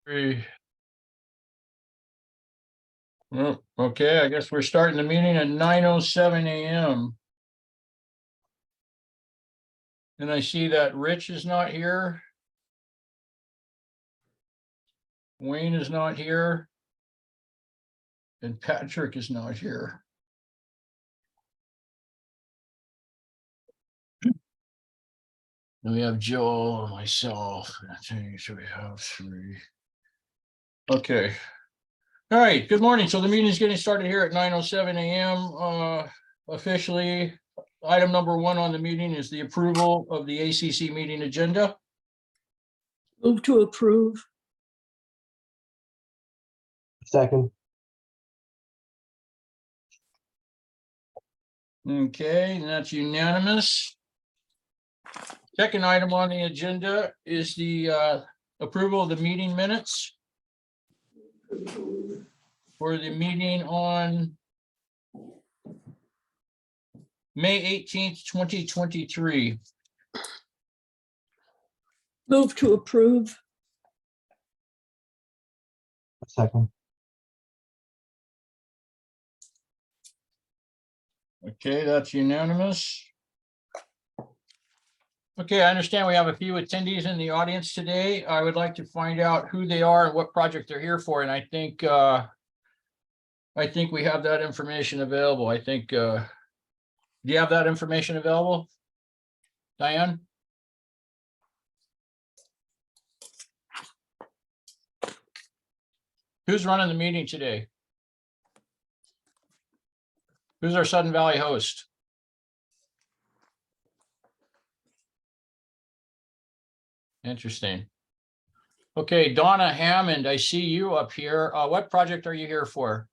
Well, okay, I guess we're starting the meeting at 9:07 a.m. And I see that Rich is not here. Wayne is not here. And Patrick is not here. And we have Joel and myself. So we have three. Okay. All right, good morning. So the meeting is getting started here at 9:07 a.m. Officially, item number one on the meeting is the approval of the ACC meeting agenda. Move to approve. Second. Okay, and that's unanimous. Second item on the agenda is the approval of the meeting minutes for the meeting on May 18th, 2023. Move to approve. Second. Okay, that's unanimous. Okay, I understand we have a few attendees in the audience today. I would like to find out who they are and what project they're here for, and I think we have that information available. I think do you have that information available, Diane? Who's running the meeting today? Who's our Sudden Valley host? Interesting. Okay, Donna Hammond, I see you up here. What project are you here for?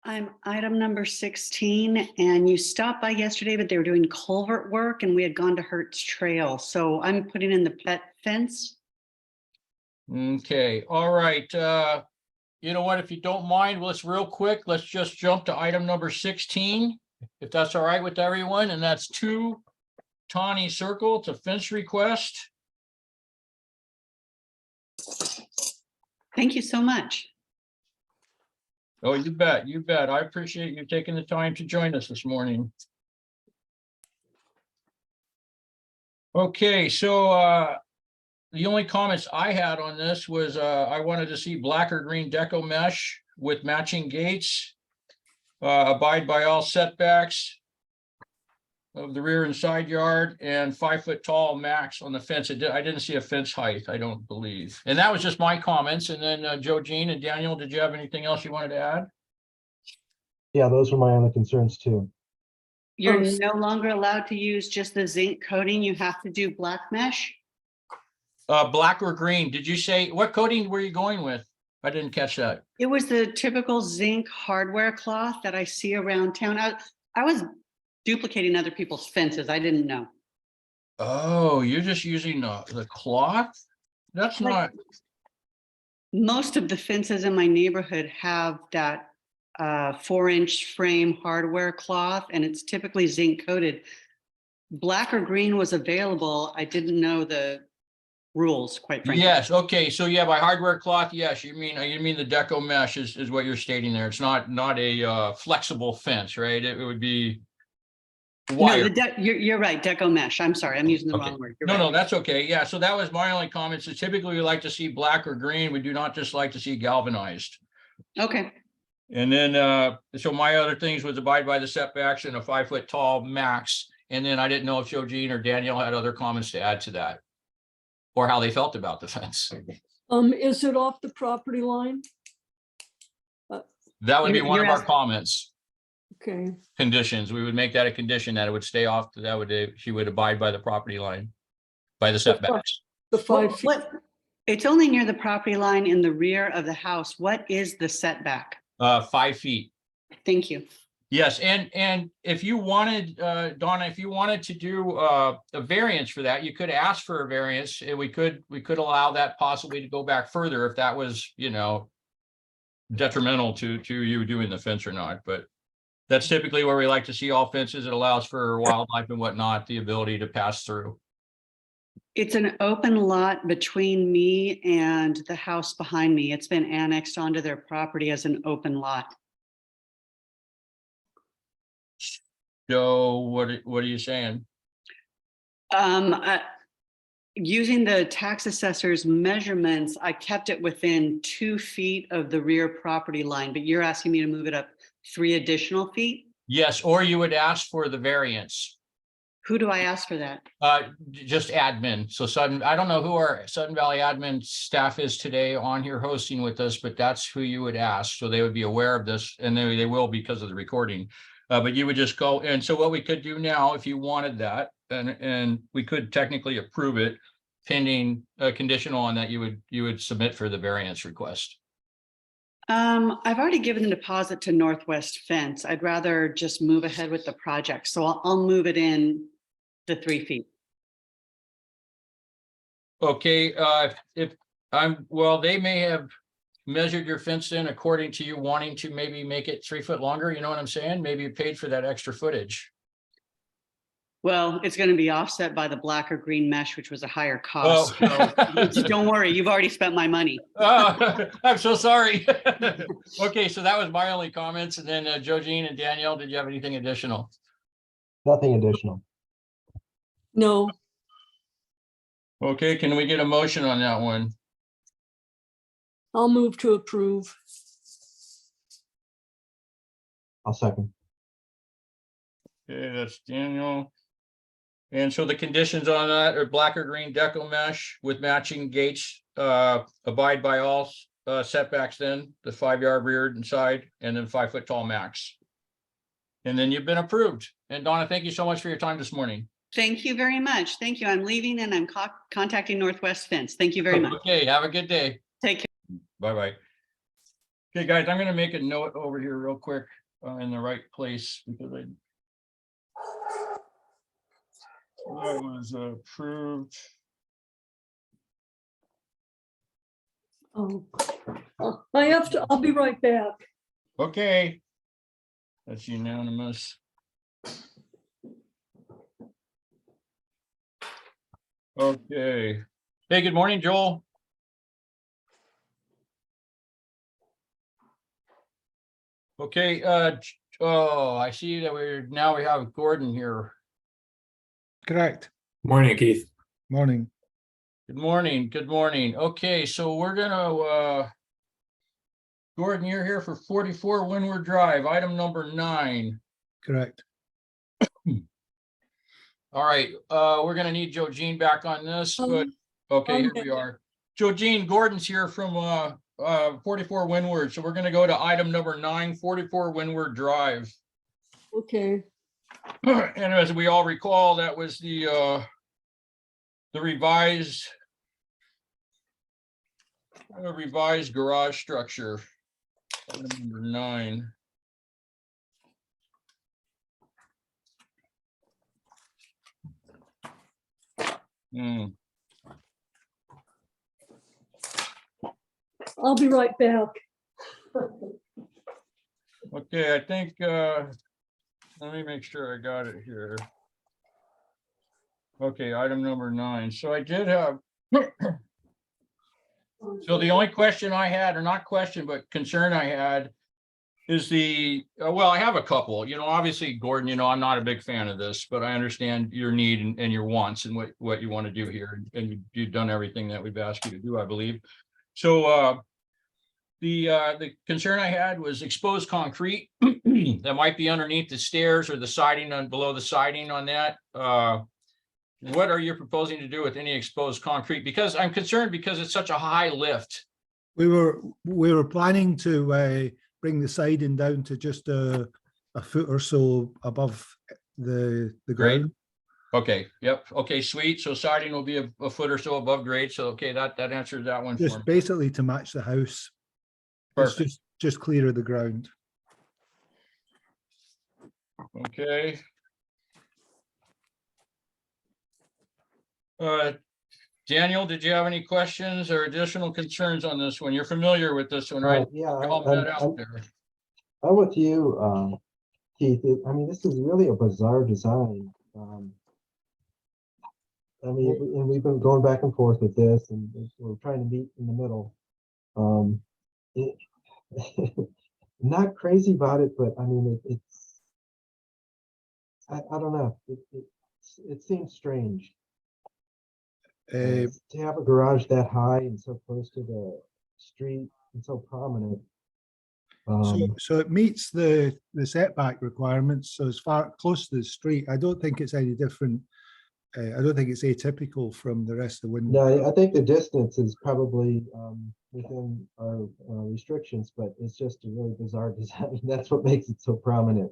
I'm item number 16, and you stopped by yesterday, but they were doing culvert work and we had gone to Hertz Trail. So I'm putting in the pet fence. Okay, all right. You know what, if you don't mind, let's just jump to item number 16, if that's all right with everyone, and that's 2 Tawny Circle. It's a fence request. Thank you so much. Oh, you bet, you bet. I appreciate you taking the time to join us this morning. Okay, so the only comments I had on this was I wanted to see black or green deco mesh with matching gates, abide by all setbacks of the rear and side yard, and 5 foot tall max on the fence. I didn't see a fence height, I don't believe. And that was just my comments. And then Joe, Jean, and Daniel, did you have anything else you wanted to add? Yeah, those were my only concerns too. You're no longer allowed to use just the zinc coating. You have to do black mesh. Black or green? Did you say, what coating were you going with? I didn't catch that. It was the typical zinc hardware cloth that I see around town. I was duplicating other people's fences. I didn't know. Oh, you're just using the cloth? That's not. Most of the fences in my neighborhood have that 4-inch frame hardware cloth, and it's typically zinc coated. Black or green was available. I didn't know the rules, quite frankly. Yes, okay, so yeah, by hardware cloth, yes, you mean the deco mesh is what you're stating there. It's not a flexible fence, right? It would be wire. No, you're right, deco mesh. I'm sorry, I'm using the wrong word. You're right. No, that's okay. Yeah, so that was my only comment. So typically we like to see black or green. We do not just like to see galvanized. Okay. And then, so my other things was abide by the setbacks and a 5 foot tall max. And then I didn't know if Joe, Jean, or Daniel had other comments to add to that, or how they felt about the fence. Is it off the property line? That would be one of our asking- comments. Okay, Conditions. We would make that a condition that it would stay off. She would abide by the property line, by the setbacks. the 5 feet. It's only near the property line in the rear of the house. What is the setback? 5 feet. Thank you. Yes, and if you wanted, Donna, if you wanted to do a variance for that, you could ask for a variance, and we could allow that possibly to go back further if that was, detrimental to you doing the fence or not. But that's typically where we like to see all fences. It allows for wildlife and whatnot, the ability to pass through. It's an open lot between me and the house behind me. It's been annexed onto their property as an open lot. So what are you saying? Using the tax assessor's measurements, I kept it within 2 feet of the rear property line, but you're asking me to move it up 3 additional feet? Yes, or you would ask for the variance. Who do I ask for that? Just admin. So Sudden, I don't know who our Sudden Valley admin staff is today on here hosting with us, but that's who you would ask. So they would be aware of this, and they will because of the recording. But you would just go, and so what we could do now, if you wanted that, and we could technically approve it pending conditional on that, you would submit for the variance request. I've already given the deposit to Northwest Fence. I'd rather just move ahead with the project. So I'll move it in the 3 feet. Okay, well, they may have measured your fence in according to you wanting to maybe make it 3 foot longer. You know what I'm saying? Maybe you paid for that extra footage. Well, it's going to be offset by the black or green mesh, which was a higher Oh. cost. So don't worry, you've already spent my money. Oh, I'm so sorry. Okay, so that was my only comments. And then Joe Jean and Danielle, did you have anything additional? Nothing additional. No, Okay, can we get a motion on that one? I'll move to approve. I'll second. Okay, that's Daniel. And so the conditions on that are black or green deco mesh with matching gates, abide by all setbacks, then the 5-yard rear and side, and then 5 foot tall max. And then you've been approved. And Donna, thank you so much for your time this morning. Thank you very much. Thank you. I'm leaving and I'm contacting Northwest Fence. Thank you very much. Okay, have a good day. Take care. Bye-bye. Okay, guys, I'm gonna make a note over here real quick in the right place because I was approved. Oh, I'll be right back. Okay. That's unanimous. Okay. Hey, good morning, Joel. Okay, oh, I see that we have Gordon here. Correct. Morning, Keith. Morning. Good morning, good morning. Okay, so we're gonna, Gordon, you're here for 44 Windward Drive, item number 9. Correct. All right, we're gonna need Joe Jean back on this, but, okay, here we are. Joe Jean, Gordon's here from 44 Windward, so we're gonna go to item number 9, 44 Windward Drive. Okay, And as we all recall, that was the revised garage structure. Item number 9. I'll be right back. Okay, I think, let me make sure I got it here. Okay, item number 9. So I did have, so the only question I had, or not question, but concern I had is well, I have a couple, obviously, Gordon, I'm not a big fan of this, but I understand your need and your wants and what you want to do here. And you've done everything that we've asked you to do, I believe. So the concern I had was exposed concrete that might be underneath the stairs or the siding below the siding on that. What are you proposing to do with any exposed concrete? Because I'm concerned because it's such a high lift. We were planning to bring the siding down to just a foot or so above the ground. Okay, yep. Okay, sweet. So siding will be a foot or so above grade. So okay, that answers that one. Just for me. basically to match the house. Perfect. It's just clear of the ground. Okay. Daniel, did you have any questions or additional concerns on this one? You're familiar with this one, right? Yeah, All that out there. I'm with you, Keith. I mean, this is really a bizarre design. I mean, and we've been going back and forth with this, and we're trying to meet in the middle. It, not crazy about it, but I mean, I don't know. It seems strange Uh, to have a garage that high and so close to the street and so prominent. So it meets the setback requirements. So as far close to the street, I don't think it's any different. I don't think it's atypical from the rest of Windward. No, I think the distance is probably within our restrictions, but it's just a really bizarre design. That's what makes it so prominent.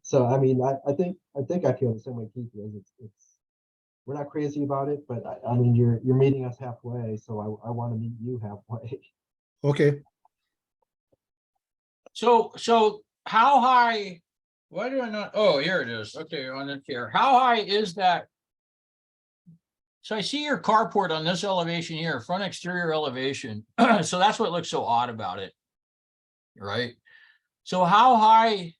So I mean, I think I feel the same way Keith is. It's we're not crazy about it, but I mean, you're meeting us halfway, so I want to meet you halfway. Okay. So how high, why do I not, oh, here it is. Okay, on it here. How high is that? So I see your carport on this elevation here, front exterior elevation. So that's what looks so odd about it. Right? So how high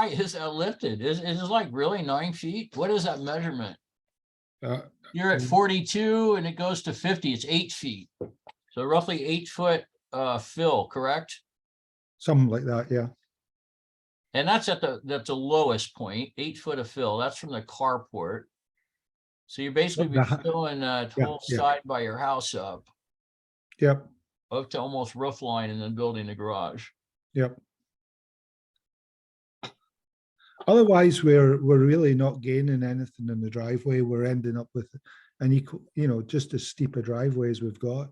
is that lifted? Is it like really 9 feet? What is that measurement? You're at 42 and it goes to 50. It's 8 feet. So roughly 8 foot fill, correct? Something like that, yeah. And that's at the lowest point, 8 foot of fill. That's from the carport. So you're basically be filling that Yeah, whole yeah. side by your house up Yep, to almost roof line and then building the garage. yep. Otherwise, we're really not gaining anything in the driveway. We're ending up with an equal, just as steep a driveway as we've got.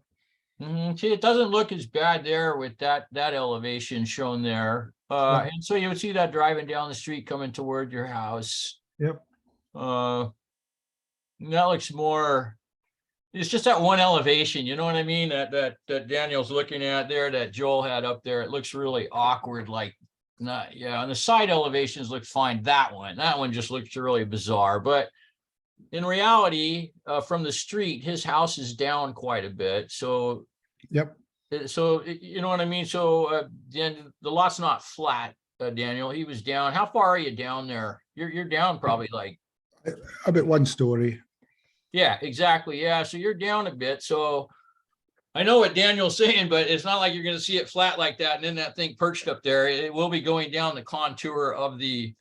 See, it doesn't look as bad there with that elevation shown there. Yeah. And so you would see that driving down the street coming toward your house. Yep. That looks more, it's just that one elevation, you know what I mean? That Daniel's looking at there, that Joel had up there. It looks really awkward, like not, yeah, and the side elevations look fine. That one just looks really bizarre. But in reality, from the street, his house is down quite a bit. So Yep. so you know what I mean? So then the lot's not flat, Daniel. He was down. How far are you down there? You're down probably like, About 1 story. yeah, exactly. Yeah. So you're down a bit. So I know what Daniel's saying, but it's not like you're going to see it flat like that. And then that thing perched up there, it will be going down the contour of the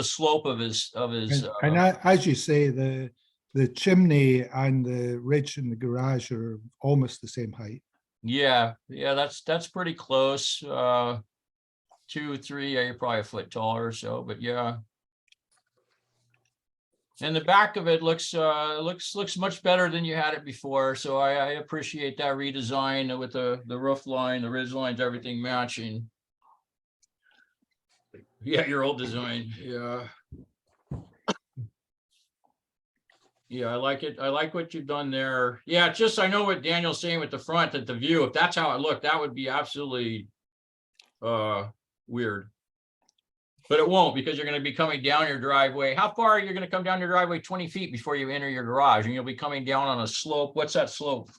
slope of his, As you say, the chimney and the ridge in the garage are almost the same height. yeah, that's pretty close. 2, 3, yeah, you're probably a foot taller or so, but yeah. And the back of it looks much better than you had it before. So I appreciate that redesign with the roof line, the ridge lines, everything matching. Yeah, your old design. Yeah. Yeah, I like it. I like what you've done there. Yeah, it's just I know what Daniel's saying with the front, that the view, if that's how it looked, that would be absolutely weird. But it won't, because you're going to be coming down your driveway. How far are you going to come down your driveway? 20 feet before you enter your garage, and you'll be coming down on a slope. What's that slope?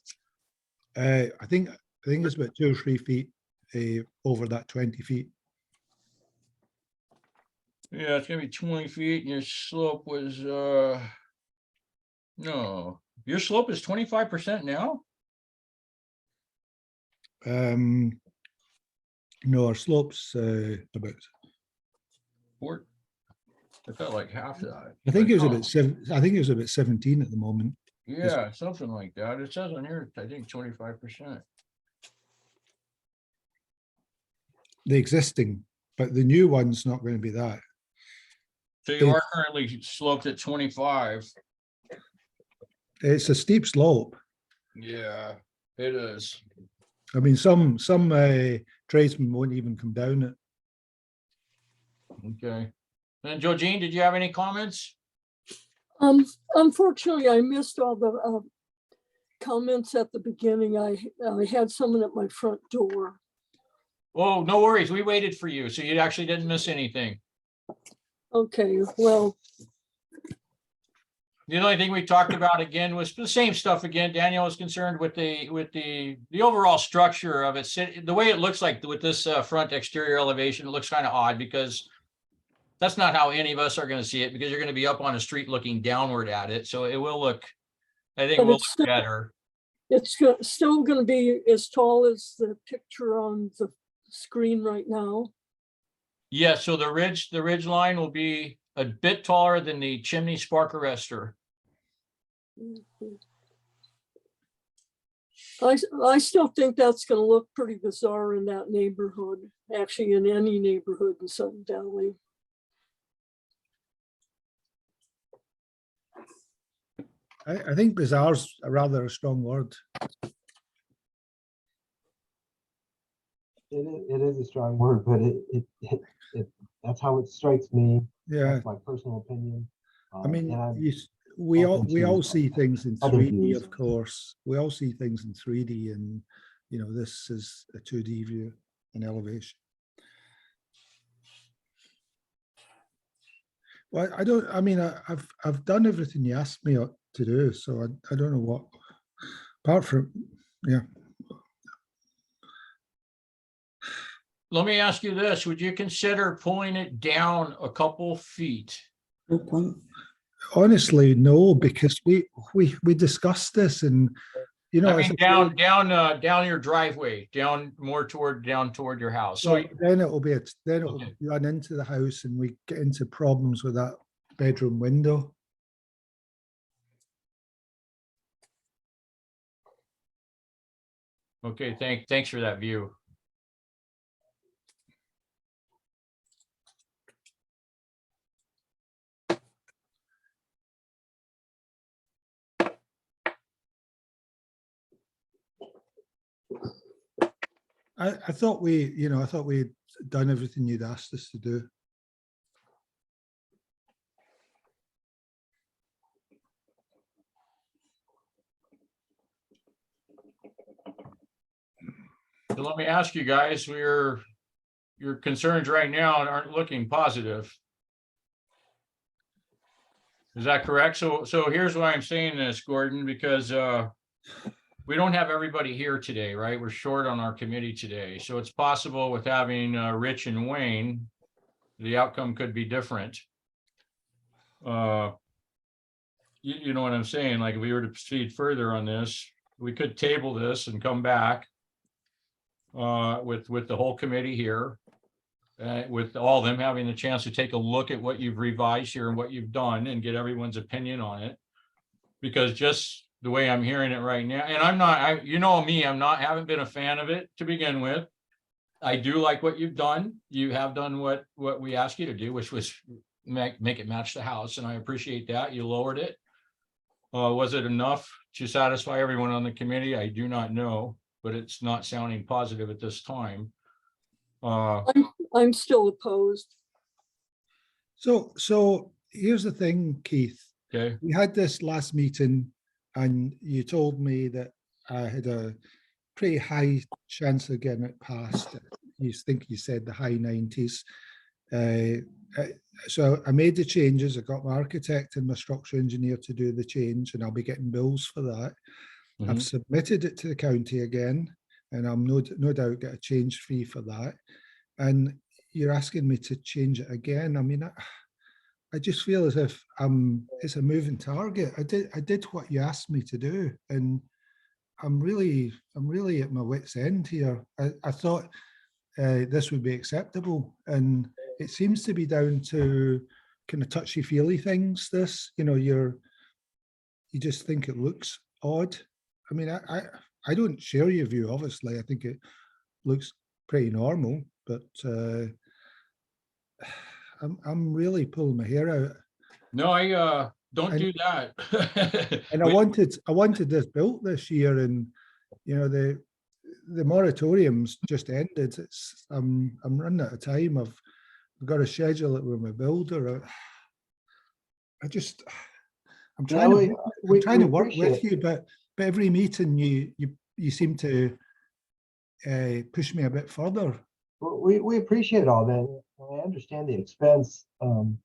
I think it's about 2 or 3 feet over that 20 feet. Yeah, it's gonna be 20 feet, and your slope was no, your slope is 25% now. No, our slope's about. I felt like half that. I think it was But, about 7. I think it was about 17 at the moment. yeah, something like that. It says on here, I think 25%. The existing, but the new one's not going to be that. So you are currently sloped at 25. It's a steep slope. Yeah, it is. I mean, some tradesmen won't even come down it. Okay. And Georgine, did you have any comments? Unfortunately, I missed all the comments at the beginning. I had someone at my front door. Oh, no worries. We waited for you, so you actually didn't miss anything. Okay, well, The only thing we talked about again was the same stuff again. Daniel was concerned with the overall structure of it. The way it looks like with this front exterior elevation, it looks kind of odd because that's not how any of us are gonna see it, because you're gonna be up on a street looking downward at it, so it will look, I think But it will it's look better. It's still gonna be as tall as the picture on the screen right now. Yeah, so the ridge line will be a bit taller than the chimney spark arrestor. I still think that's gonna look pretty bizarre in that neighborhood, actually in any neighborhood in Sutton Valley. I think bizarre's a rather a strong word. It is a strong word, but that's how it strikes me. Yeah, That's my personal opinion. I mean, and I'm we open all to see things in other 3D, views. of course. We all see things in 3D, and you know, this is a 2D view in elevation. Well, I mean, I've done everything you asked me to do, so I don't know what, apart from, yeah. Let me ask you this, would you consider pulling it down a couple feet? Good point. Honestly, no, because we discussed this, and you know, I as mean, I say, down your driveway, down toward your house. So well, then it'll be then it'll Okay. run into the house, and we get into problems with that bedroom window. okay, thanks for that view. I thought I thought we'd done everything you'd asked us to do. So let me ask you guys, your concerns right now aren't looking positive. Is that correct? So here's why I'm saying this, Gordon, because we don't have everybody here today, right? We're short on our committee today. So it's possible with having Rich and Wayne, the outcome could be different. You know what I'm saying? Like if we were to proceed further on this, we could table this and come back with the whole committee here, with all of them having the chance to take a look at what you've revised here and what you've done and get everyone's opinion on it. Because just the way I'm hearing it right now, and I'm not, you know me, haven't been a fan of it to begin with. I do like what you've done. You have done what we asked you to do, which was make it match the house, and I appreciate that. You lowered it. Was it enough to satisfy everyone on the committee? I do not know, but it's not sounding positive at this time. I'm still opposed. So here's the thing, Keith. Okay. We had this last meeting, and you told me that I had a pretty high chance of getting it passed. You think you said the high 90s. So I made the changes. I got my architect and my structural engineer to do the change, and I'll be getting bills for that. Mhm. I've submitted it to the county again, and I'm no doubt get a change fee for that. And you're asking me to change it again. I mean, I just feel as if it's a moving target. I did what you asked me to do, and I'm really at my wit's end here. I thought this would be acceptable, and it seems to be down to kind of touchy-feely things. This, you know, you just think it looks odd. I mean, I don't share your view. Obviously, I think it looks pretty normal, but I'm really pulling my hair out. No, I don't do that. And I wanted this built this year, and you know, the moratorium's just ended. It's I'm running out of time. I've got to schedule it with my builder. I'm trying to work with you, but every meeting you seem to push me a bit further. We appreciate all that. I understand the expense. And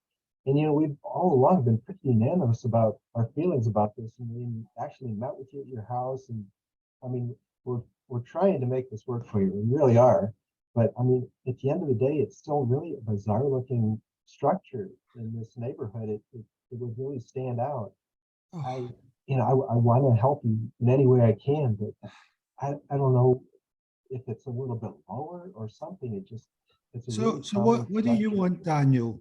you know, we've all along been pretty unanimous about our feelings about this, and we actually met with you at your house. And I mean, we're trying to make this work for you. We really are. But I mean, at the end of the day, it's still really a bizarre looking structure in this neighborhood, it would really stand out. Oh, I want to help you in any way I can, but I don't know if it's a little bit lower or something. It's a really so what do you structure. want, Daniel?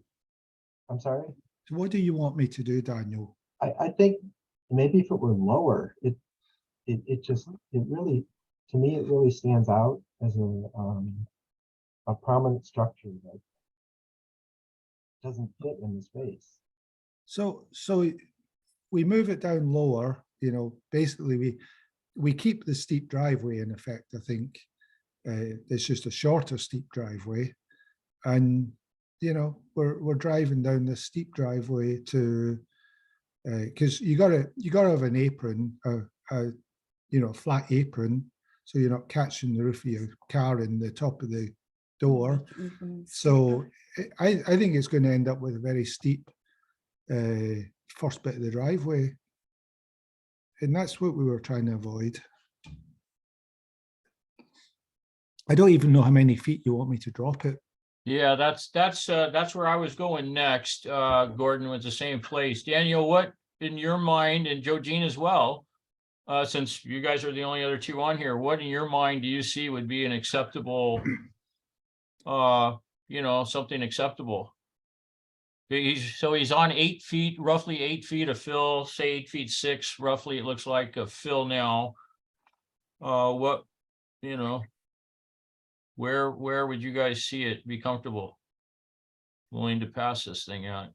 I'm sorry. So what do you want me to do, Daniel? I think maybe if it were lower, it really, to me, it really stands out as a prominent structure that doesn't fit in the space. So we move it down lower, you know, basically we keep the steep driveway in effect, I think. It's just a shorter steep driveway. And, you know, we're driving down this steep driveway to, because you gotta have an apron, you know, flat apron, so you're not catching the roof of your car in the top of the door. So I think it's going to end up with a very steep first bit of the driveway, and that's what we were trying to avoid. I don't even know how many feet you want me to drop it. Yeah, that's where I was going next. Gordon, was the same place. Daniel, what in your mind, and Joe Jean as well, since you guys are the only other two on here, what in your mind do you see would be an acceptable, you know, something acceptable? He's on 8 feet, roughly 8 feet of fill, say 8 feet 6, roughly, it looks like a fill now. What, you know, where would you guys see it be comfortable? Willing to pass this thing out?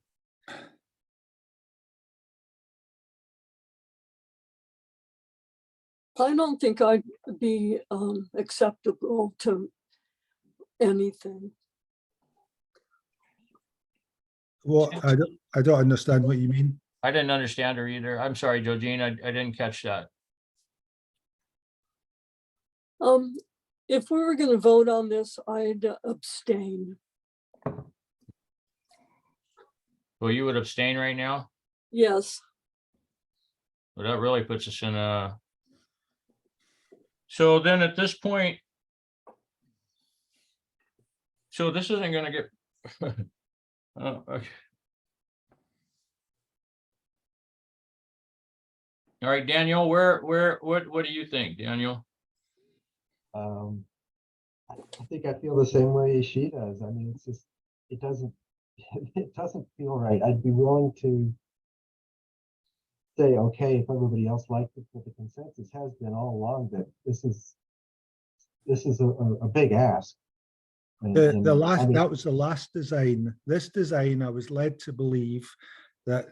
I don't think I'd be acceptable to anything. Well, I don't understand what you mean. I didn't understand her either. I'm sorry, Joe Jean, I didn't catch that. If we were gonna vote on this, I'd abstain. Well, you would abstain right now? Yes, Well, that really puts us in a. So then at this point. So this isn't gonna get. Okay. All right, Daniel, what do you think, Daniel? I think I feel the same way she does. I mean, it's just, it doesn't feel right. I'd be willing to say, okay, if everybody else liked it, but the consensus has been all along that this is a big ask. And The last, I mean, that was the last design. This design, I was led to believe that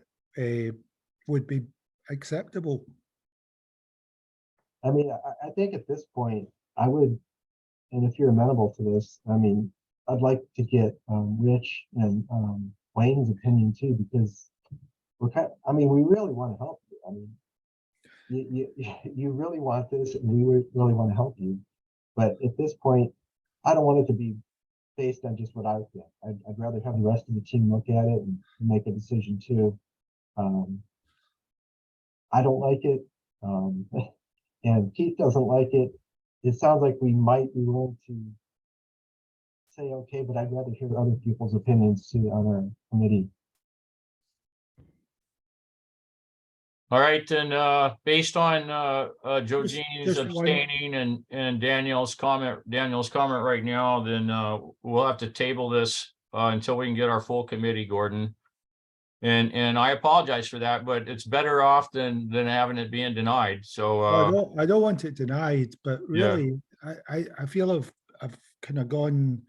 would be acceptable. I mean, I think at this point, I would, and if you're amenable to this, I mean, I'd like to get Rich and Wayne's opinion too, because I mean, we really want to help you. I mean, you really want this, and we really want to help you. But at this point, I don't want it to be based on just what I think. I'd rather have the rest of the team look at it and make a decision too. I don't like it, and Keith doesn't like it. It sounds like we might be willing to say, okay, but I'd rather hear other people's opinions too on our committee. All right, then, based on Joe Jean's just one- abstaining and Daniel's comment right now, then we'll have to table this until we can get our full committee, Gordon. And I apologize for that, but it's better off than having it being denied. So I don't want it denied, but really, I feel I've kind of gone.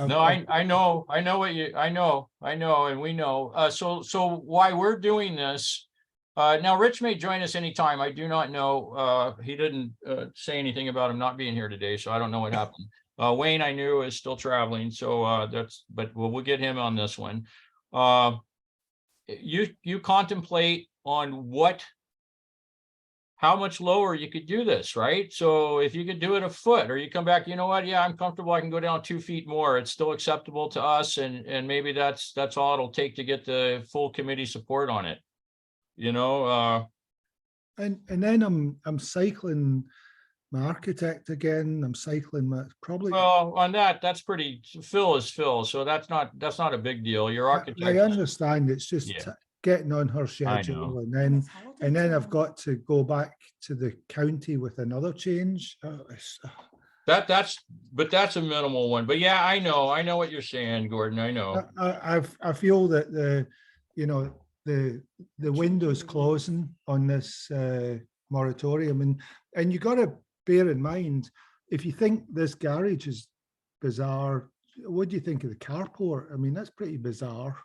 no, I know what you, I know, and we know. So why we're doing this, now Rich may join us anytime. I do not know. He didn't say anything about him not being here today, so I don't know what happened. Wayne, I knew, is still traveling, so but we'll get him on this one. You contemplate on how much lower you could do this, right? So if you could do it a foot, or you come back, you know what? Yeah, I'm comfortable. I can go down 2 feet more. It's still acceptable to us, and maybe that's all it'll take to get the full committee support on it. You know, And then I'm cycling my architect again. I'm cycling my probably. Well, on that, that's pretty, fill is fill, so that's not a big deal. Your I architect. understand. It's just Yeah. getting on her know. schedule, and then I've got to go back to the county with another change. That's a minimal one, but yeah, I know what you're saying, Gordon, I know. I feel that the window's closing on this moratorium, and you got to bear in mind, if you think this garage is bizarre, what do you think of the carport? I mean, that's pretty bizarre.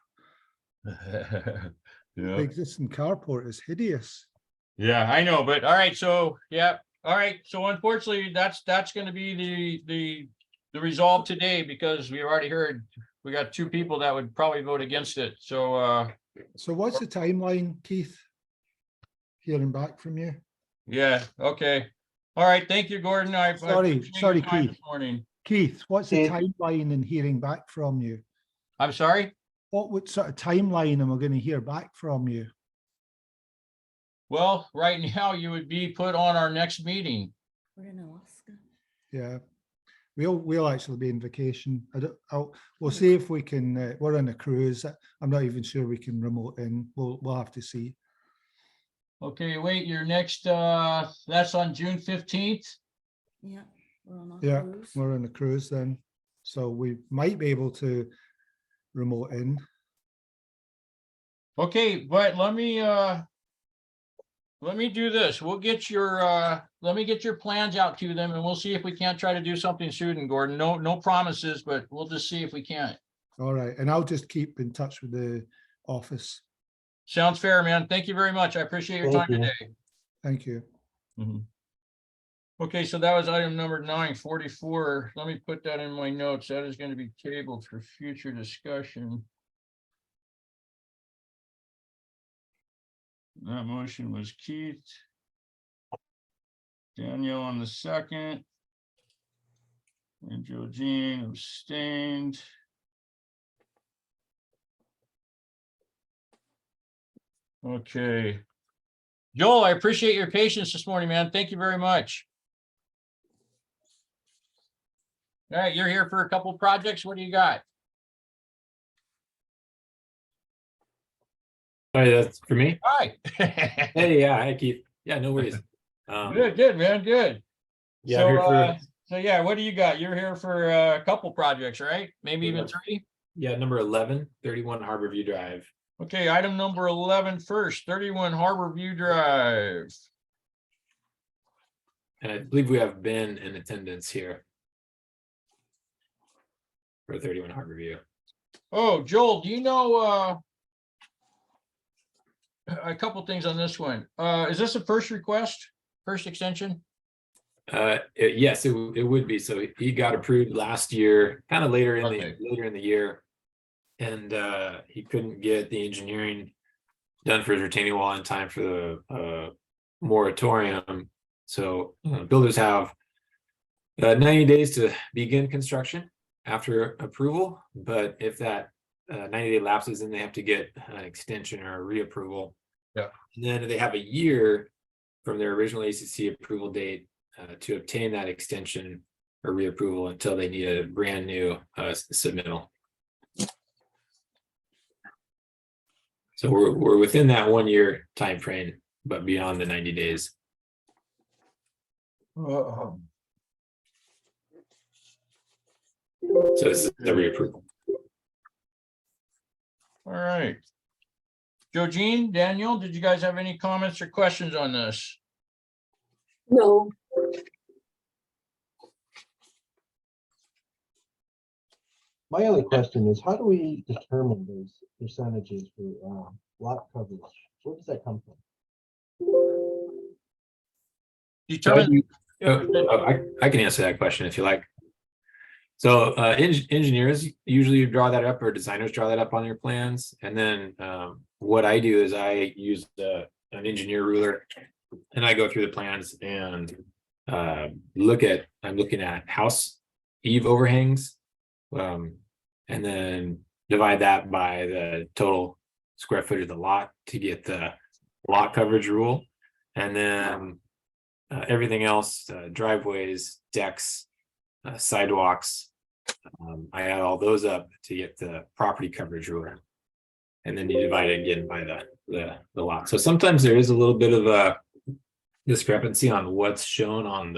The existing carport is hideous. Yeah, I know, but all right, so yeah, all right, so unfortunately, that's going to be the resolve today, because we already heard we got 2 people that would probably vote against it. So what's the timeline, Keith? Hearing back from you? yeah, okay, all right, thank you, Gordon. Sorry, Keith. This morning. Keith, what's the Keith. timeline in hearing back from you? I'm sorry. What sort of timeline am I going to hear back from you? Well, right now you would be put on our next meeting. We're in Alaska. Yeah, we'll actually be in vacation. We'll see if we can. We're on a cruise. I'm not even sure we can remote in. We'll have to see. Okay, wait, your next, that's on June 15th. Yeah, we're on Yeah, a cruise. we're on a cruise then, so we might be able to remote in. Okay, but let me do this. We'll get your, let me get your plans out to them, and we'll see if we can't try to do something soon, Gordon. No promises, but we'll just see if we can. All right, and I'll just keep in touch with the office. Sounds fair, man. Thank you very much. I appreciate your time Thank you. today. Thank you. Okay, so that was item number 944. Let me put that in my notes. That is going to be tabled for future discussion. That motion was Keith. Daniel on the second. And Joe Jean abstained. Okay. Joel, I appreciate your patience this morning, man. Thank you very much. All right, you're here for a couple projects. What do you got? Sorry, that's for me. Hi. Hey, yeah, hi Keith. Yeah, no worries. Good, man, good. Yeah, So, I'm here for so yeah, what do you got? You're here for a couple projects, right? Maybe even 3? number 11, 31 Harborview Drive. Okay, item number 11 first, 31 Harborview Drive. And I believe we have Ben in attendance here for 31 Harborview. Oh, Joel, do you know a couple things on this one? Is this a first request, first extension? Yes, it would be. So he got approved last year, kind of later in Okay. the year, and he couldn't get the engineering done for his retaining wall in time for the moratorium. So builders have 90 days to begin construction after approval, but if that 90-day lapses, then they have to get an extension or a reapproval. Yeah. And then they have a year from their original ACC approval date to obtain that extension or reapproval until they need a brand new submittal. So we're within that 1 year time frame, but beyond the 90 days. So this is the reapproval. All right. Joe Jean, Daniel, did you guys have any comments or questions on this? No, My only question is, how do we determine those percentages for lot coverage? Where does that come from? Determine, I can answer that question if you like. So engineers usually draw that up, or designers draw that up on their plans. And then what I do is I use an engineer ruler, and I go through the plans and I'm looking at house eave overhangs, and then divide that by the total square footage of the lot to get the lot coverage rule. And then everything else, driveways, decks, sidewalks. I add all those up to get the property coverage rule. And then you divide it again by the lot. So sometimes there is a little bit of a discrepancy on what's shown on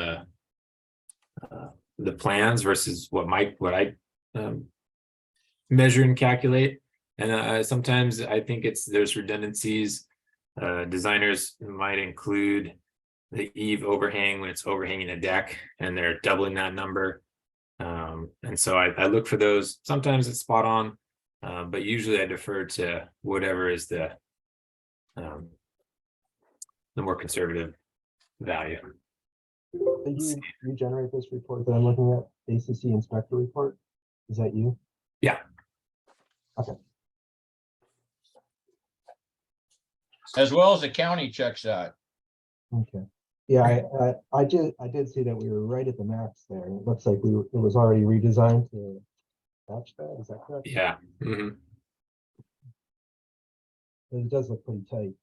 the plans versus what I measure and calculate. And sometimes I think there's redundancies. Designers might include the eave overhang when it's overhanging a deck, and they're doubling that number. And so I look for those. Sometimes it's spot on, but usually I defer to whatever is the more conservative value. You generate this report that I'm looking at, ACC inspector report? Is that you? Yeah. Okay. As well as the county checks that. Okay. Yeah, I did see that we were right at the max there. It looks like it was already redesigned to match that. Is that correct? Yeah. Mm-hmm. It does look pretty tight.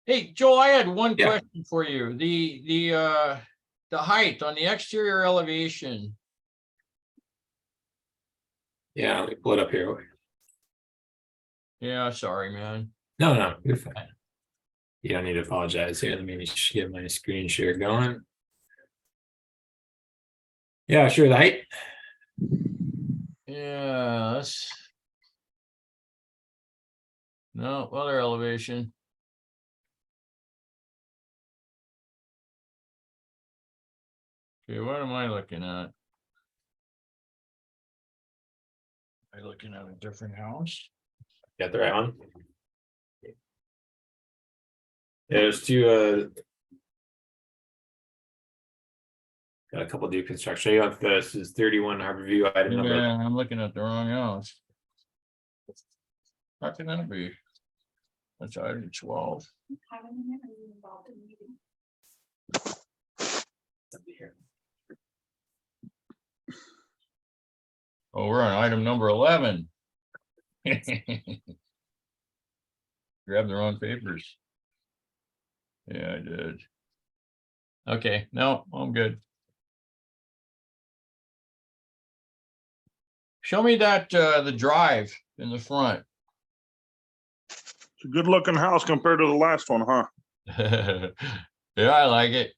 Hey, Joel, I had one Yeah. question for you. The height on the exterior elevation. Yeah, let me pull it up here. Yeah, sorry, man. No, you're fine. You don't need to apologize here. Let me just get my screen share going. Yeah, sure. The height. Yeah, that's no other elevation. Okay, what am I looking at? Am I looking at a different house? Got the right one. There's two. Got a couple new construction. You got this is 31 Harborview item number. Yeah, I'm looking at the wrong house. How can that be? That's item 12. Oh, we're on item number 11. Grabbed the wrong papers. Yeah, I did. Okay, no, I'm good. Show me that the drive in the front. It's a good looking house compared to the last one, huh? Yeah, I like it.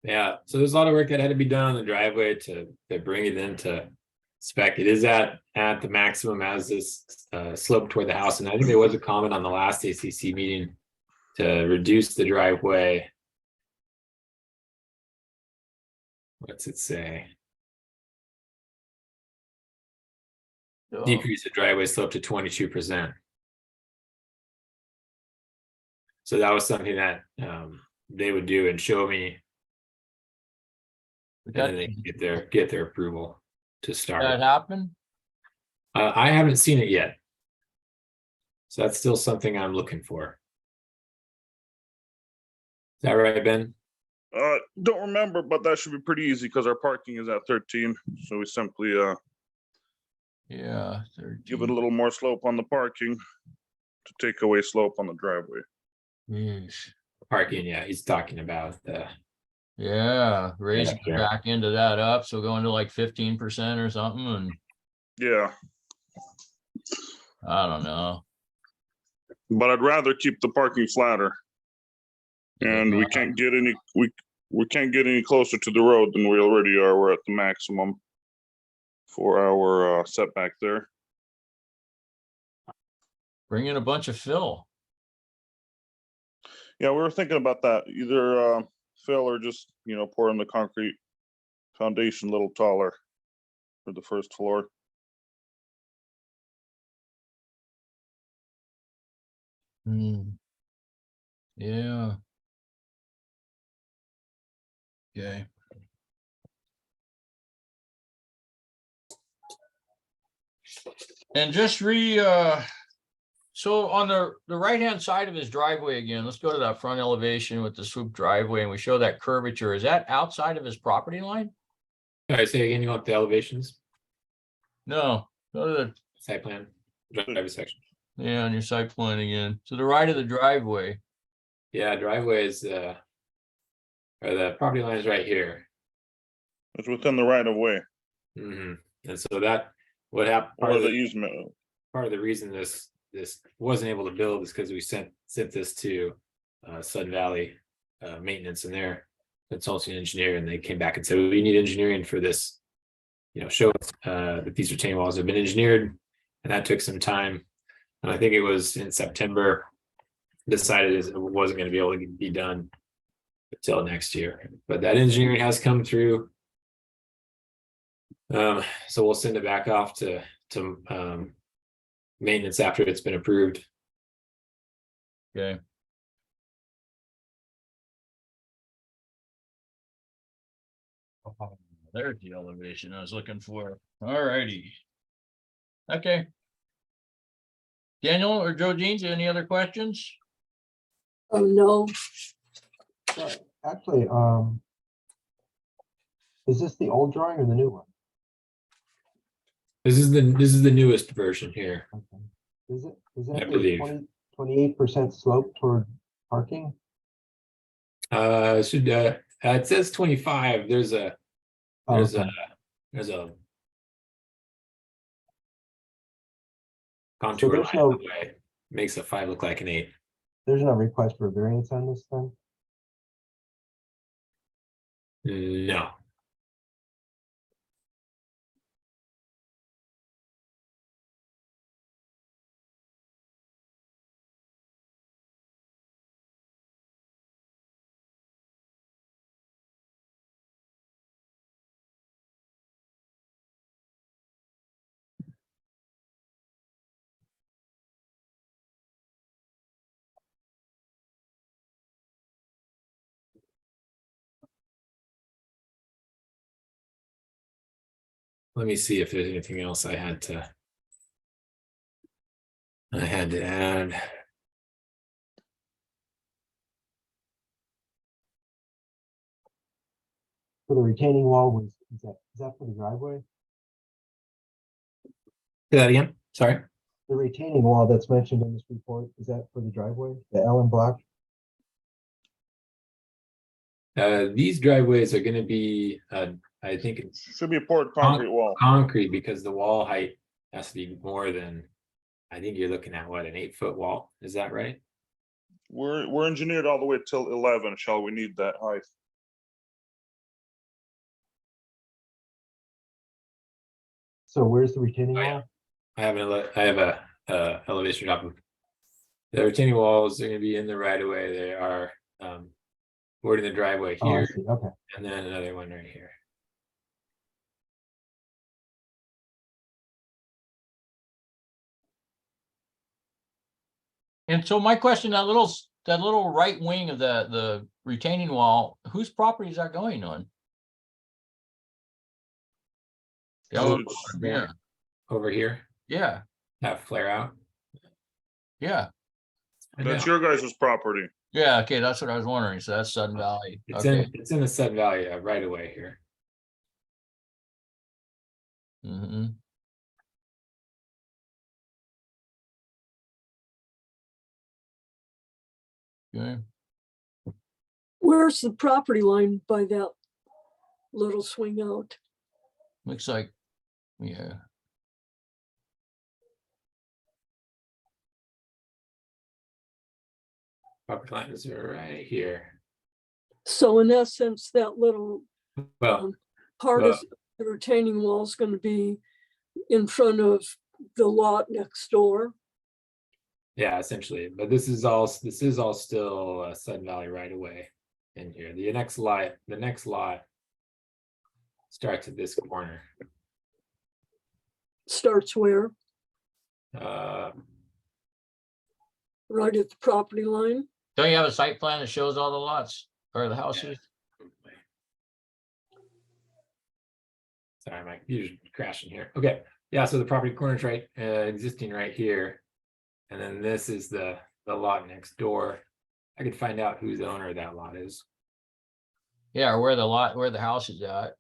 Yeah, so there's a lot of work that had to be done on the driveway to bring it into spec. It is at the maximum as this slope toward the house, and I think there was a comment on the last ACC meeting to reduce the driveway. What's it say? Decrease the driveway slope to 22%. So that was something that they would do and show me. And then they can get their approval to start. That happened? I haven't seen it yet. So that's still something I'm looking for. Is that right, Ben? Don't remember, but that should be pretty easy because our parking is at 13. So we simply Yeah, give it a little more slope on the parking to take away slope on the driveway. Yeesh. Parking, yeah, he's talking about the. Yeah, raising Yeah. the back end of that up, so going to like 15% or something, and Yeah, I don't know. but I'd rather keep the parking flatter. And we can't get any we can't get any closer to the road than we already are. We're at the maximum for our setback there. Bring in a bunch of fill. Yeah, we were thinking about that. Either fill or just, pour in the concrete foundation a little taller for the first floor. Yeah. Okay. And just so on the right-hand side of his driveway again, let's go to that front elevation with the swoop driveway and we show that curvature. Is that outside of his property line? I say again, you want the elevations, No, go to the, site plan, driveway section. yeah, on your site plan again. To the right of the driveway. Yeah, driveway is or the property line is right here. It's within the right of way And so that, what happened, or the easement. part of the reason this wasn't able to build is because we sent this to Sun Valley maintenance and their consulting engineer, and they came back and said, we need engineering for this, show us that these retaining walls have been engineered, and that took some time. And I think it was in September decided it wasn't going to be able to be done until next year, but that engineering has come through. So we'll send it back off to maintenance after it's been approved. Okay. There's the elevation I was looking for. All righty. Okay. Daniel or Joe Jeans, any other questions? Oh, no, Actually, is this the old drawing or the new one? This is the newest version here. Okay. Is I that believe. 28% slope toward parking? It says 25. There's a Okay. contour there's line no- in the way. Makes a 5 look like an 8. There's no request for variance on this then? No. Let me see if there's anything else I had to add. For the retaining wall is that for the driveway? Say that again. Sorry. The retaining wall that's mentioned in this report, is that for the driveway, the Allen block? These driveways are going to be, I think it's Should be a poured concrete wall. concrete, because the wall height has to be more than, I think you're looking at what, an 8-foot wall? Is that right? We're engineered all the way till 11. Shall we need that height? So where's the retaining Oh, yeah. wall? I have a elevation drop. The retaining walls are going to be in the right of way. They are boarding the driveway Oh, I here, see, okay. and then another one right here. And so my question, that little right wing of the retaining wall, whose property is that going on? Yeah, yeah, Over here, yeah, that flare out. yeah, That's your guys' property. yeah. Okay, that's what I was wondering. So that's Sun Valley. It's Okay. it's in the Sun Valley right away here. Mm-hmm. Okay. where's the property line by that little swing out? Looks like, yeah. Property lines are right here. So in essence, that little Well, part well- of the retaining wall is going to be in front of the lot next door. yeah, essentially, but this is all still Sun Valley right away in here. The next lot starts at this corner. Starts where? Uh, Right at the property line? Don't you have a site plan that shows all the lots or the houses? Sorry, my computer's crashing here. Okay, yeah, so the property corner is right, existing right here. And then this is the lot next door. I could find out who the owner of that lot is. Yeah, or where the house is at.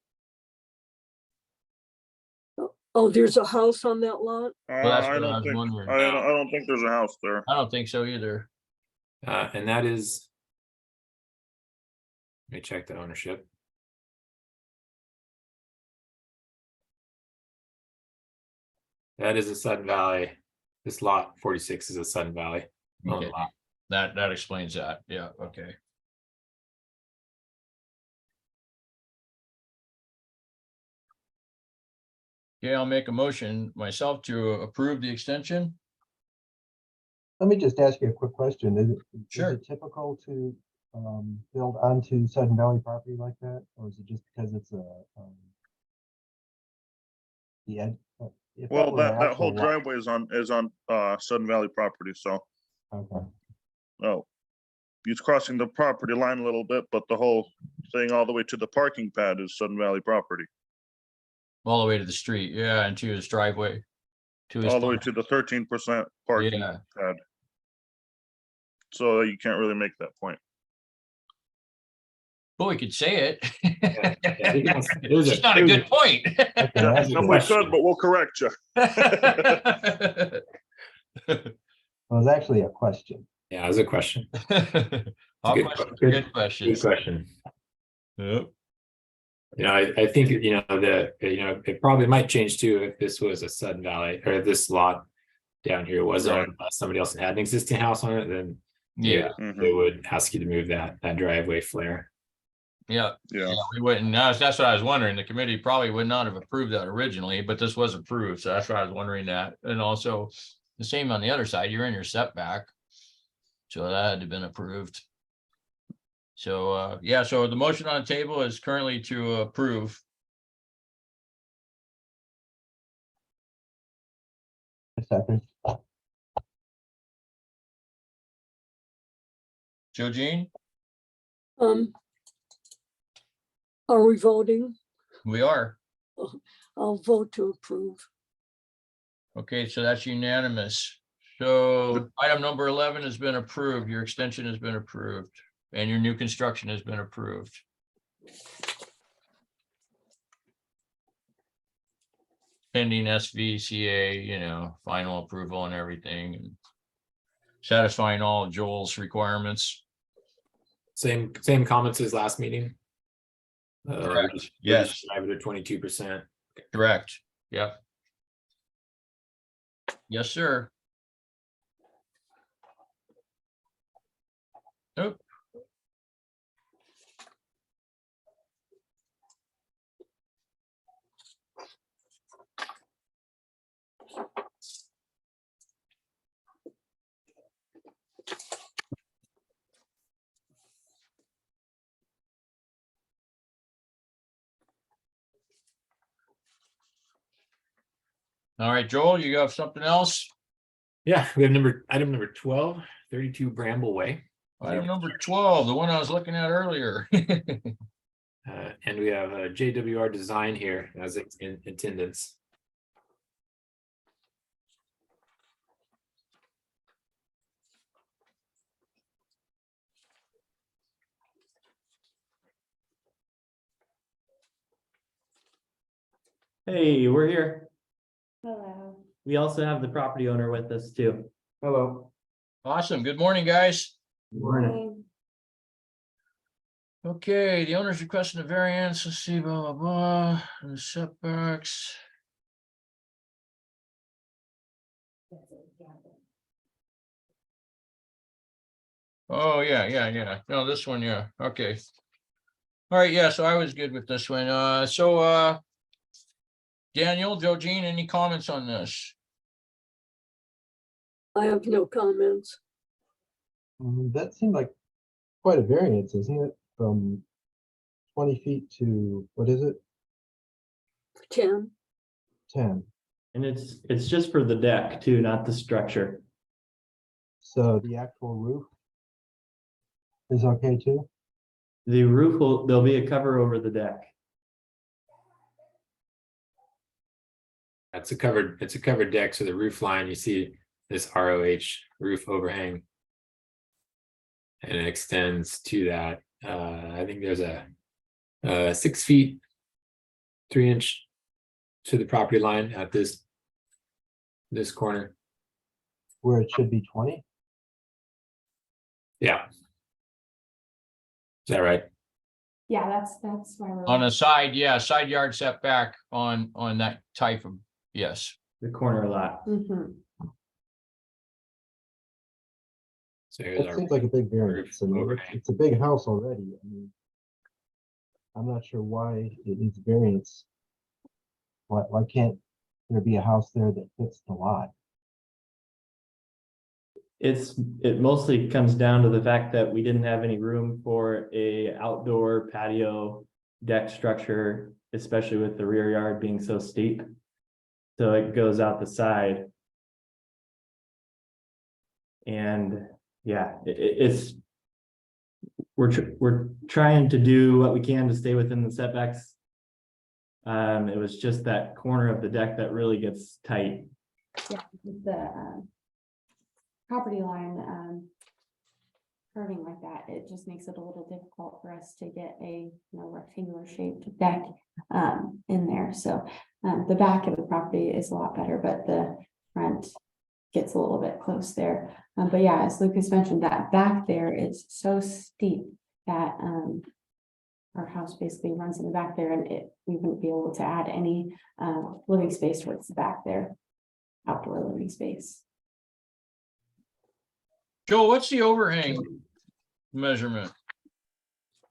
Oh, there's a house on that lot? Well, that's I what I don't was think, wondering. I don't think there's a house there. I don't think so either. And that is Let me check the ownership. That is a Sudden Valley. This lot 46 is a Sudden Valley owned Okay. lot. That explains that. Yeah, okay. Okay, I'll make a motion myself to approve the extension. Let me just ask you a quick question. Is Sure. it typical to build onto Sudden Valley property like that? Or is it just because it's a the edge? If Well, were an that actual whole lot- driveway is on Sudden Valley property, so, Okay. no. He's crossing the property line a little bit, but the whole thing all the way to the parking pad is Sudden Valley property. All the way to the street, yeah, and to his driveway. To his All the way farm. to the 13% parking Yeah. pad. So you can't really make that point. But we could say it. yeah, you can- it was a- It's not a it was good point. Okay, Yeah, that's no, good. we could, but we'll correct you. It was actually a question. Yeah, it was a question. All Good questions are que- good Good questions. question. Yep. You know, I think, you know, it probably might change too if this was a Sudden Valley or this lot down here was Right. owned by somebody else that had an existing house on it, then Yeah, Mhm. they would ask you to move that driveway flare. yeah. Yeah, Yeah, we wouldn't, that's what I was wondering. The committee probably would not have approved that originally, but this was approved, so that's why I was wondering that. And also the same on the other side, you're in your setback. So that had to have been approved. So, yeah, so the motion on the table is currently to approve. A second. Joe Jean, Are we voting? we are. I'll vote to approve. Okay, so that's unanimous. So item number 11 has been approved. Your extension has been approved and your new construction has been approved. Pending SVCA, you know, final approval and everything, and satisfying all of Joel's requirements. Same comments as last meeting. Correct. Yes. Drive it at 22%. Correct. Yep. Yes, sir. Nope. All right, Joel, you have something else? Yeah, we have item number 12, 32 Bramble Way. Item number 12, the one I was looking at earlier. And we have a JWR Design here as in attendance. Hey, we're here. Hello. We also have the property owner with us too. Hello. Awesome. Good morning, guys. Morning. Okay, the owner's requesting a variance. Let's see, blah, blah, blah, and the setbacks. Oh, yeah. No, this one, yeah. Okay. All right, yeah, so I was good with this one. Daniel, Joe Jean, any comments on this? I have no comments. That seemed like quite a variance, isn't it? From 20 feet to, what is it? 10. 10. And it's just for the deck too, not the structure. So the actual roof is okay too? The roof there'll be a cover over the deck. It's a covered deck, so the roof line, you see this ROH roof overhang. And it extends to that. I think there's a 6 feet, 3-inch to the property line at this corner. Where it should be 20? Yeah. Is that right? Yeah, that's why we're. On a side, yeah, side yard setback on that type of, yes. The corner lot. Mhm. So here's It our. seems like a big variance. I mean, overhang. it's a big house already. I mean, I'm not sure why it needs variance. Why can't there be a house there that fits the lot? It mostly comes down to the fact that we didn't have any room for a outdoor patio deck structure, especially with the rear yard being so steep. So it goes out the side. And yeah, we're trying to do what we can to stay within the setbacks. It was just that corner of the deck that really gets tight. Yeah, with the property line curving like that, it just makes it a little difficult for us to get a rectangular shaped deck in there. So the back of the property is a lot better, but the front gets a little bit close there. But yeah, as Lucas mentioned, that back there is so steep that our house basically runs in the back there, and we wouldn't be able to add any living space towards the back there, outdoor living space. Joe, what's the overhang measurement?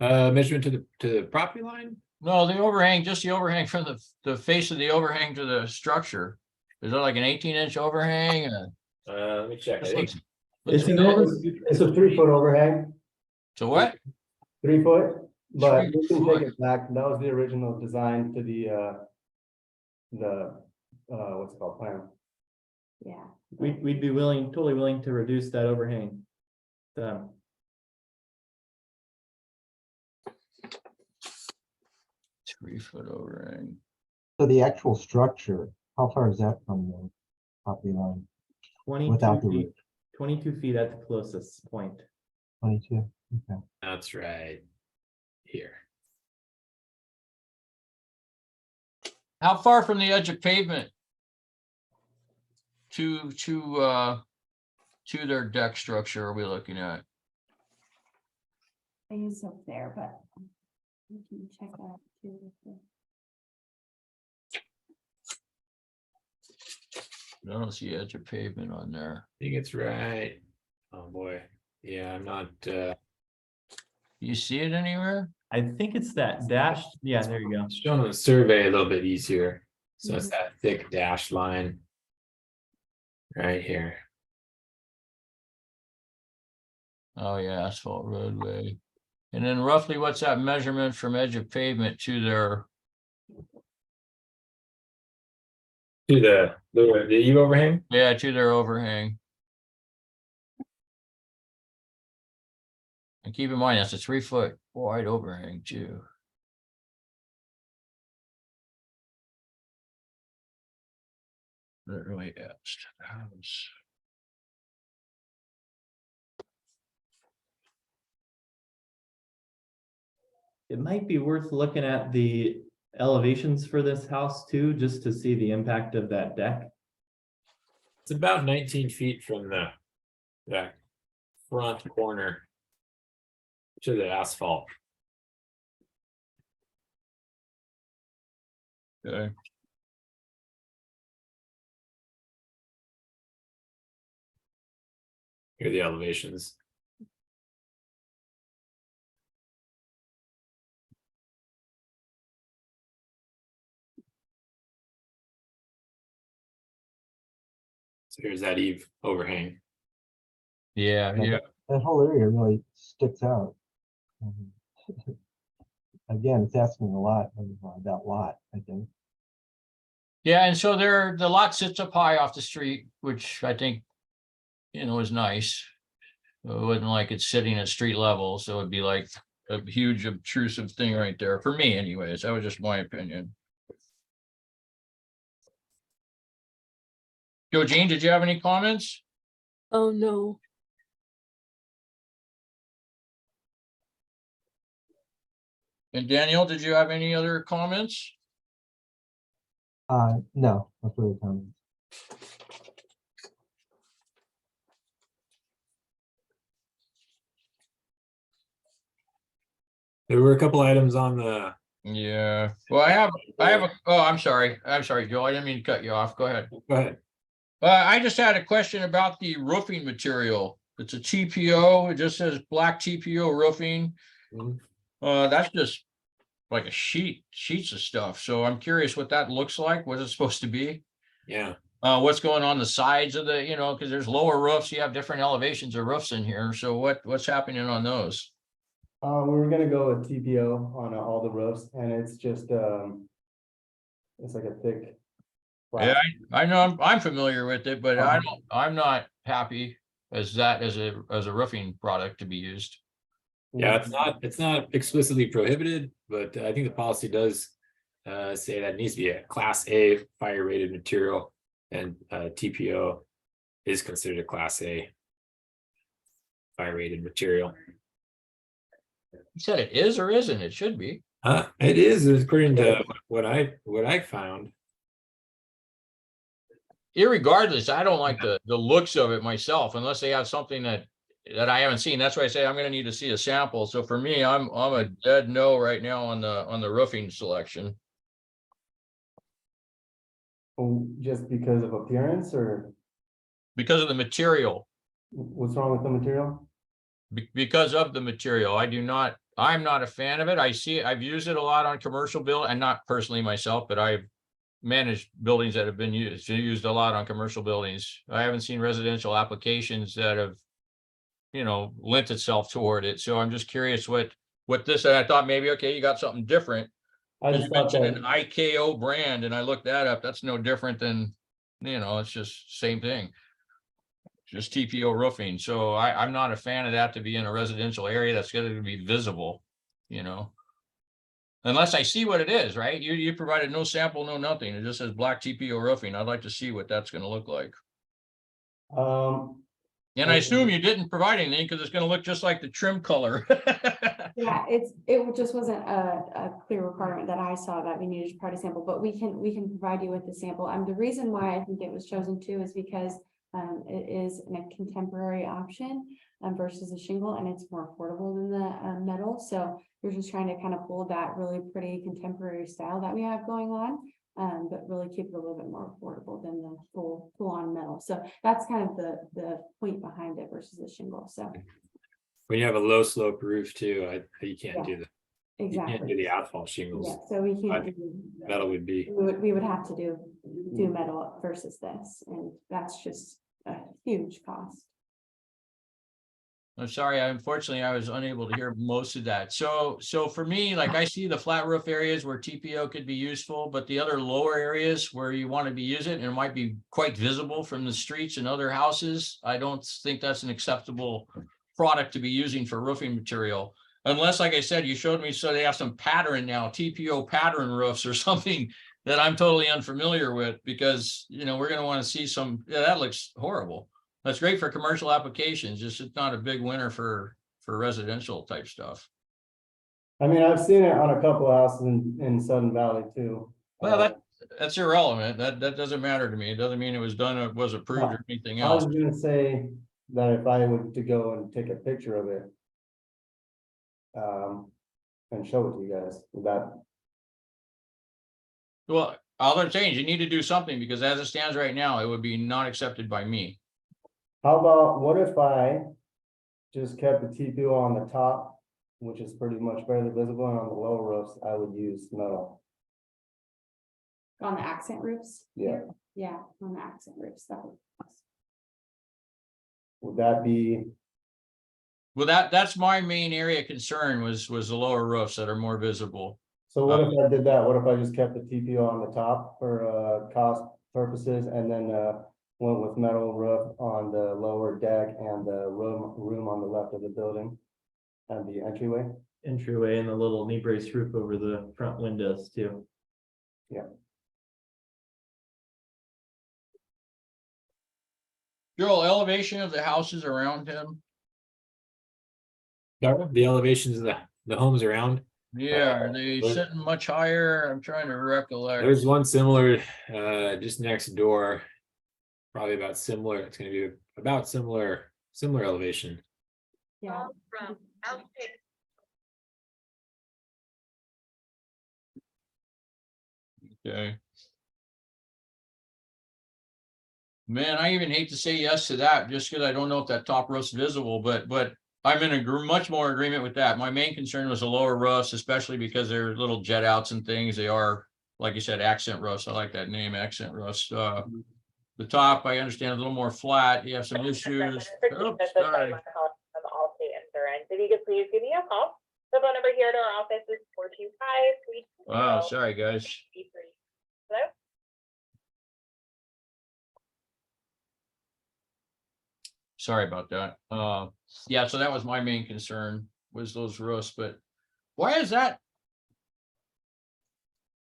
Measurement to the property line? No, the overhang, just the overhang from the face of the overhang to the structure. Is that like an 18-inch overhang? Let me check. I This think looks It's big. It's a 3-foot overhang, So what? 3 foot, but 3 we can foot. take it back. That was the original design to the what's it called, plan. Yeah. we'd be totally willing to reduce that overhang. 3-foot overhang. So the actual structure, how far is that from the property line? Without 22 the feet, roof? 22 feet at the closest point. 22, okay. that's right here. How far from the edge of pavement to their deck structure are we looking at? I use up there, but we can check that too. I don't see edge of pavement on there. I think it's right. Oh boy. Yeah, I'm not You see it anywhere? I think it's that dash. Yeah, there you go. showing the survey a little bit easier. So it's that thick dashed line right here. Oh yeah, asphalt roadway. And then roughly what's that measurement from edge of pavement to their, To the eve overhang. yeah, to their overhang? And keep in mind, that's a 3-foot wide overhang too. Really etched house. It might be worth looking at the elevations for this house too, just to see the impact of that deck. It's about 19 feet from that front corner to the asphalt. Okay. Here are the elevations. So here's that eve overhang. Yeah, Yeah, yeah. That whole area really sticks out. Again, it's asking a lot of that lot, I think. Yeah, and so the lot sits up high off the street, which I think, is nice. It wasn't like it's sitting at street level, so it'd be like a huge obtrusive thing right there, for me anyways. That was just my opinion. Joe Jean, did you have any comments? Oh, no. And Danielle, did you have any other comments? No, no further comments. There were a couple items on the, Yeah, well, I'm sorry, Joe, I didn't mean to cut you off. Go ahead. go ahead. I just had a question about the roofing material. It's a TPO. It just says black TPO roofing. Mhm. That's just like a sheets of stuff. So I'm curious what that looks like. What it's supposed to be? Yeah, What's going on the sides of the, because there's lower roofs. You have different elevations of roofs in here. So what's happening on those? We were gonna go with TPO on all the roofs, and it's just, it's like a thick. Yeah, plastic. I know I'm familiar with it, but Uh-huh. I'm not happy as a roofing product to be used. yeah, it's not explicitly prohibited, but I think the policy does say that it needs to be a Class A fire rated material, and TPO is considered a Class A fire rated material. You said it is or isn't? It should be. It is according to what I found. Irregardless, I don't like the looks of it myself, unless they have something that I haven't seen. That's why I say I'm gonna need to see a sample. So for me, I'm a dead no right now on the roofing selection. Oh, just because of appearance, or Because of the material. what's wrong with the material? Because of the material. I'm not a fan of it. I've used it a lot on commercial build, and not personally myself, but I've managed buildings that have been used a lot on commercial buildings. I haven't seen residential applications that have, lent itself toward it. So I'm just curious what this, and I thought maybe, okay, you got something different. I You just thought mentioned an that, IKO brand, and I looked that up. That's no different than, it's just same thing. Just TPO roofing. So I'm not a fan of that to be in a residential area that's going to be visible, Unless I see what it is, right? You provided no sample, no nothing. It just says black TPO roofing. I'd like to see what that's going to look like. And I assume you didn't provide anything because it's going to look just like the trim color. Yeah, it just wasn't a clear requirement that I saw that we needed to provide a sample, but we can provide you with the sample. The reason why I think it was chosen too is because it is a contemporary option versus a shingle, and it's more affordable than the metal. So we're just trying to kind of pull that really pretty contemporary style that we have going on, but really keep it a little bit more affordable than the full on metal. So that's kind of the point behind it versus the shingle. So When you have a low slope roof too, you can't do you can't do exactly. the asphalt shingles. Yeah, so we can't But do. Metal would be. We would have to do metal versus this, and that's just a huge cost. I'm sorry, unfortunately, I was unable to hear most of that. So for me, like I see the flat roof areas where TPO could be useful, but the other lower areas where you want to be using it and it might be quite visible from the streets and other houses, I don't think that's an acceptable product to be using for roofing material. Unless, like I said, you showed me, so they have some pattern now, TPO pattern roofs or something that I'm totally unfamiliar with, because, we're going to want to see some, that looks horrible. That's great for commercial applications, just it's not a big winner for residential type stuff. I mean, I've seen it on a couple of houses in Sudden Valley too. Well, that's irrelevant. That doesn't matter to me. It doesn't mean it was done, it was approved or anything I was else. gonna say that if I were to go and take a picture of it, and show it to you guys, would that, Well, all I'm saying is you need to do something, because as it stands right now, it would be not accepted by me. how about, what if I just kept the TPO on the top, which is pretty much barely visible, and on the lower roofs, I would use metal. On the accent roofs? Yeah. Yeah, on the accent roofs, that would. Would that be, Well, that's my main area of concern was the lower roofs that are more visible. so what if I did that? What if I just kept the TPO on the top for cost purposes, and then went with metal roof on the lower deck and the room on the left of the building and the entryway? Entryway and the little knee brace roof over the front windows too. Joel, elevation of the houses around him. The elevations of the homes around. Yeah, are they sitting much higher? I'm trying to recollect. There's one similar just next door. Probably about similar. It's going to be about similar elevation. Yeah. Okay. Man, I even hate to say yes to that just because I don't know if that top roof's visible, but I'm in much more agreement with that. My main concern was the lower roofs, especially because they're little jet outs and things. They are, like you said, accent roofs. I like that name, accent roofs. The top, I understand, a little more flat. You have some issues. Oops, sorry. If you could please give me a call. The phone number here at our office is 425-320. Wow, sorry, guys. Hello? Sorry about that. Yeah, so that was my main concern was those roofs, but why is that?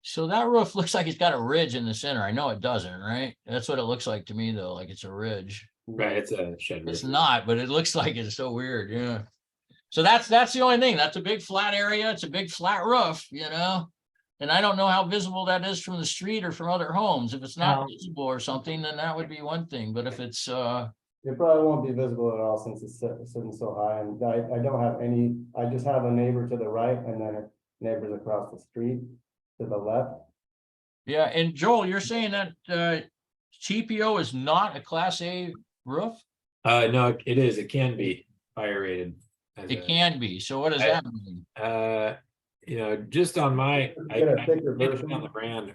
So that roof looks like it's got a ridge in the center. I know it doesn't, right? That's what it looks like to me though, like it's a ridge. Right, it's a shed It's roof. not, but it looks like it's so weird, yeah. So that's the only thing. That's a big flat area. It's a big flat roof, you know? And I don't know how visible that is from the street or from other homes. If it's not visible or something, then that would be one thing. But if it's It probably won't be visible at all since it's sitting so high, and I don't have any, I just have a neighbor to the right and then neighbors across the street to the left. yeah, and Joel, you're saying that TPO is not a Class A roof? No, it is. It can be fire rated. It can be. So what does that mean? You know, just on my, I Get a thicker can't version. on the brand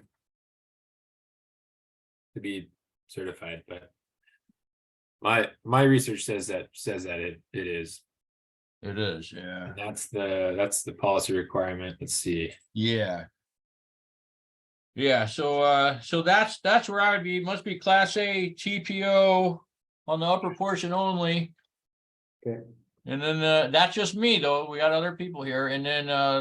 to be certified, but my research says that it is. It is, yeah. And that's the policy requirement. Let's see. Yeah. Yeah, so that's where I would be. Must be Class A TPO on the upper portion only. Okay. And then that's just me though. We got other people here. And then I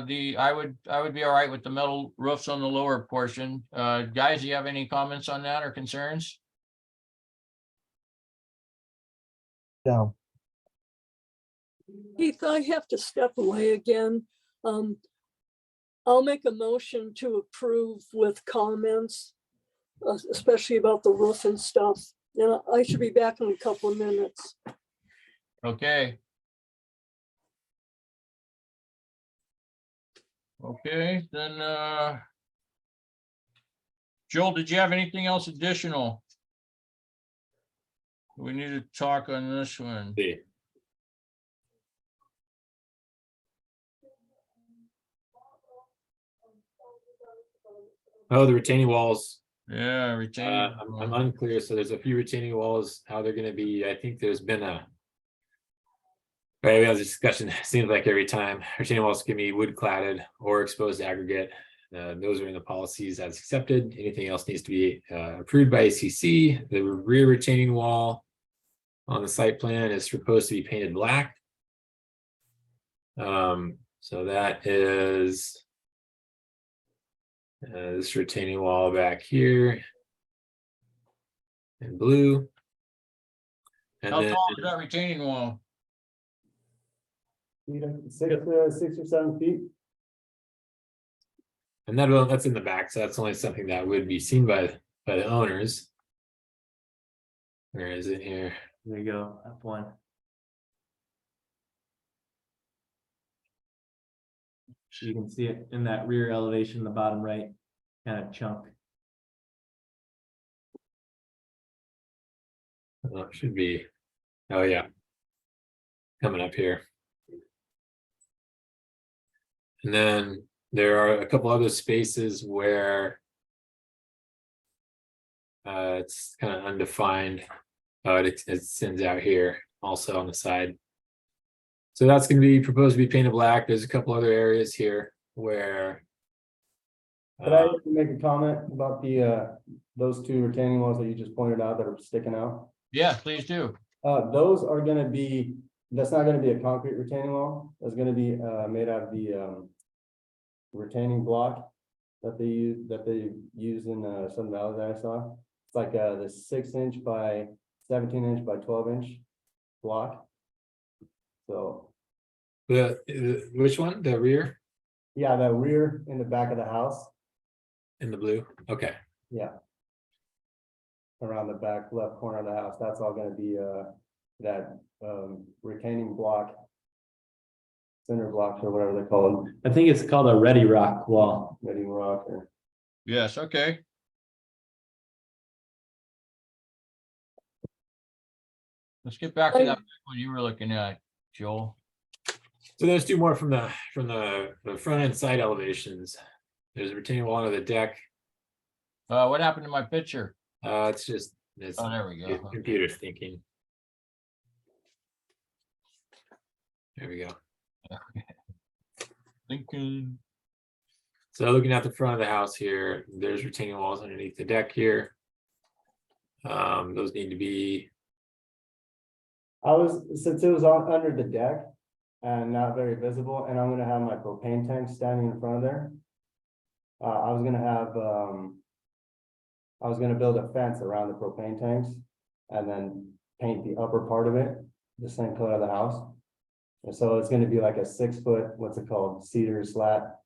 would be all right with the metal roofs on the lower portion. Guys, do you have any comments on that or concerns? No. Keith, I have to step away again. I'll make a motion to approve with comments, especially about the roof and stuff. And I should be back in a couple of minutes. Okay. Okay, then Joel, did you have anything else additional? We need to talk on this one. See. Oh, the retaining walls. Yeah, retaining. I'm unclear. So there's a few retaining walls, how they're gonna be. I think there's been right, we have this discussion, seems like every time retaining walls can be wood cladded or exposed aggregate. Those are in the policies as accepted. Anything else needs to be approved by ACC. The rear retaining wall on the site plan is supposed to be painted black. So that is this retaining wall back here in blue. And How then tall is that retaining wall? 6 or 7 feet. and that's in the back, so that's only something that would be seen by the owners. Where is it here? There you go, up one. You can see it in that rear elevation, the bottom right kind of chunk. Oh, it should be. Oh yeah. Coming up here. And then there are a couple other spaces where it's kind of undefined. It sends out here also on the side. So that's going to be proposed to be painted black. There's a couple other areas here where Could I make a comment about the those 2 retaining walls that you just pointed out that are sticking out? Yeah, please do. Those are gonna be, that's not gonna be a concrete retaining wall. That's gonna be made out of the retaining block that they use in Sun Valley that I saw. It's like the 6-inch by 17-inch by 12-inch block. So which one? The rear yeah, the rear in the back of the house. in the blue. Okay. Yeah. Around the back left corner of the house, that's all gonna be that retaining block. Center blocks or whatever they're called, I think it's called a ready rock wall. retaining rock or. Yes, okay. Let's get back to that one you were looking at, Joel. So there's two more from the front and side elevations. There's a retaining wall under the deck. What happened to my picture? It's Oh, there we go. computer thinking. There we go. Thinking. So looking at the front of the house here, there's retaining walls underneath the deck here. Those need to be, Since it was on under the deck and not very visible, and I'm gonna have my propane tank standing in front of there. I was gonna build a fence around the propane tanks and then paint the upper part of it the same color of the house. And so it's gonna be like a 6-foot, what's it called, cedar slat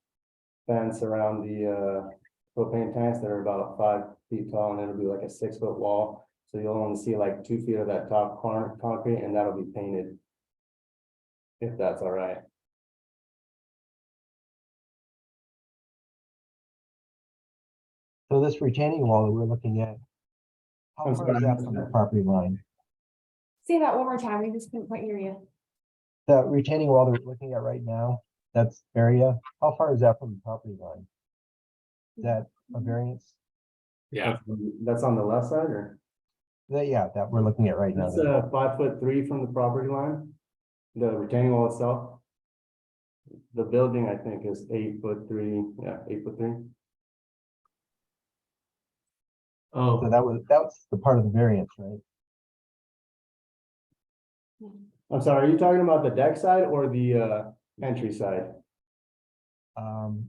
fence around the propane tanks that are about 5 feet tall, and it'll be like a 6-foot wall. So you'll only see like 2 feet of that top corner concrete, and that'll be painted. If that's all right. So this retaining wall that we're looking at, how I'm far is sorry. that from the property line? Say that one more time, we just couldn't quite hear you. The retaining wall that we're looking at right now, that's area, how far is that from the property line? Is that a variance? yeah, That's on the left side, or? Yeah, that we're looking at right now. That's 5'3" from the property line, the retaining wall itself. The building, I think, is 8'3", yeah, 8'3". So Oh, that's the part of the variance, right? I'm sorry, are you talking about the deck side or the entry side?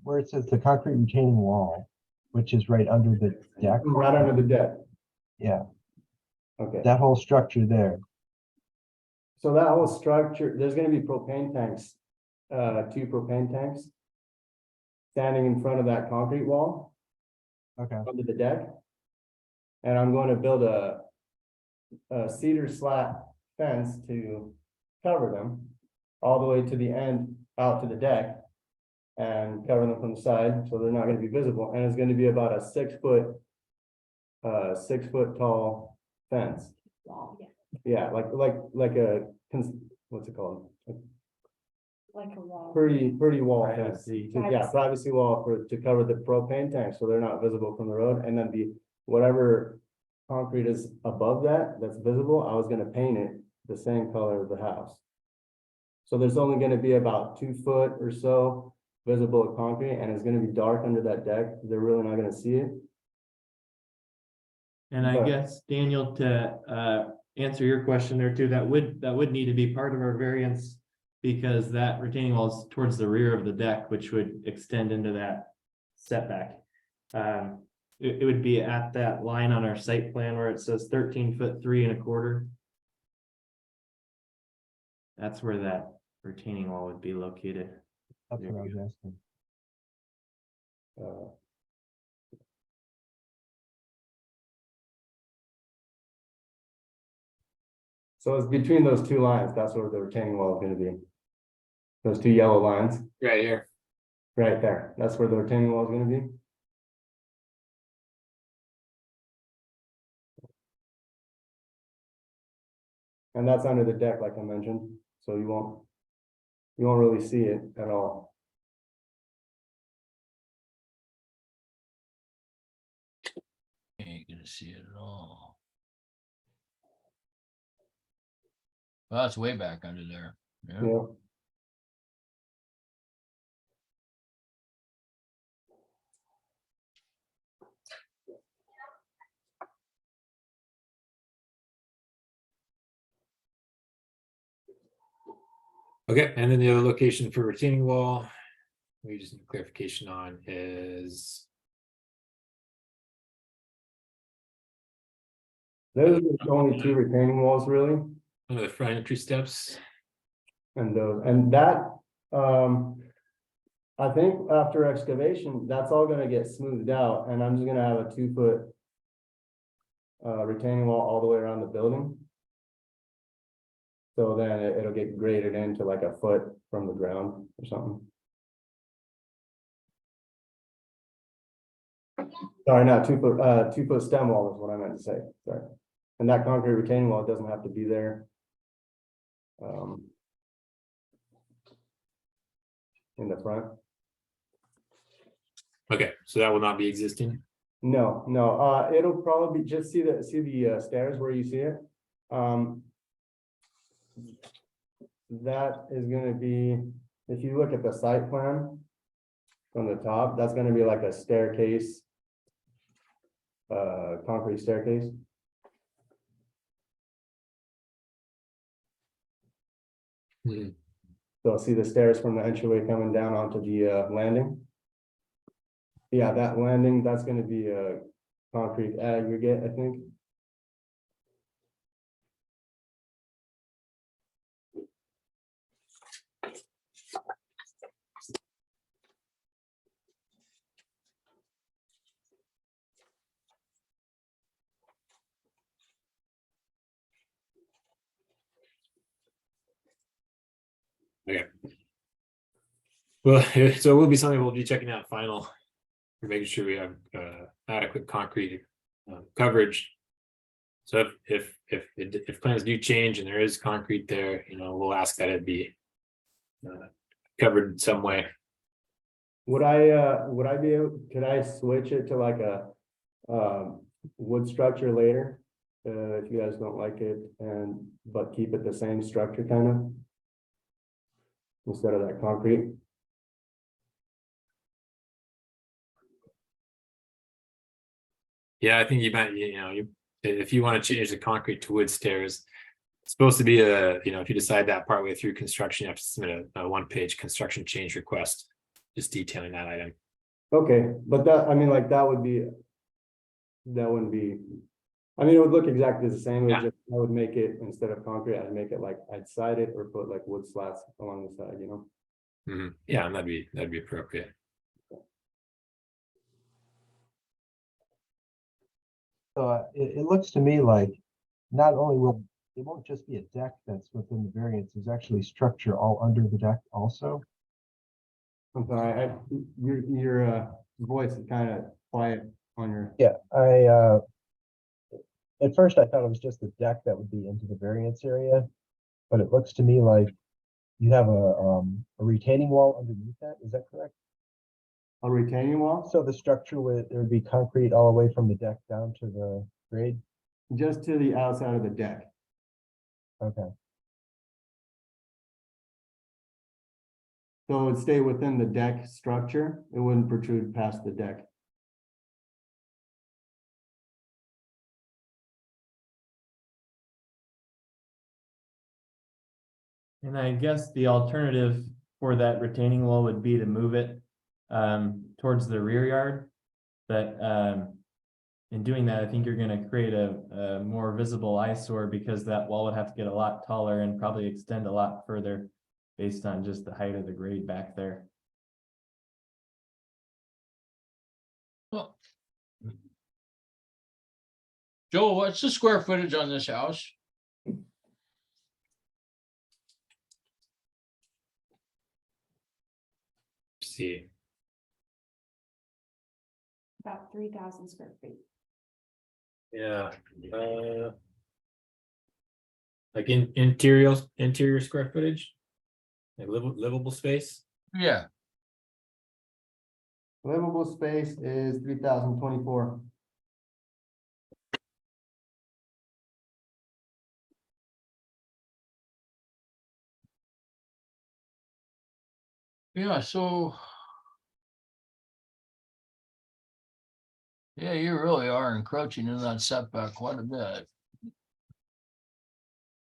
Where it says the concrete retaining wall, which is right under the deck. Right under the deck, Yeah, okay. that whole structure there. So that whole structure, there's gonna be propane tanks, 2 propane tanks. Standing in front of that concrete wall Okay. under the deck. And I'm going to build a cedar slat fence to cover them. All the way to the end, out to the deck. And cover them from the side, so they're not gonna be visible, and it's gonna be about a 6-foot. 6-foot tall fence. Wall, yeah, Yeah, like a, what's it called? like a wall. Pretty wall fence. Privacy. Yeah, privacy wall to cover the propane tank, so they're not visible from the road, and then whatever concrete is above that's visible, I was gonna paint it the same color of the house. So there's only gonna be about 2 foot or so visible of concrete, and it's gonna be dark under that deck, they're really not gonna see it. and I But- guess, Daniel, to answer your question there too, that would need to be part of our variance. Because that retaining wall is towards the rear of the deck, which would extend into that setback. It would be at that line on our site plan where it says 13'3 1/4". That's where that retaining wall would be located. That's what I was asking. Uh, So it's between those 2 lines, that's where the retaining wall is gonna be. Those 2 yellow lines, right here. right there, that's where the retaining wall is gonna be. And that's under the deck, like I mentioned, so you won't really see it at all. Ain't gonna see it at all. Well, that's way back under there. Yeah. Yeah. Okay, and then the other location for retaining wall, we just need clarification on is, Those are the only 2 retaining walls really, under the front entry steps. and that, I think after excavation, that's all gonna get smoothed out, and I'm just gonna have a 2-foot. Retaining wall all the way around the building. So then it'll get graded into like a foot from the ground or something. Sorry, not 2 foot stem wall is what I meant to say, sorry. And that concrete retaining wall doesn't have to be there. In the front. Okay, so that will not be existing. No, it'll probably be just see the stairs where you see it. That is gonna be, if you look at the site plan from the top, that's gonna be like a staircase. Concrete staircase. Hmm. So see the stairs from the entryway coming down onto the landing. Yeah, that landing, that's gonna be a concrete aggregate, I think. Okay. Well, so it will be something we'll be checking out final. We're making sure we have adequate concrete coverage. So if plans do change and there is concrete there, we'll ask that it be covered in some way. Would I be able, could I switch it to like a wood structure later? If you guys don't like it but keep it the same structure kind of? Instead of that concrete? Yeah, I think you might, if you want to change the concrete to wood stairs, it's supposed to be if you decide that partway through construction, you have to submit a 1-page construction change request, just detailing that item. Okay, but that, I mean, like, that wouldn't be, I mean, it would look exactly the same. Yeah. I would make it, instead of concrete, I'd make it like, I'd side it or put like wood slats along the side, Mhm. Yeah, and that'd be appropriate. So it looks to me like not only it won't just be a deck that's within the variance, there's actually structure all under the deck also. I'm sorry, your voice is kind of quiet on your. Yeah, at first I thought it was just the deck that would be into the variance area, but it looks to me like you have a retaining wall underneath that. Is that correct? A retaining wall? So the structure there would be concrete all the way from the deck down to the grade? Just to the outside of the deck. Okay. So it would stay within the deck structure. It wouldn't protrude past the deck. And I guess the alternative for that retaining wall would be to move it towards the rear yard. But in doing that, I think you're gonna create a more visible eyesore because that wall would have to get a lot taller and probably extend a lot further based on just the height of the grade back there. Well, Joel, what's the square footage on this house? See, About 3,000 square feet. yeah, like interior square footage, like livable space. Yeah, Livable space is 3,024. yeah, so. Yeah, you really are encroaching in that setback quite a bit.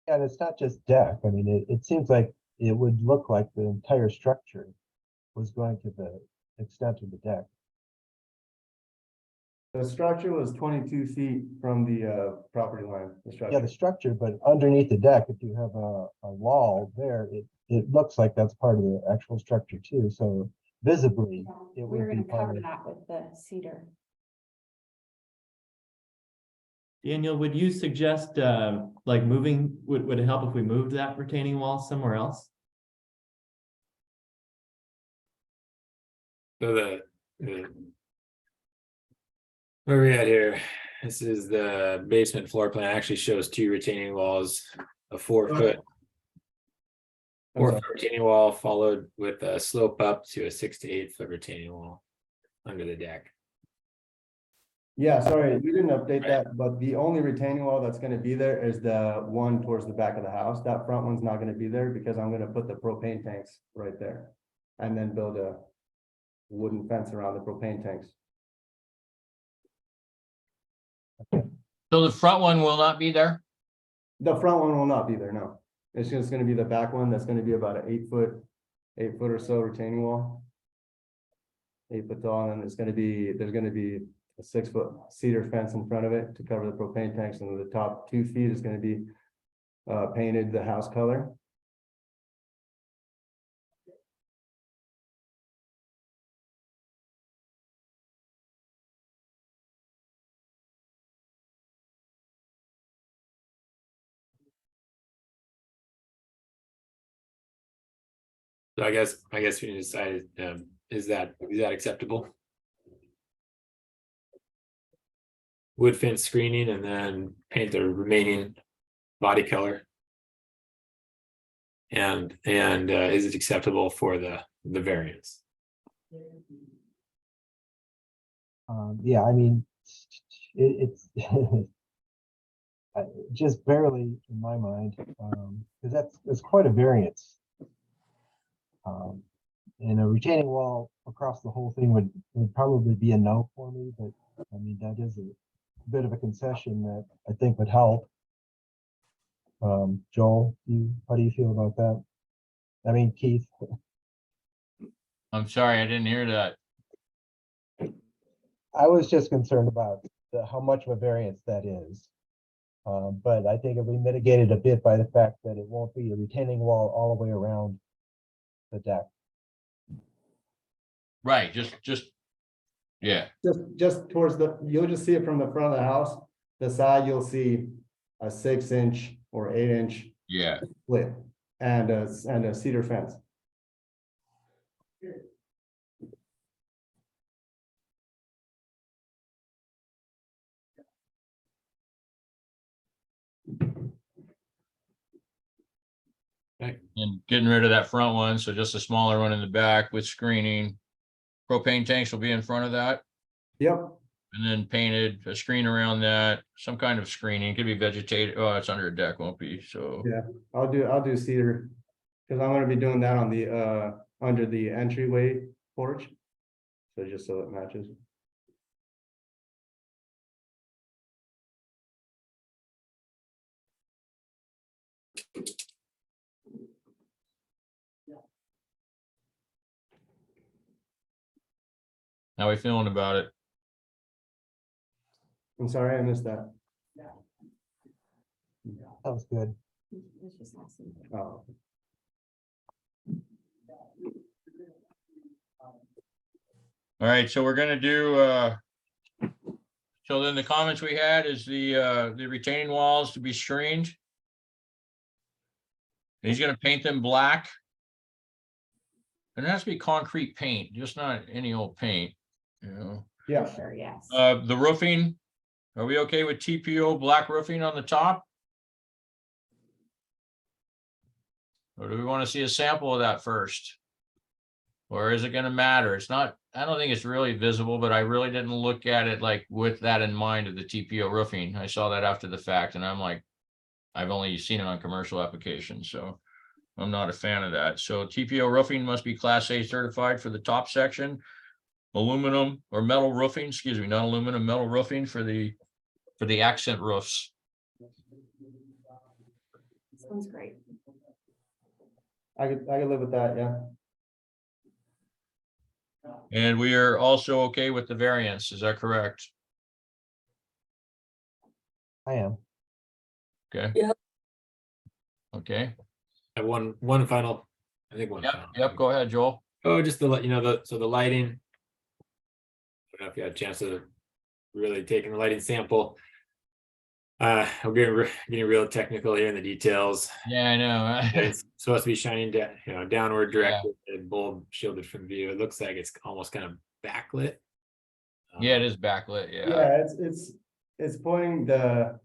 And it's not just deck. I mean, it seems like it would look like the entire structure was going to the extent of the deck. The structure was 22 feet from the property line. Yeah, the structure, but underneath the deck, if you have a wall there, it looks like that's part of the actual structure too. So visibly, it We're would be gonna part cover of. that with the cedar. Daniel, would you suggest like moving, would it help if we moved that retaining wall somewhere else? So Where are we at here? This is the basement floor plan. It actually shows 2 retaining walls, a 4-foot. I'm sorry. 4-foot retaining wall followed with a slope up to a 6 to 8-foot retaining wall under the deck. Yeah, sorry, we didn't update that, but the only retaining wall that's gonna be there is the one towards the back of the house. That front one's not gonna be there because I'm gonna put the propane tanks right there. And then build a wooden fence around the propane tanks. So the front one will not be there? The front one will not be there, no. It's just gonna be the back one, that's gonna be about an 8 foot or so retaining wall. 8 foot tall, and there's gonna be a 6-foot cedar fence in front of it to cover the propane tanks, and the top 2 feet is gonna be painted the house color. So I guess we decided, is that acceptable? Wood fence screening and then paint the remaining body color. And is it acceptable for the variance? Yeah, I mean, it's just barely in my mind, because that's quite a variance. And a retaining wall across the whole thing would probably be a no for me, but I mean, that is a bit of a concession that I think would help. Joel, how do you feel about that? I mean, Keith. I'm sorry, I didn't hear that. I was just concerned about how much of a variance that is. But I think it'll be mitigated a bit by the fact that it won't be a retaining wall all the way around the deck. Right, yeah, Just towards you'll just see it from the front of the house. The side, you'll see a 6-inch or 8-inch yeah. split and a cedar fence. And getting rid of that front one, so just a smaller one in the back with screening. Propane tanks will be in front of that, Yep. and then painted a screen around that, some kind of screening, could be vegetated, oh, it's under a deck, won't be, so. Yeah, I'll do cedar, because I'm gonna be doing that on the under the entryway porch. So just so it matches. How are we feeling about it? I'm sorry, I missed that. That was good. It's just awesome. Oh, All right, so we're gonna do, so then the comments we had is the retaining walls to be screened. He's gonna paint them black. And it has to be concrete paint, just not any old paint, you know. yeah. Sure, yes. The roofing, are we okay with TPO black roofing on the top? Or do we want to see a sample of that first? Or is it gonna matter? It's not, I don't think it's really visible, but I really didn't look at it like with that in mind of the TPO roofing. I saw that after the fact and I'm like, I've only seen it on commercial applications, so I'm not a fan of that. So TPO roofing must be Class A certified for the top section. Aluminum or metal roofing, excuse me, not aluminum, metal roofing for the accent roofs. Sounds great. I could live with that, yeah. And we are also okay with the variance, is that correct? I am. Okay. Yeah. Okay, I have one final, I think one. yep, final. yep, go ahead, Joel. Oh, just to let you know, so the lighting. I don't know if you had a chance to really take in the lighting sample. We're getting real technical here in the details. Yeah, I know. It's supposed to be shining down, downward directed and bulb shielded from view. It looks like it's almost kind of backlit. Yeah, it is backlit, yeah. Yeah, it's pointing, the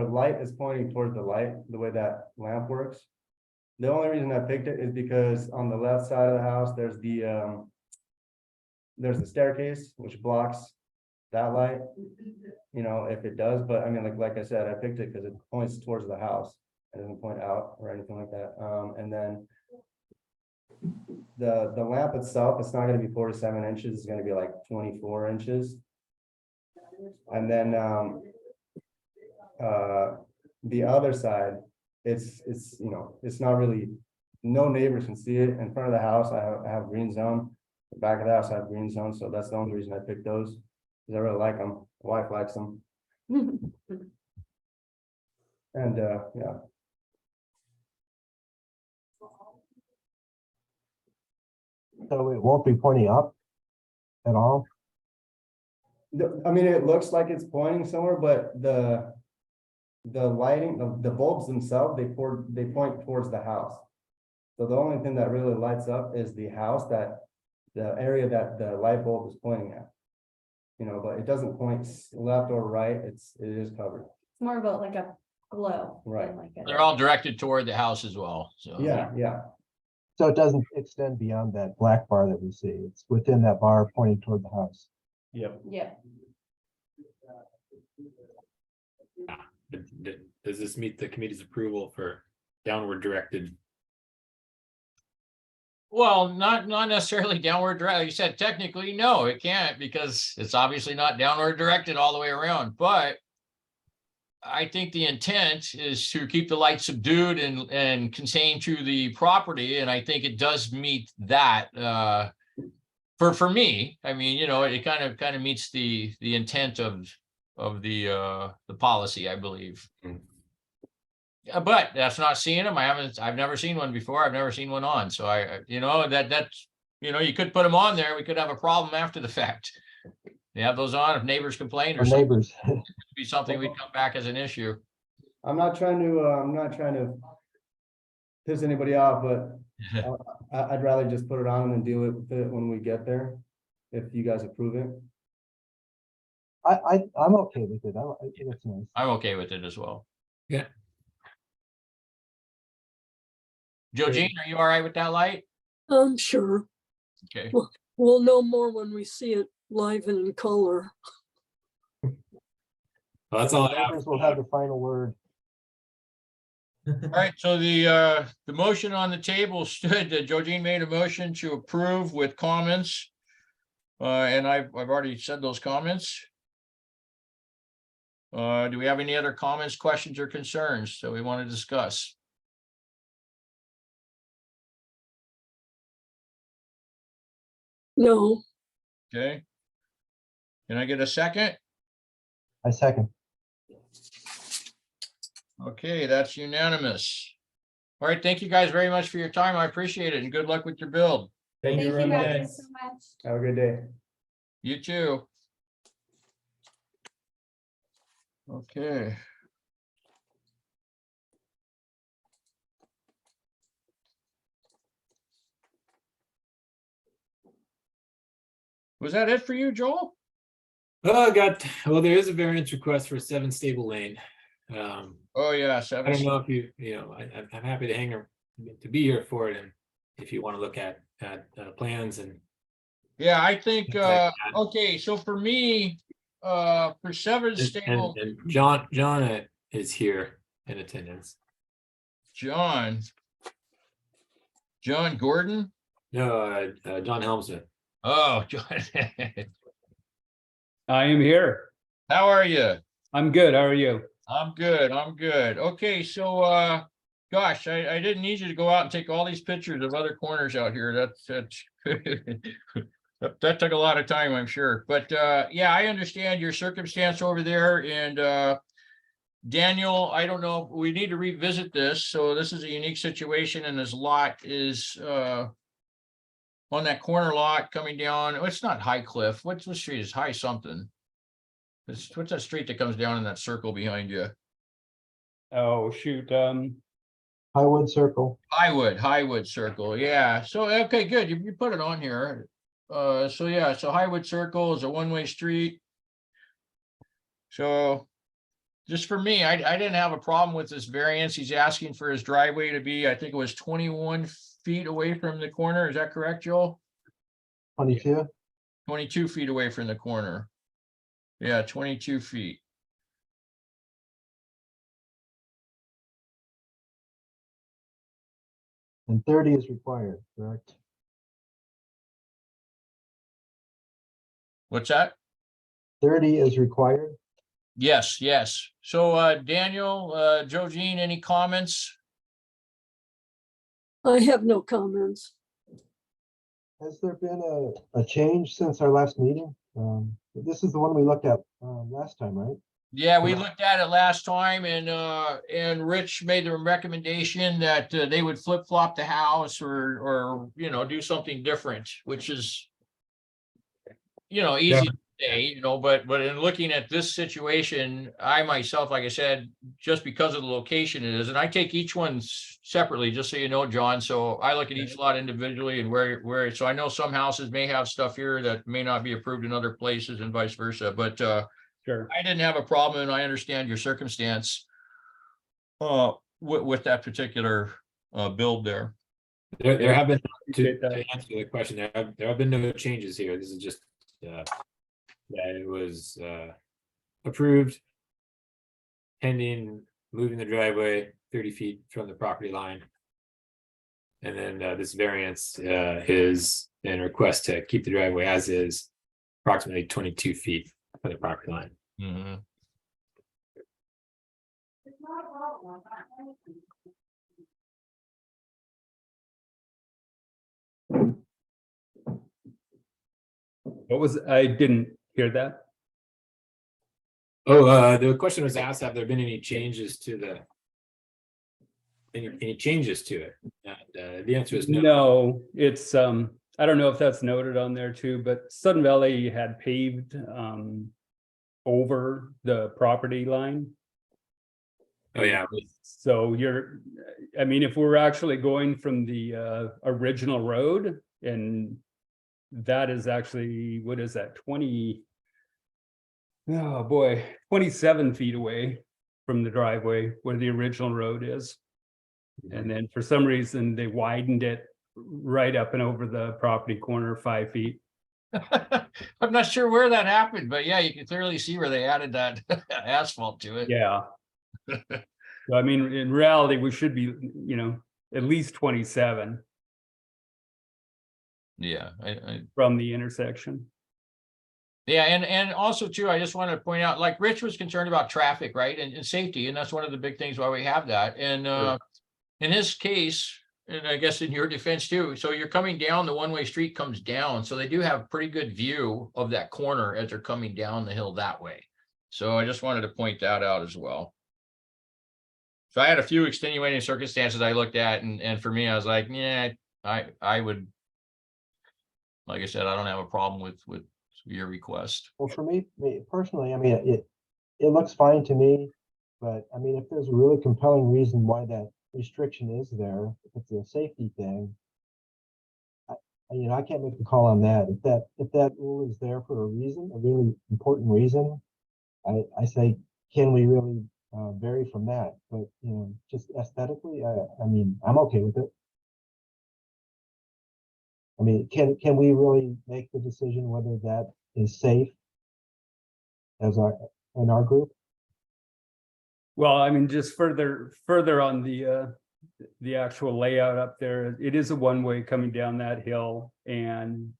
light is pointing towards the light, the way that lamp works. The only reason I picked it is because on the left side of the house, there's the staircase, which blocks that light. You know, if it does, but I mean, like I said, I picked it because it points towards the house. It doesn't point out or anything like that. And then the lamp itself, it's not gonna be 47 inches, it's gonna be like 24 inches. And then the other side, it's you know, it's not really, no neighbors can see it. In front of the house, I have green zone. The back of the house, I have green zone, so that's the only reason I picked those, because I really like them. My wife likes them. And yeah. So it won't be pointing up at all? I mean, it looks like it's pointing somewhere, but the lighting, the bulbs themselves, they point towards the house. So the only thing that really lights up is the house, that the area that the light bulb is pointing at. You know, but it doesn't point left or right, it is covered. It's more about like a glow. than Right. Like They're all directed toward the house as well, so. Yeah. So it doesn't extend beyond that black bar that we see. It's within that bar pointing toward the house. Yep. Yeah. Does this meet the committee's approval for downward directed? Well, not necessarily downward direct. Like you said, technically, no, it can't, because it's obviously not downward directed all the way around, but I think the intent is to keep the light subdued and contained to the property, and I think it does meet that. For me, I mean, you know, it kind of meets the intent of the policy, I believe. But that's not seeing them. I've never seen one before. I've never seen one on. So you know, that's, you know, you could put them on there. We could have a problem after the fact. You have those on if neighbors complain or Or something, neighbors. it'd be something we'd come back as an issue. I'm not trying to piss anybody off, but I'd rather just put it on and deal with it when we get there, if you guys approve it. I'm okay with it. I think it's nice. I'm okay with it as well. Yeah. Joe Jean, are you all right with that light? Sure. Okay. We'll know more when we see it live and in color. Well, that's all I have. Neighbors will have the final word. All right, so the motion on the table stood, Joe Jean made a motion to approve with comments. And I've already said those comments. Do we have any other comments, questions, or concerns that we want to discuss? No, Okay. Can I get a second? I second. Okay, that's unanimous. All right, thank you guys very much for your time. I appreciate it, and good luck with your build. Thank you very much. so much. Have a good day. You too. Okay. Was that it for you, Joel? Oh, well, there is a variance request for a 7 stable lane. Oh, yeah, I don't know if you know, I'm happy to be here for it, and if you want to look at plans and. Yeah, I think, Things like that. okay, so for me, for 7 stable, And John is here in attendance. John Gordon? No, John Helmsman. Oh, John. I am here. How are you? I'm good. How are you? I'm good. Okay, so gosh, I didn't need you to go out and take all these pictures of other corners out here. That's that took a lot of time, I'm sure. But yeah, I understand your circumstance over there. And Daniel, I don't know, we need to revisit this. So this is a unique situation, and this lot is on that corner lot coming down. Oh, it's not High Cliff. What street is High something? What's that street that comes down in that circle behind you? Oh, shoot. Highwood Circle. Highwood Circle. Yeah. So, okay, good. You put it on here. So yeah, so Highwood Circle is a one-way street. So just for me, I didn't have a problem with this variance. He's asking for his driveway to be, I think it was 21 feet away from the corner. Is that correct, Joel? 22? 22 feet away from the corner. Yeah, 22 feet. And 30 is required, correct? What's that? 30 is required. Yes, yes. So Daniel, Joe Jean, any comments? I have no comments. Has there been a change since our last meeting? This is the one we looked at last time, right? Yeah, we looked at it last time and Rich made the recommendation that they would flip flop the house or, you know, do something different, which is, you know, easy to say, you know, but in looking at this situation, I myself, like I said, just because of the location it is, and I take each one separately, just so you know, John. So I look at each lot individually and where, so I know some houses may have stuff here that may not be approved in other places and vice versa, but Sure. I didn't have a problem, and I understand your circumstance with that particular build there. There have been, Appreciate that. to answer the question, there have been no changes here. This is just that it was approved pending moving the driveway 30 feet from the property line. And then this variance is in request to keep the driveway as is, approximately 22 feet from the property line. Mhm. What was, I didn't hear that. Oh, the question was asked, have there been any changes to the any changes to it? And, the answer is no. No, it's, I don't know if that's noted on there too, but Sudden Valley had paved over the property line. Oh, yeah. So you're, I mean, if we're actually going from the original road, and that is actually, what is that, 20? Oh, boy, 27 feet away from the driveway where the original road is. And then for some reason, they widened it right up and over the property corner 5 feet. I'm not sure where that happened, but yeah, you can clearly see where they added that asphalt to it. Yeah. So, I mean, in reality, we should be, you know, at least 27 Yeah, I from the intersection. yeah, and also too, I just want to point out, like Rich was concerned about traffic, right? And safety, and that's one of the big things why we have that. And in his case, and I guess in your defense too, so you're coming down, the one-way street comes down, so they do have pretty good view of that corner as they're coming down the hill that way. So I just wanted to point that out as well. So I had a few extenuating circumstances I looked at, and for me, I was like, yeah, I would, like I said, I don't have a problem with your request. Well, for me personally, I mean, it looks fine to me, but I mean, if there's a really compelling reason why that restriction is there, if it's a safety thing, I can't make the call on that. If that rule is there for a reason, a really important reason, I say, can we really vary from that? But just aesthetically, I mean, I'm okay with it. I mean, can we really make the decision whether that is safe as in our group? Well, I mean, just further on the actual layout up there, it is a one-way coming down that hill. And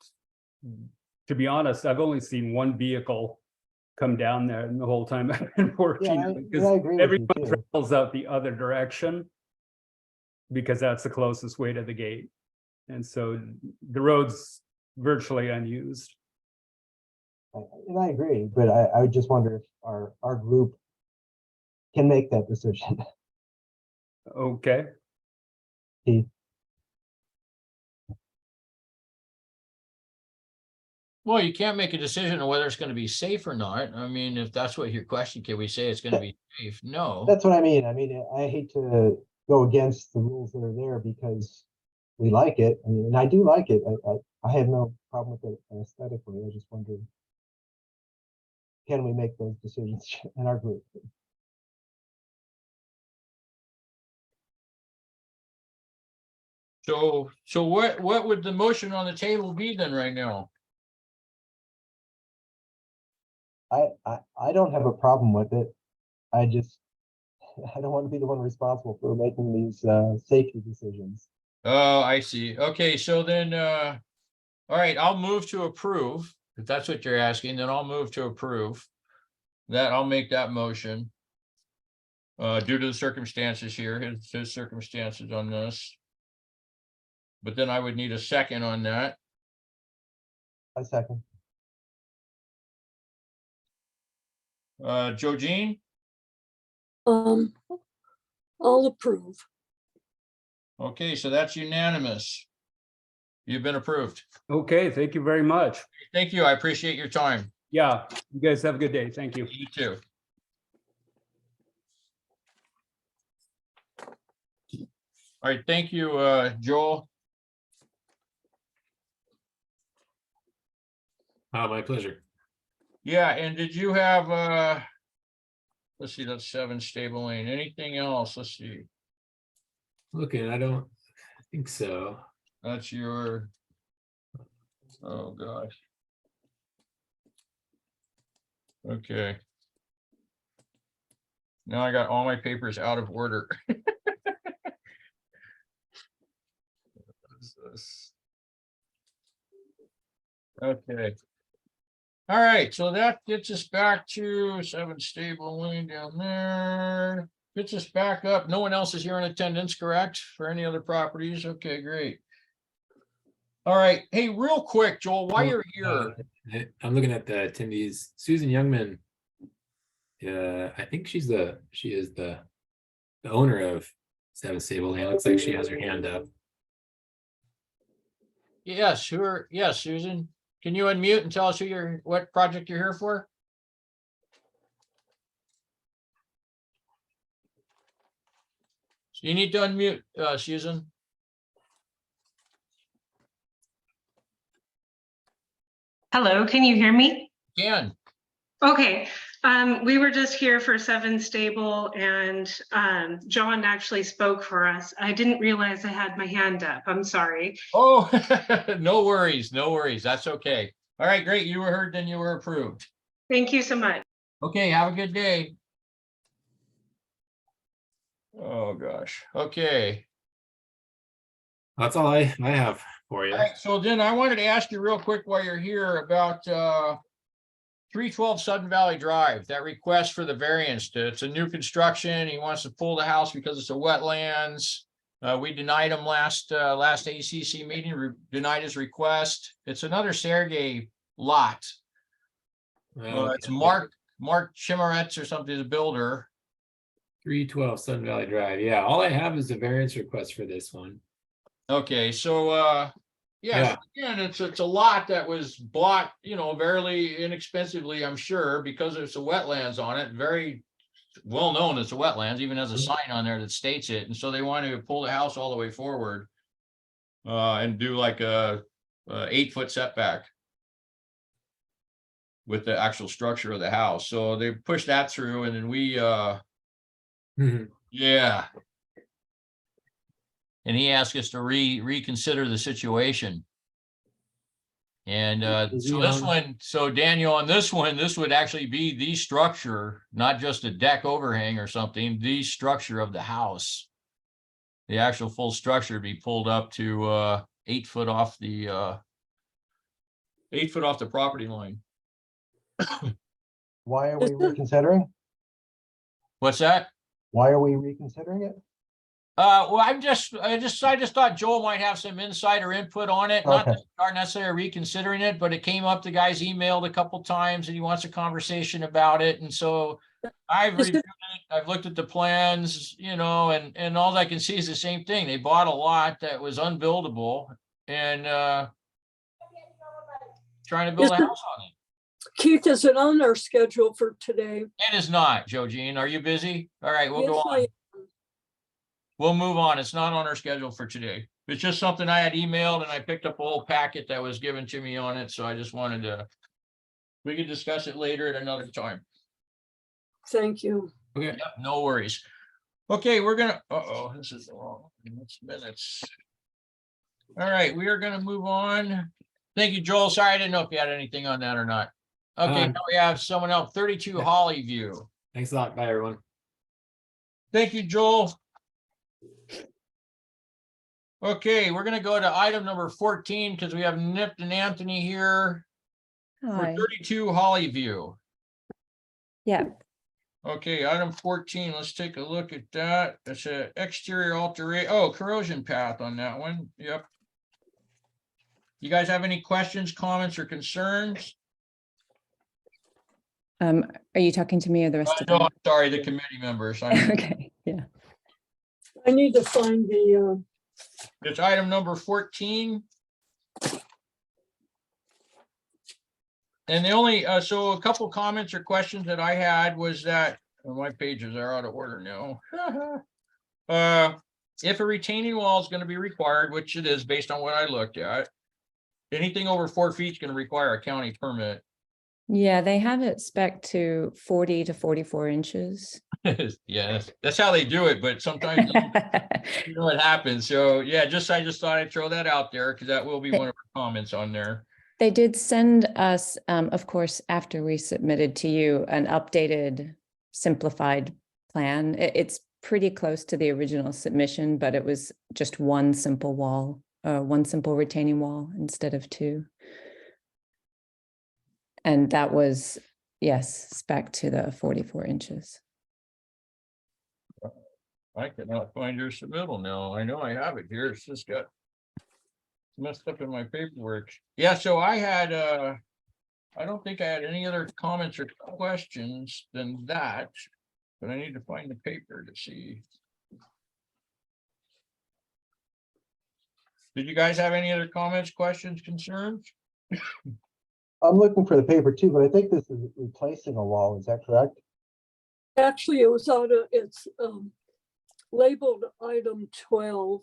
to be honest, I've only seen one vehicle come down there and the whole time I've been working. Yeah, I agree with you everyone too. travels out the other direction because that's the closest way to the gate. And so the road's virtually unused. And I agree, but I just wonder if our group can make that decision. Okay. Keith? Well, you can't make a decision on whether it's going to be safe or not. I mean, if that's what your question, can we say it's going to be safe? No. That's what I mean. I mean, I hate to go against the rules that are there because we like it. I mean, and I do like it. I have no problem with it aesthetically. I just wonder, can we make those decisions in our group? So what would the motion on the table be then right now? I don't have a problem with it. I don't want to be the one responsible for making these safety decisions. Oh, I see. Okay, so then, all right, I'll move to approve. If that's what you're asking, then I'll move to approve. That, I'll make that motion. Due to the circumstances here, his circumstances on this. But then I would need a second on that. A second. Joe Jean? I'll approve. Okay, so that's unanimous. You've been approved. Okay, thank you very much. Thank you. I appreciate your time. Yeah, you guys have a good day. Thank you. You too. All right, thank you, Joel. My pleasure. Yeah, and did you have, let's see, that's 7 Stable Lane. Anything else? Let's see. Looking, I don't think so. That's your, oh gosh. Okay. Now I got all my papers out of order. Okay. All right, so that gets us back to 7 Stable Lane down there. Gets us back up. No one else is here in attendance, correct? For any other properties? Okay, great. All right. Hey, real quick, Joel, while you're here. I'm looking at the attendees. Susan Youngman. I think she is the owner of 7 Stable Lane. Looks like she has her hand up. Yes, yes, Susan. Can you unmute and tell us what project you're here for? So you need to unmute, Susan. Hello, can you hear me? Can. Okay, we were just here for 7 Stable and John actually spoke for us. I didn't realize I had my hand up. I'm sorry. Oh, no worries, no worries. That's okay. All right, great. You were heard, then you were approved. Thank you so much. Okay, have a good day. Oh, gosh. Okay. That's all I have for you. All right, so then I wanted to ask you real quick while you're here about 312 Sudden Valley Drive, that request for the variance. It's a new construction. He wants to pull the house because it's a wetlands. We denied him last ACC meeting, denied his request. It's another Sergey lot. It's Mark Chimaretz or something, the builder. 312 Sun Valley Drive. Yeah, all I have is a variance request for this one. Okay, so yeah. So again, it's a lot that was bought, very inexpensively, I'm sure, because there's a wetlands on it. Very well known as a wetlands, even has a sign on there that states it. And so they wanted to pull the house all the way forward and do like a 8-foot setback with the actual structure of the house. So they pushed that through, and then we yeah. And he asked us to reconsider the situation. And so this one, so Daniel, on this one, this would actually be the structure, not just a deck overhang or something, the structure of the house. The actual full structure would be pulled up to 8 foot off the 8 foot off the property line. Why are we reconsidering? What's that? Why are we reconsidering it? Well, I just thought Joel might have some insight or input on it. Okay. Not necessarily reconsidering it, but it came up. The guy's emailed a couple times and he wants a conversation about it. And so I've reviewed it. I've looked at the plans, and all I can see is the same thing. They bought a lot that was unbuildable and trying to build a house on it. Keith, is it on our schedule for today? It is not, Joe Jean. Are you busy? All right, we'll go Yes, on. We'll move on. It's not on our schedule for today. It's just something I had emailed and I picked up a whole packet that was given to me on it, so I just wanted to. We could discuss it later at another time. Thank you. Okay, no worries. Okay, we're gonna, this is the wrong minutes. All right, we are gonna move on. Thank you, Joel. Sorry, I didn't know if you had anything on that or not. Okay, now we have someone else, 32 Holly View. Thanks a lot. Bye, everyone. Thank you, Joel. Okay, we're gonna go to item number 14 because we have Nip and Anthony here for Hi. 32 Holly View. Yeah. Okay, item 14, let's take a look at that. It's an exterior alteration, oh, corrosion path on that one. Yep. You guys have any questions, comments, or concerns? Are you talking to me or the rest of No, them? I'm sorry, the committee members. I'm- Okay, yeah. I need to find the, It's item number 14. And the only, so a couple comments or questions that I had was that, well, my pages are out of order now. If a retaining wall is going to be required, which it is based on what I looked at, anything over 4 feet is going to require a county permit. Yeah, they have it spec to 40 to 44 inches. Yeah, that's how they do it, but sometimes you know what happens. So yeah, I just thought I'd throw that out there because that will be one of our comments on there. They did send us, of course, after we submitted to you, an updated, simplified plan. It's pretty close to the original submission, but it was just one simple wall, one simple retaining wall instead of two. And that was, yes, spec to the 44 inches. I cannot find your submittal now. I know I have it here. It's just got messed up in my paperwork. Yeah, so I had I don't think I had any other comments or questions than that, but I need to find the paper to see. Did you guys have any other comments, questions, concerns? I'm looking for the paper too, but I think this is replacing a wall. Is that correct? actually, it was out of, it's labeled item 12,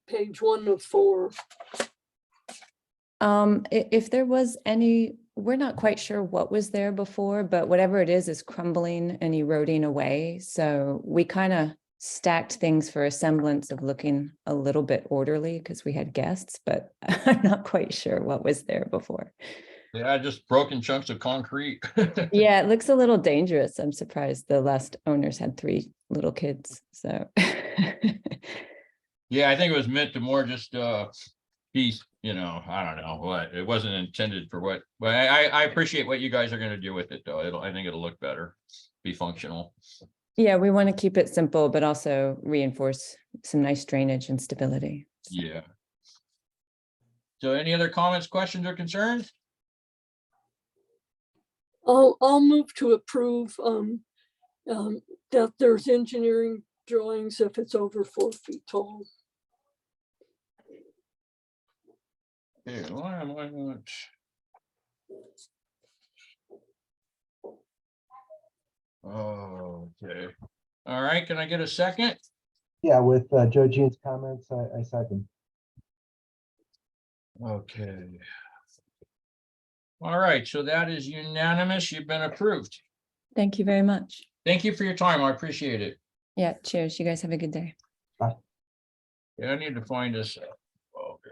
page 1 of 4. If there was any, we're not quite sure what was there before, but whatever it is crumbling and eroding away. So we kind of stacked things for a semblance of looking a little bit orderly because we had guests, but I'm not quite sure what was there before. Yeah, just broken chunks of concrete. Yeah, it looks a little dangerous. I'm surprised the last owners had 3 little kids, so. Yeah, I think it was meant to more just be, you know, I don't know what, it wasn't intended for what, but I appreciate what you guys are gonna do with it though. I think it'll look better, be functional. Yeah, we want to keep it simple, but also reinforce some nice drainage and stability. Yeah. So any other comments, questions, or concerns? I'll move to approve that there's engineering drawings if it's over 4 feet tall. Okay, why am I not? Oh, okay. All right, can I get a second? Yeah, with Joe Jean's comments, I second. Okay. All right, so that is unanimous. You've been approved. Thank you very much. Thank you for your time. I appreciate it. Yeah, cheers. You guys have a good day. Yeah, I need to find this. Okay.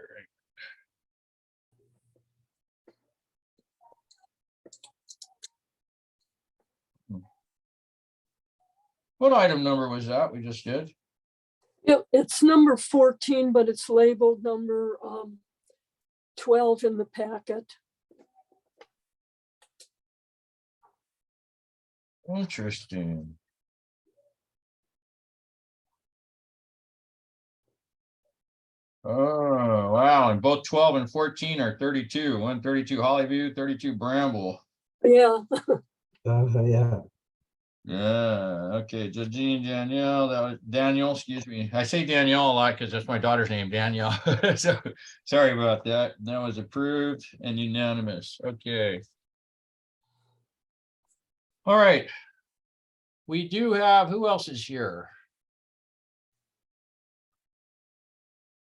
What item number was that we just did? Yep, it's number 14, but it's labeled number 12 in the packet. Interesting. Oh, wow. And both 12 and 14 are 32. 132 Hollyview, 32 Bramble. Yeah, Yeah. Yeah, okay. Jean, Danielle, that was Daniel, excuse me. I say Danielle a lot because that's my daughter's name, Danielle. So sorry about that. That was approved and unanimous. Okay. All right. We do have, who else is here?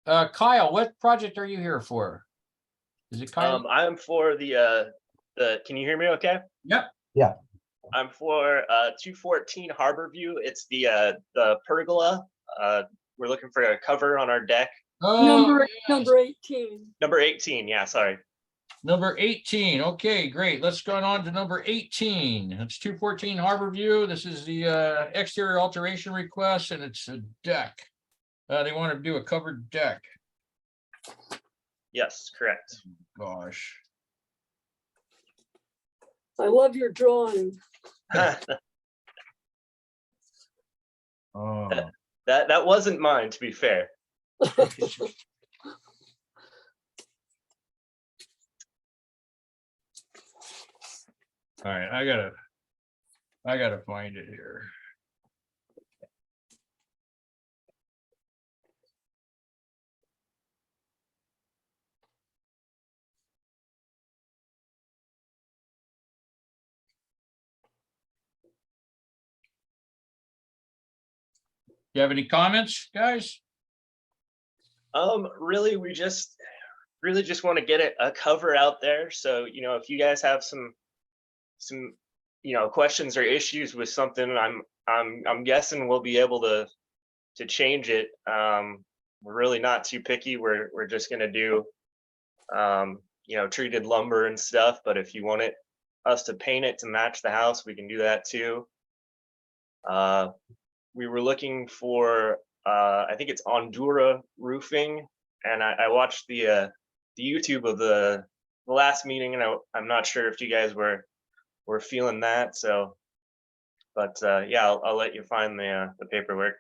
Kyle, what project are you here for? Is it Kyle? I'm for can you hear me okay? Yep. Yeah. I'm for 214 Harbor View. It's the pergola. We're looking for a cover on our deck. Oh, Number 18. Number 18, yeah, sorry. number 18. Okay, great. Let's go on to number 18. It's 214 Harbor View. This is the exterior alteration request, and it's a deck. They want to do a covered deck. Yes, correct. Gosh. I love your drawing. Oh. That wasn't mine, to be fair. All right, I gotta find it here. You have any comments, guys? Really, we really just want to get a cover out there. So, if you guys have some questions or issues with something, I'm guessing we'll be able to change it. We're really not too picky. We're just gonna do treated lumber and stuff, but if you want us to paint it to match the house, we can do that too. We were looking for I think it's Ondura Roofing, and I watched the YouTube of the last meeting, and I'm not sure if you guys were feeling that. So, but yeah, I'll let you find the paperwork.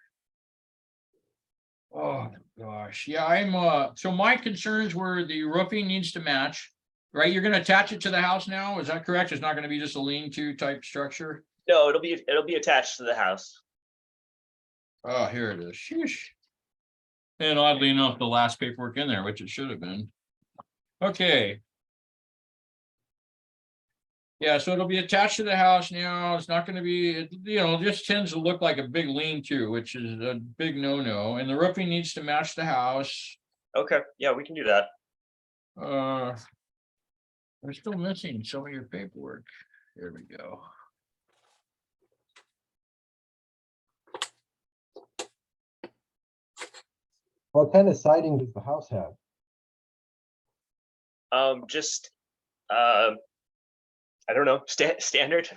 Oh gosh, yeah, I'm so my concerns were the roofing needs to match, right? You're gonna attach it to the house now, is that correct? It's not gonna be just a lean-to type structure? No, it'll be attached to the house. Oh, here it is. Sheesh. And oddly enough, the last paperwork in there, which it should have been. Okay. Yeah, so it'll be attached to the house now. It's not going to be, it just tends to look like a big lean-to, which is a big no-no. And the roofing needs to match the house. Okay, yeah, we can do that. We're still missing some of your paperwork. Here we go. What kind of siding does the house have? Just I don't know, standard.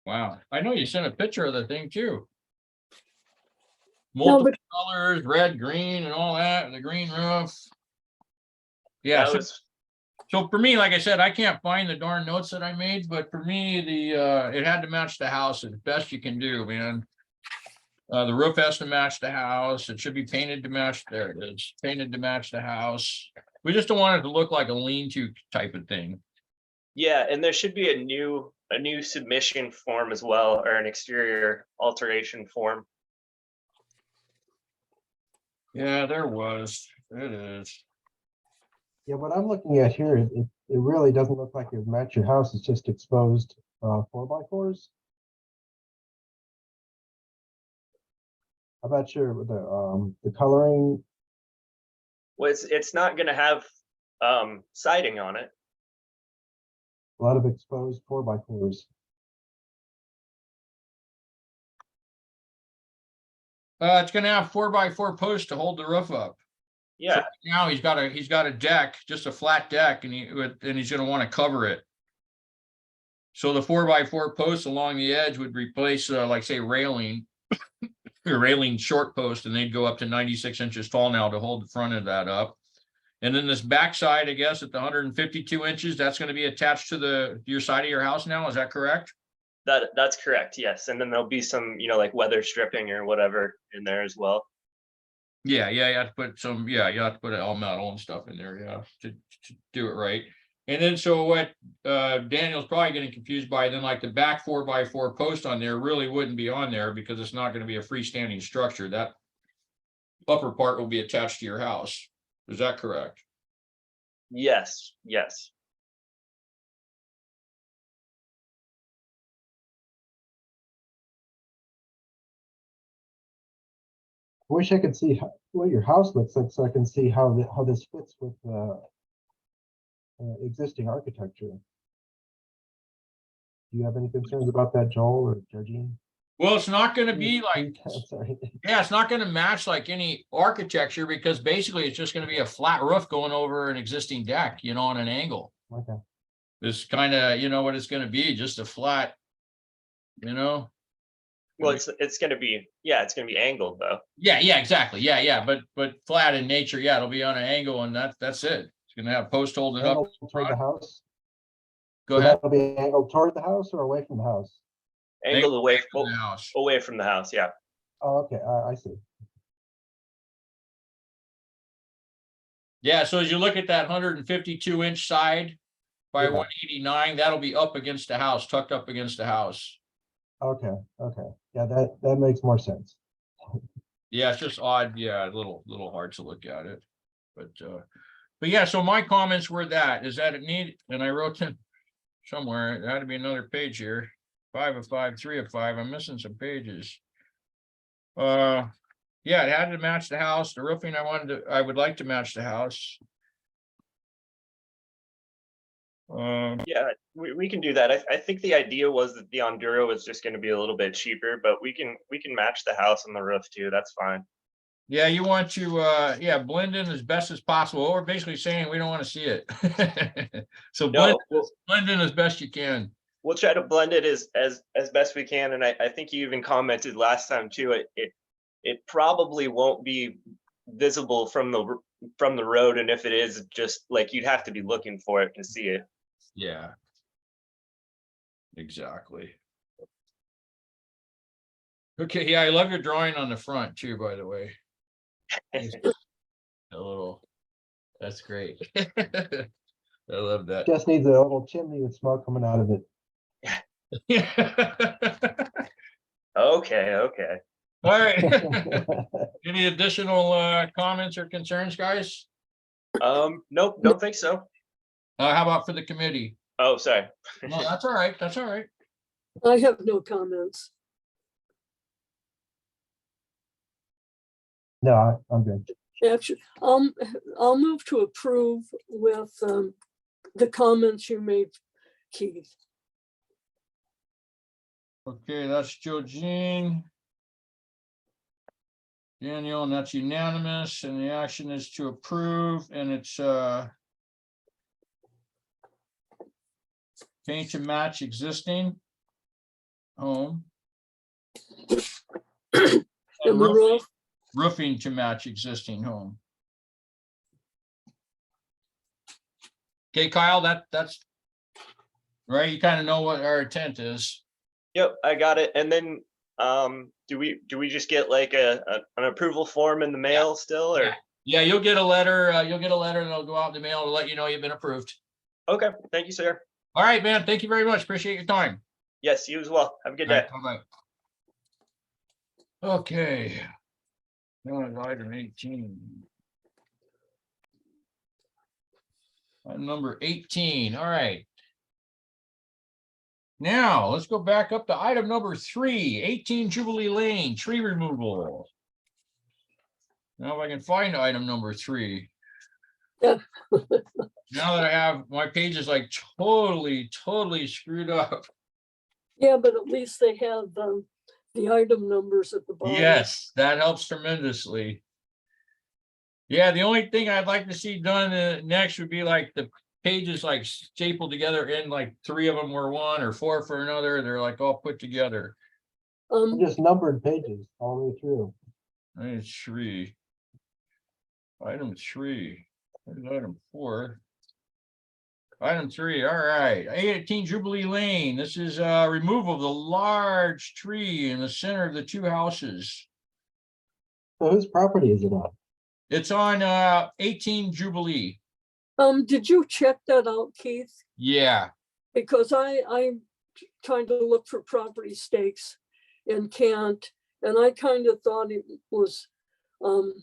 Wow, I know you sent a picture of the thing too. No, Multiple but colors, red, green, and all that, and the green roof. Yeah, That so, was so for me, like I said, I can't find the darn notes that I made, but for me, it had to match the house as best you can do, man. The roof has to match the house. It should be painted to match. There it is, painted to match the house. We just don't want it to look like a lean-to type of thing. yeah, and there should be a new submission form as well, or an exterior alteration form. Yeah, there was. It is. Yeah, what I'm looking at here, it really doesn't look like it would match your house. It's just exposed 4x4s. I'm not sure with the coloring. Well, it's not going to have siding on it. A lot of exposed 4x4s. It's gonna have 4x4 posts to hold the roof up. Yeah. So now he's got a deck, just a flat deck, and he's gonna want to cover it. So the 4x4 posts along the edge would replace, like say railing, or railing short post, and they'd go up to 96 inches tall now to hold the front of that up. And then this backside, I guess, at the 152 inches, that's going to be attached to your side of your house now. Is that correct? That's correct. Yes, and then there'll be some, like weather stripping or whatever in there as well. Yeah, you have to put some, you have to put all metal and stuff in there, to do it right. And then so what Daniel's probably getting confused by, then like the back 4x4 post on there really wouldn't be on there because it's not going to be a freestanding structure. That upper part will be attached to your house. Is that correct? Yes, yes. I wish I could see what your house looks like so I can see how this fits with existing architecture. Do you have any concerns about that, Joel or Georgine? Well, it's not gonna be like, I'm sorry. yeah, it's not gonna match like any architecture because basically it's just gonna be a flat roof going over an existing deck, you know, on an angle. Okay. It's kind of, you know what it's gonna be, just a flat, you know? Well, it's gonna be, yeah, it's gonna be angled though. Yeah, exactly. Yeah, but flat in nature, yeah, it'll be on an angle and that's it. It's gonna have post holding up. Angled toward the house? Go So ahead. that'll be angled toward the house or away from the house? Angled away from the house. Away from the house, yeah. Oh, okay, I see. Yeah, so as you look at that 152-inch side by 189, that'll be up against the house, tucked up against the house. Okay, yeah, that makes more sense. Yeah, it's just odd. Yeah, a little hard to look at it. But yeah, so my comments were that it need, and I wrote them somewhere, there had to be another page here. 5 of 5, 3 of 5. I'm missing some pages. Yeah, it had to match the house. The roofing I would like to match the house. Yeah, we can do that. I think the idea was that the Ondura was just gonna be a little bit cheaper, but we can match the house and the roof too. That's fine. Yeah, you want to blend in as best as possible. What we're basically saying, we don't want to see it. So blend in as best you can. We'll try to blend it as best we can. And I think you even commented last time too, it probably won't be visible from the road. And if it is, just like you'd have to be looking for it to see it. Yeah. Exactly. Okay, yeah, I love your drawing on the front too, by the way. A little, that's great. I love that. Just needs a little chimney with smoke coming out of it. Okay. All right. Any additional comments or concerns, guys? Nope, don't think so. How about for the committee? Oh, sorry. No, that's all right. That's all right. I have no comments. No, I'm good. Actually, I'll move to approve with the comments you made, Keith. Okay, that's Georgine. Daniel, and that's unanimous, and the action is to approve, and it's paint to match existing home. And the roofing to match existing home. Okay, Kyle, that's right. You kind of know what our intent is. Yep, I got it. And then do we just get like an approval form in the mail still, or? Yeah, you'll get a letter. You'll get a letter and it'll go out in the mail to let you know you've been approved. Okay, thank you, sir. All right, man. Thank you very much. Appreciate your time. Yes, you as well. Have a good day. Bye-bye. Okay. Now it's item 18. Number 18. All right. Now let's go back up to item number 3, 18 Jubilee Lane, tree removal. Now if I can find item number 3. Now that I have my page is like totally screwed up. Yeah, but at least they have the item numbers at the bottom. Yes, that helps tremendously. Yeah, the only thing I'd like to see done next would be like the pages like stapled together in like 3 of them were one or 4 for another. They're like all put together. Just numbered pages all the way through. Item 3. Item 3. There's item 4. Item 3. All right. 18 Jubilee Lane. This is removal of the large tree in the center of the 2 houses. So whose property is it on? It's on 18 Jubilee. Did you check that out, Keith? Yeah. Because I'm trying to look for property stakes and can't, and I kind of thought it was on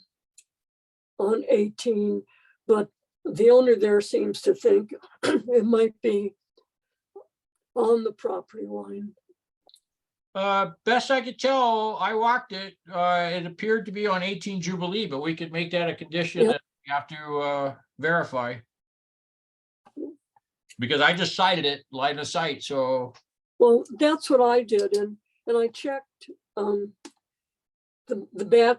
18. but the owner there seems to think it might be on the property line. Best I could tell, I walked it. It appeared to be on 18 Jubilee, but we could make that a condition Yep. that we have to verify. Because I just cited it line of sight, so Well, that's what I did, and I checked the back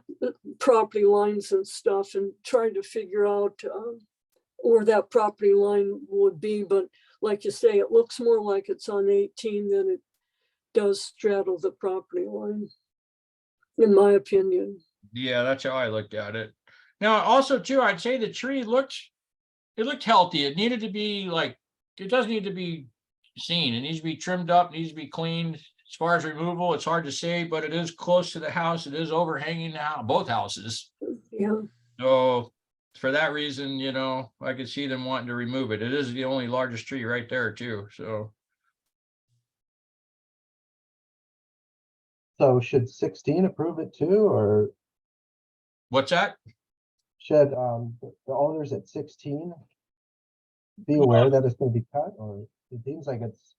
property lines and stuff and tried to figure out where that property line would be, but like you say, it looks more like it's on 18 than it does straddle the property line, in my opinion. yeah, that's how I looked at it. Now, also too, I'd say the tree looked healthy. It needed to be like, it does need to be seen. It needs to be trimmed up, needs to be cleaned. As far as removal, it's hard to say, but it is close to the house. It is overhanging now, both houses. Yeah, So for that reason, you know, I could see them wanting to remove it. It is the only largest tree right there too, so. So should 16 approve it too, or What's that? should the owners at 16 be aware that it's going to be cut, or it seems like it's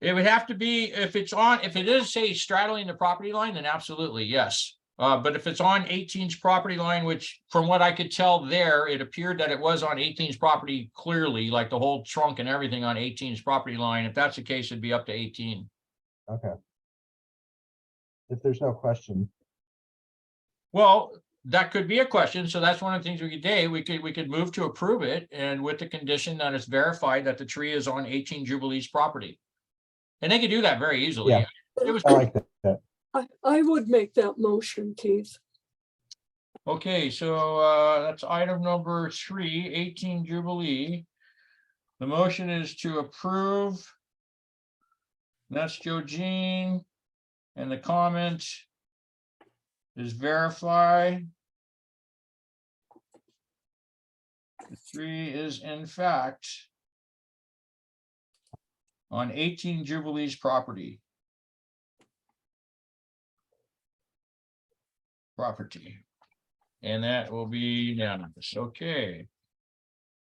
It would have to be, if it is, say, straddling the property line, then absolutely, yes. But if it's on 18's property line, which from what I could tell there, it appeared that it was on 18's property clearly, like the whole trunk and everything on 18's property line. If that's the case, it'd be up to 18. okay. If there's no question. Well, that could be a question. So that's one of the things we could do. We could move to approve it, and with the condition that it's verified that the tree is on 18 Jubilee's property. And they could do that very easily. Yeah. It was I like that. I would make that motion, Keith. okay. So that's item number 3, 18 Jubilee. The motion is to approve. That's Joe Jean, and the comment is verify. The tree is in fact on 18 Jubilee's property. And that will be unanimous. Okay.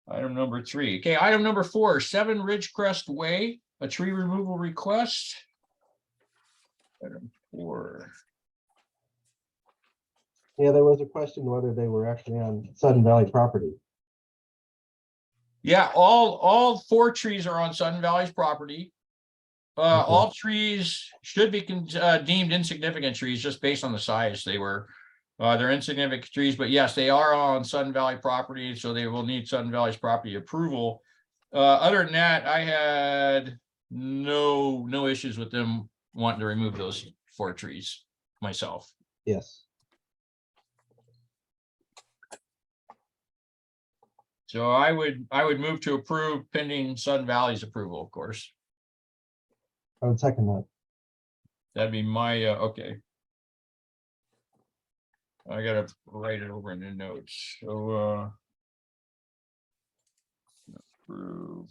Item number 3. Okay, item number 4, 7 Ridgecrest Way, a tree removal request. Item 4. Yeah, there was a question whether they were actually on Sudden Valley property. Yeah, all 4 trees are on Sudden Valley's property. All trees should be deemed insignificant trees just based on the size. They're insignificant trees, but yes, they are on Sudden Valley property, so they will need Sudden Valley's property approval. Other than that, I had no issues with them wanting to remove those 4 trees myself. Yes. So I would move to approve pending Sudden Valley's approval, of course. I would second that. That'd be my, okay. I gotta write it over in the notes, so, approve.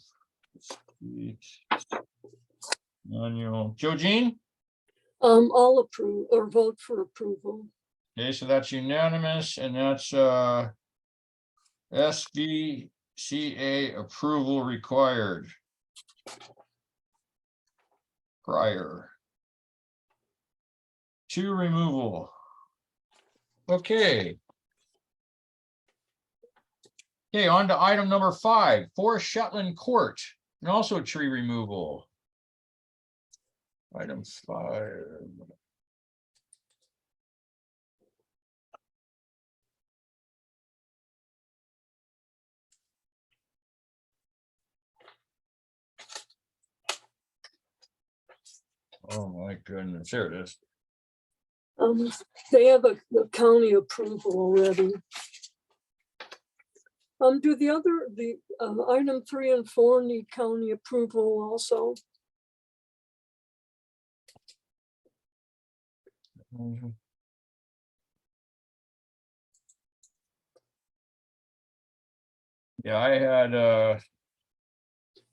Annual, Joe Jean? I'll approve or vote for approval. Okay, so that's unanimous, and that's, SVCA approval required. Prior to removal. Okay. Okay, on to item number 5, 4 Shetland Court, and also tree removal. Item 5. Oh my goodness, there it is. They have a county approval already. Do the item 3 and 4 need county approval also? Yeah, I had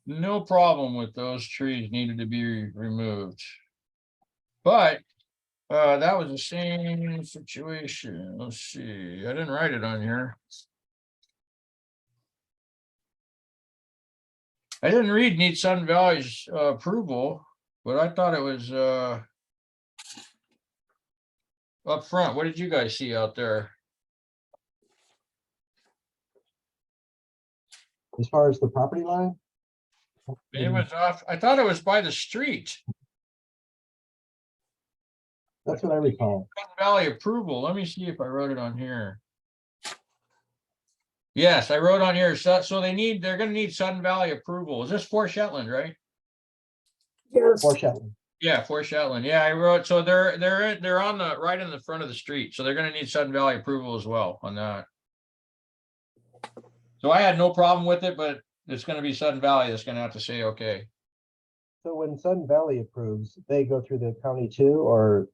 no problem with those trees needed to be removed. But that was the same situation. Let's see, I didn't write it on here. I didn't read need Sun Valley's approval, but I thought it was up front. What did you guys see out there? As far as the property line? It was off. I thought it was by the street. That's what I recall. Sun Valley approval. Let me see if I wrote it on here. Yes, I wrote on here. So they're gonna need Sun Valley approval. Is this for Shetland, right? Yes. For Shetland. Yeah, for Shetland. Yeah, I wrote, so they're on the right in the front of the street. So they're gonna need Sun Valley approval as well on that. So I had no problem with it, but it's gonna be Sun Valley that's gonna have to say, okay. So when Sun Valley approves, they go through the county too, or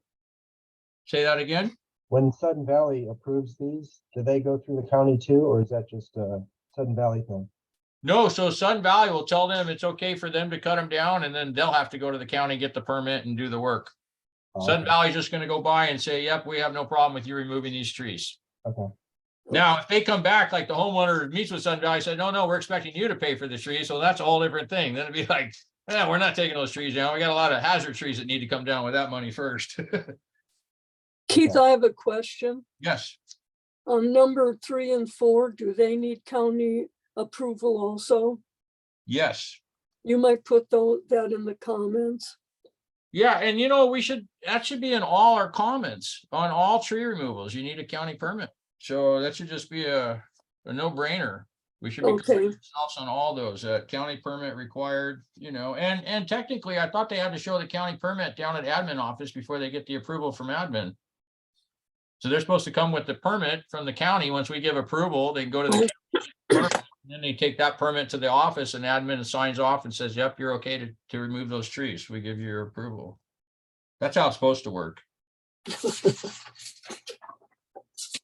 Say that again? when Sun Valley approves these, do they go through the county too, or is that just a Sun Valley thing? No, so Sun Valley will tell them it's okay for them to cut them down, and then they'll have to go to the county, get the permit and do the work. Oh, Sun okay. Valley's just gonna go by and say, yep, we have no problem with you removing these trees. Okay. Now, if they come back, like the homeowner meets with Sun Valley, said, no, we're expecting you to pay for the trees, so that's a whole different thing. Then it'd be like, yeah, we're not taking those trees down. We got a lot of hazard trees that need to come down with that money first. Keith, I have a question. Yes, On number 3 and 4, do they need county approval also? yes. You might put that in the comments. Yeah, and that should be in all our comments on all tree removals. You need a county permit. So that should just be a no-brainer. We should be Okay. clear ourselves on all those, county permit required, and technically I thought they had to show the county permit down at admin office before they get the approval from admin. So they're supposed to come with the permit from the county. Once we give approval, they can go to the county, and then they take that permit to the office and admin signs off and says, yep, you're okay to remove those trees. We give you your approval. That's how it's supposed to work.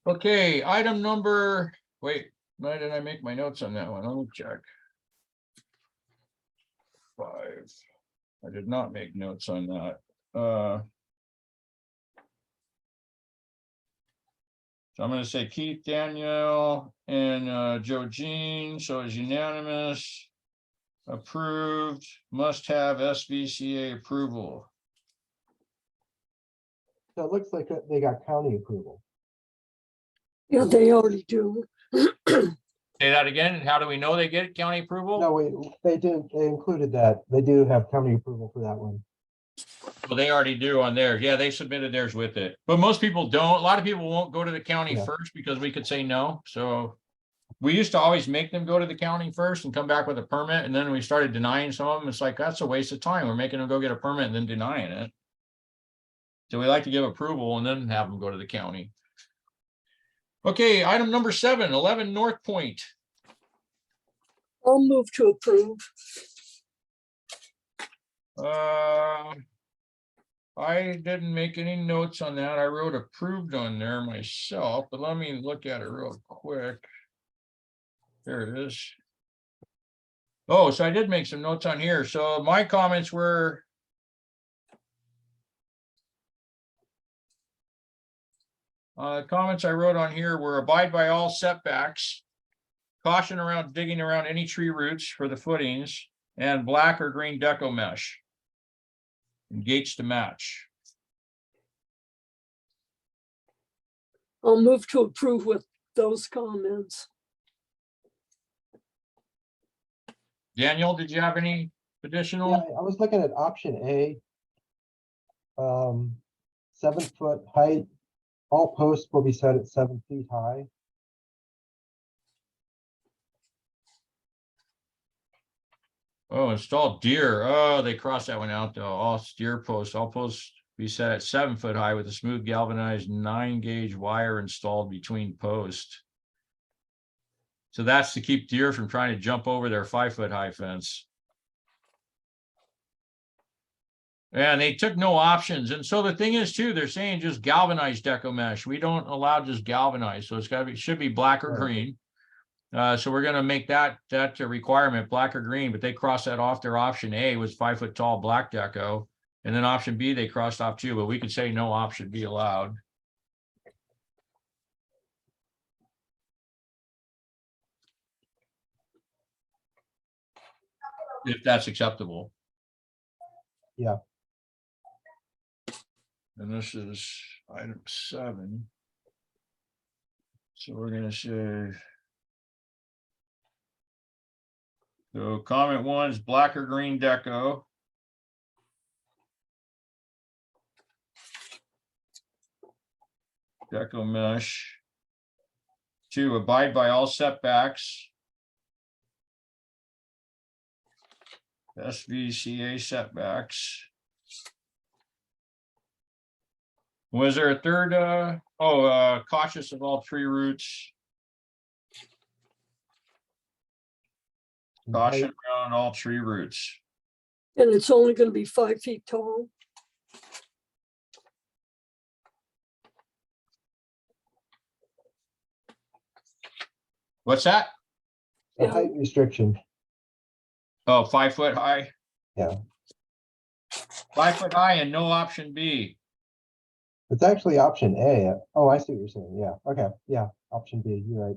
Okay, item number, wait, why did I make my notes on that one? Let me check. 5. I did not make notes on that. So I'm going to say Keith, Danielle, and Joe Jean. So it's unanimous. Approved. Must have SVCA approval. So it looks like they got county approval. Yeah, they already do. Say that again. And how do we know they get county approval? No, wait, they included that. They do have county approval for that one. Well, they already do on theirs. Yeah, they submitted theirs with it. But most people don't. A lot of people won't go to the county Yeah. first because we could say no. So we used to always make them go to the county first and come back with a permit. And then we started denying some of them. It's like, that's a waste of time. We're making them go get a permit and then denying it. So we like to give approval and then have them go to the county. Okay, item number 7, 11 North Point. I'll move to approve. I didn't make any notes on that. I wrote approved on there myself, but let me look at it real quick. There it is. Oh, so I did make some notes on here. So my comments were comments I wrote on here were abide by all setbacks, caution around digging around any tree roots for the footings, and black or green deco mesh. And gates to match. I'll move to approve with those comments. Daniel, did you have any additional? Yeah, I was looking at option A. 7-foot height. All posts will be set at 7 feet high. Oh, installed deer. Oh, they crossed that one out though. All deer posts, all posts be set at 7 foot high with a smooth galvanized 9-gauge wire installed between posts. So that's to keep deer from trying to jump over their 5 foot high fence. And they took no options. And so the thing is too, they're saying just galvanized deco mesh. We don't allow just galvanized. So it's got to be, should be black or green. So we're going to make that a requirement, black or green, but they crossed that off. Their option A was 5 foot tall black deco. And then option B, they crossed off too, but we could say no option B allowed. if that's acceptable. Yeah. And this is item 7. So we're gonna say. So comment 1 is black or green deco. Deco mesh. 2, abide by all setbacks. SVCA setbacks. Was there a third, cautious of all tree roots? Caution around all tree roots. And it's only gonna be 5 feet tall. What's that? The height restriction. Oh, 5 foot high? Yeah. 5 foot high and no option B. It's actually option A. Oh, I see what you're saying. Yeah. Okay. Yeah. Option B. You're right.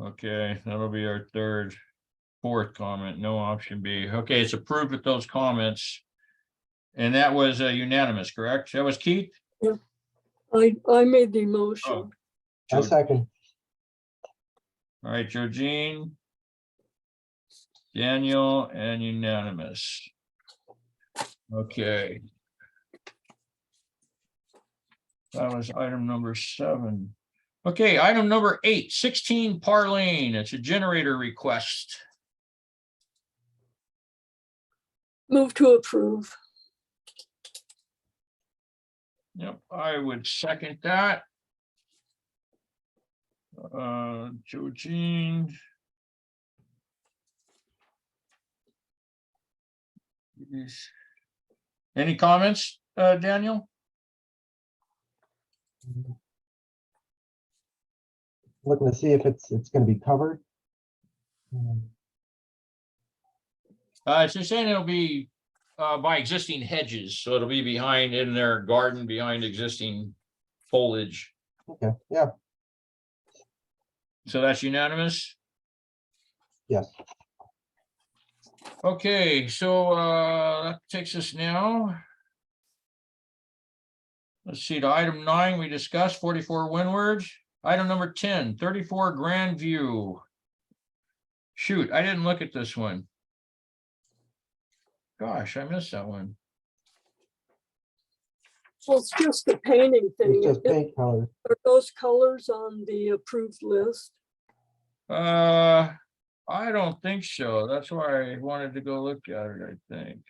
Okay, that'll be our fourth comment, no option B. Okay, it's approved with those comments. And that was unanimous, correct? That was Keith? Yeah. I made the motion. Oh. I second. All right, Georgine. Daniel and unanimous. Okay. That was item number 7. Okay, item number 8, 16 Parlane. It's a generator request. Move to approve. Yep, I would second that. Georgine. Any comments, Daniel? Looking to see if it's going to be covered. It's just saying it'll be by existing hedges, so it'll be behind in their garden behind existing foliage. Okay. Yeah. So that's unanimous. Yes. Okay, so that takes us now. Let's see, to item 9 we discussed 44 Windward. Item number 10, 34 Grandview. Shoot, I didn't look at this one. Gosh, I missed that one. Well, it's just a painting thing. It's just paint color. Are those colors on the approved list? I don't think so. That's why I wanted to go look at it, I think.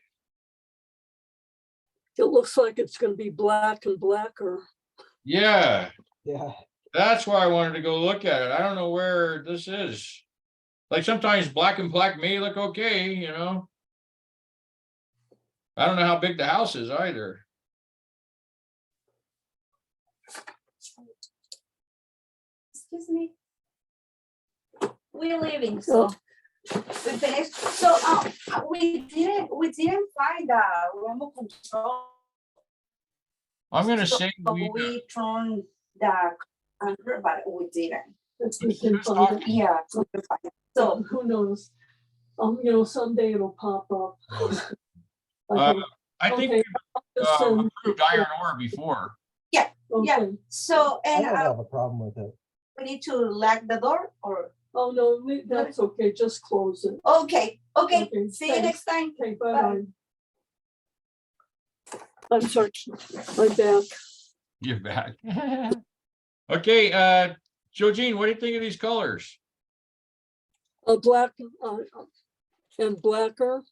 It looks like it's gonna be black and blacker. Yeah, Yeah. that's why I wanted to go look at it. I don't know where this is. Like sometimes black and black may look okay, you know. I don't know how big the house is either. Excuse me. We're leaving, so we finished. So we didn't find the remote control. I'm gonna So say we turned the anchor, but we didn't. If we can find it. Yeah. we can find it. So Who knows? You know, someday it'll pop up. I think Okay, we've approved iron ore before. yeah. okay. So I and don't have a problem with it. we need to lock the door or Oh, no, that's okay. Just close it. okay. Okay, See you thanks. next time. Okay, bye-bye. I'm sorry, I'm back. You're back. Okay, Georgine, what do you think of these colors? Black and blacker.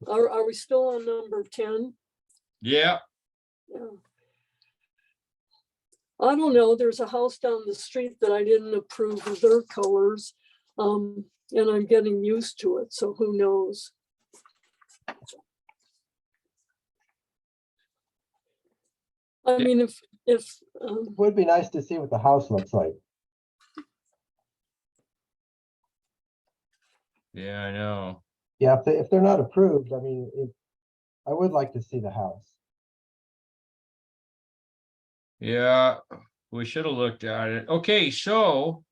Are we still on number 10? Yeah, Yeah. I don't know, there's a house down the street that I didn't approve of their colors. And I'm getting used to it, so who knows? I mean, if It would be nice to see what the house looks like. yeah, I know. Yeah, if they're not approved, I mean, I would like to see the house. Yeah, we should have looked at it. Okay, so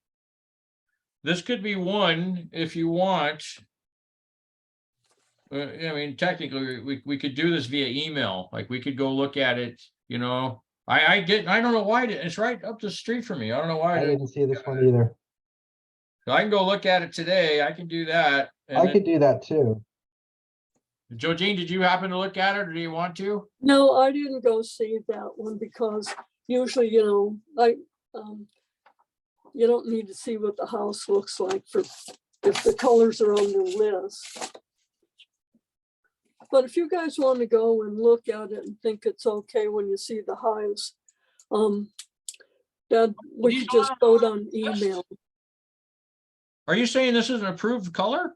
this could be one if you want. I mean, technically, we could do this via email, like we could go look at it, you know. I don't know why, it's right up the street from me. I don't know why. I didn't see this one either. I can go look at it today. I can do that. And I then- could do that too. Jojine, did you happen to look at it or do you want to? No, I didn't go see that one because usually, you know, you don't need to see what the house looks like for if the colors are on the list. But if you guys want to go and look at it and think it's okay when you see the house, then we could just vote on email. Are you saying this is an approved color?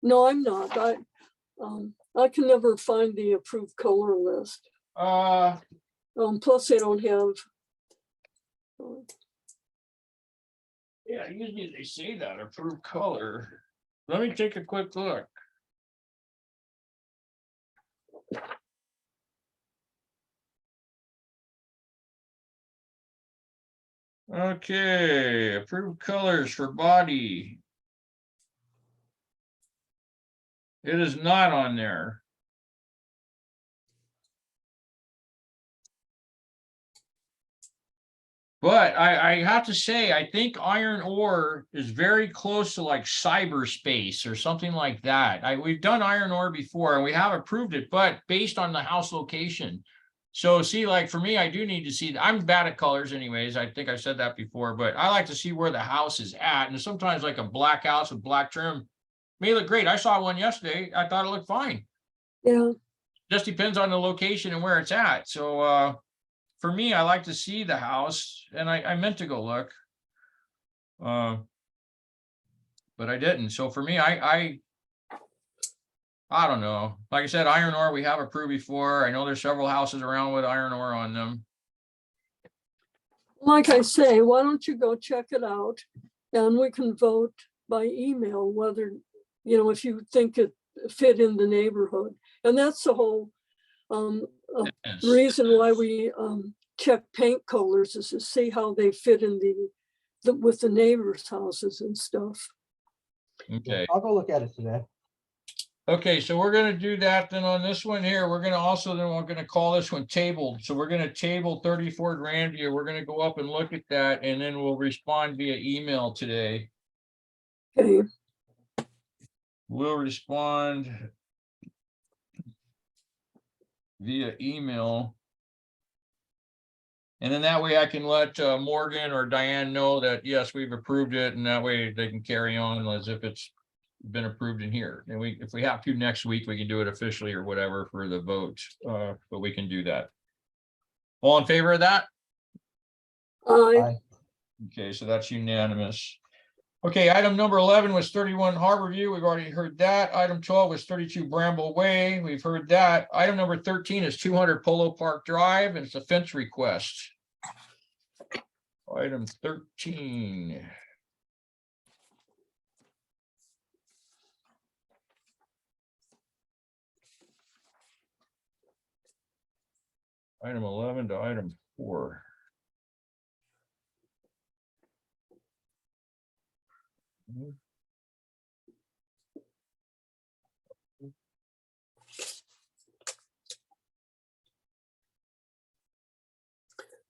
No, I'm not. I can never find the approved color list. Plus they don't have. Yeah, usually they say that approved color. Let me take a quick look. Okay, approved colors for body. It is not on there. But I have to say, I think iron ore is very close to like cyberspace or something like that. We've done iron ore before and we have approved it, but based on the house location. So see, like for me, I do need to see, I'm bad at colors anyways. I think I said that before, but I like to see where the house is at. And sometimes like a black house with black trim may look great. I saw one yesterday. I thought it looked fine. Yeah. Just depends on the location and where it's at. So, for me, I like to see the house and I meant to go look. But I didn't. So for me, I don't know. Like I said, iron ore, we have approved before. I know there's several houses around with iron ore on them. Like I say, why don't you go check it out and we can vote by email whether, you know, if you think it fit in the neighborhood. And that's the whole reason why we check paint colors is to see how they fit in with the neighbors' houses and stuff. Okay. I'll go look at it today. Okay, so we're gonna do that then on this one here. We're gonna call this one tabled. So we're gonna table 34 Grandview. We're gonna go up and look at that and then we'll respond via email today. Okay. We'll respond via email. And then that way I can let Morgan or Diane know that, yes, we've approved it. And that way they can carry on as if it's been approved in here. And if we have to next week, we can do it officially or whatever for the vote. But we can do that. All in favor of that? Aye. Okay, so that's unanimous. Okay, item number 11 was 31 Harborview. We've already heard that. Item 12 was 32 Bramble Way. We've heard that. Item number 13 is 200 Polo Park Drive, and it's a fence request. Item 13. Item 11 to item 4.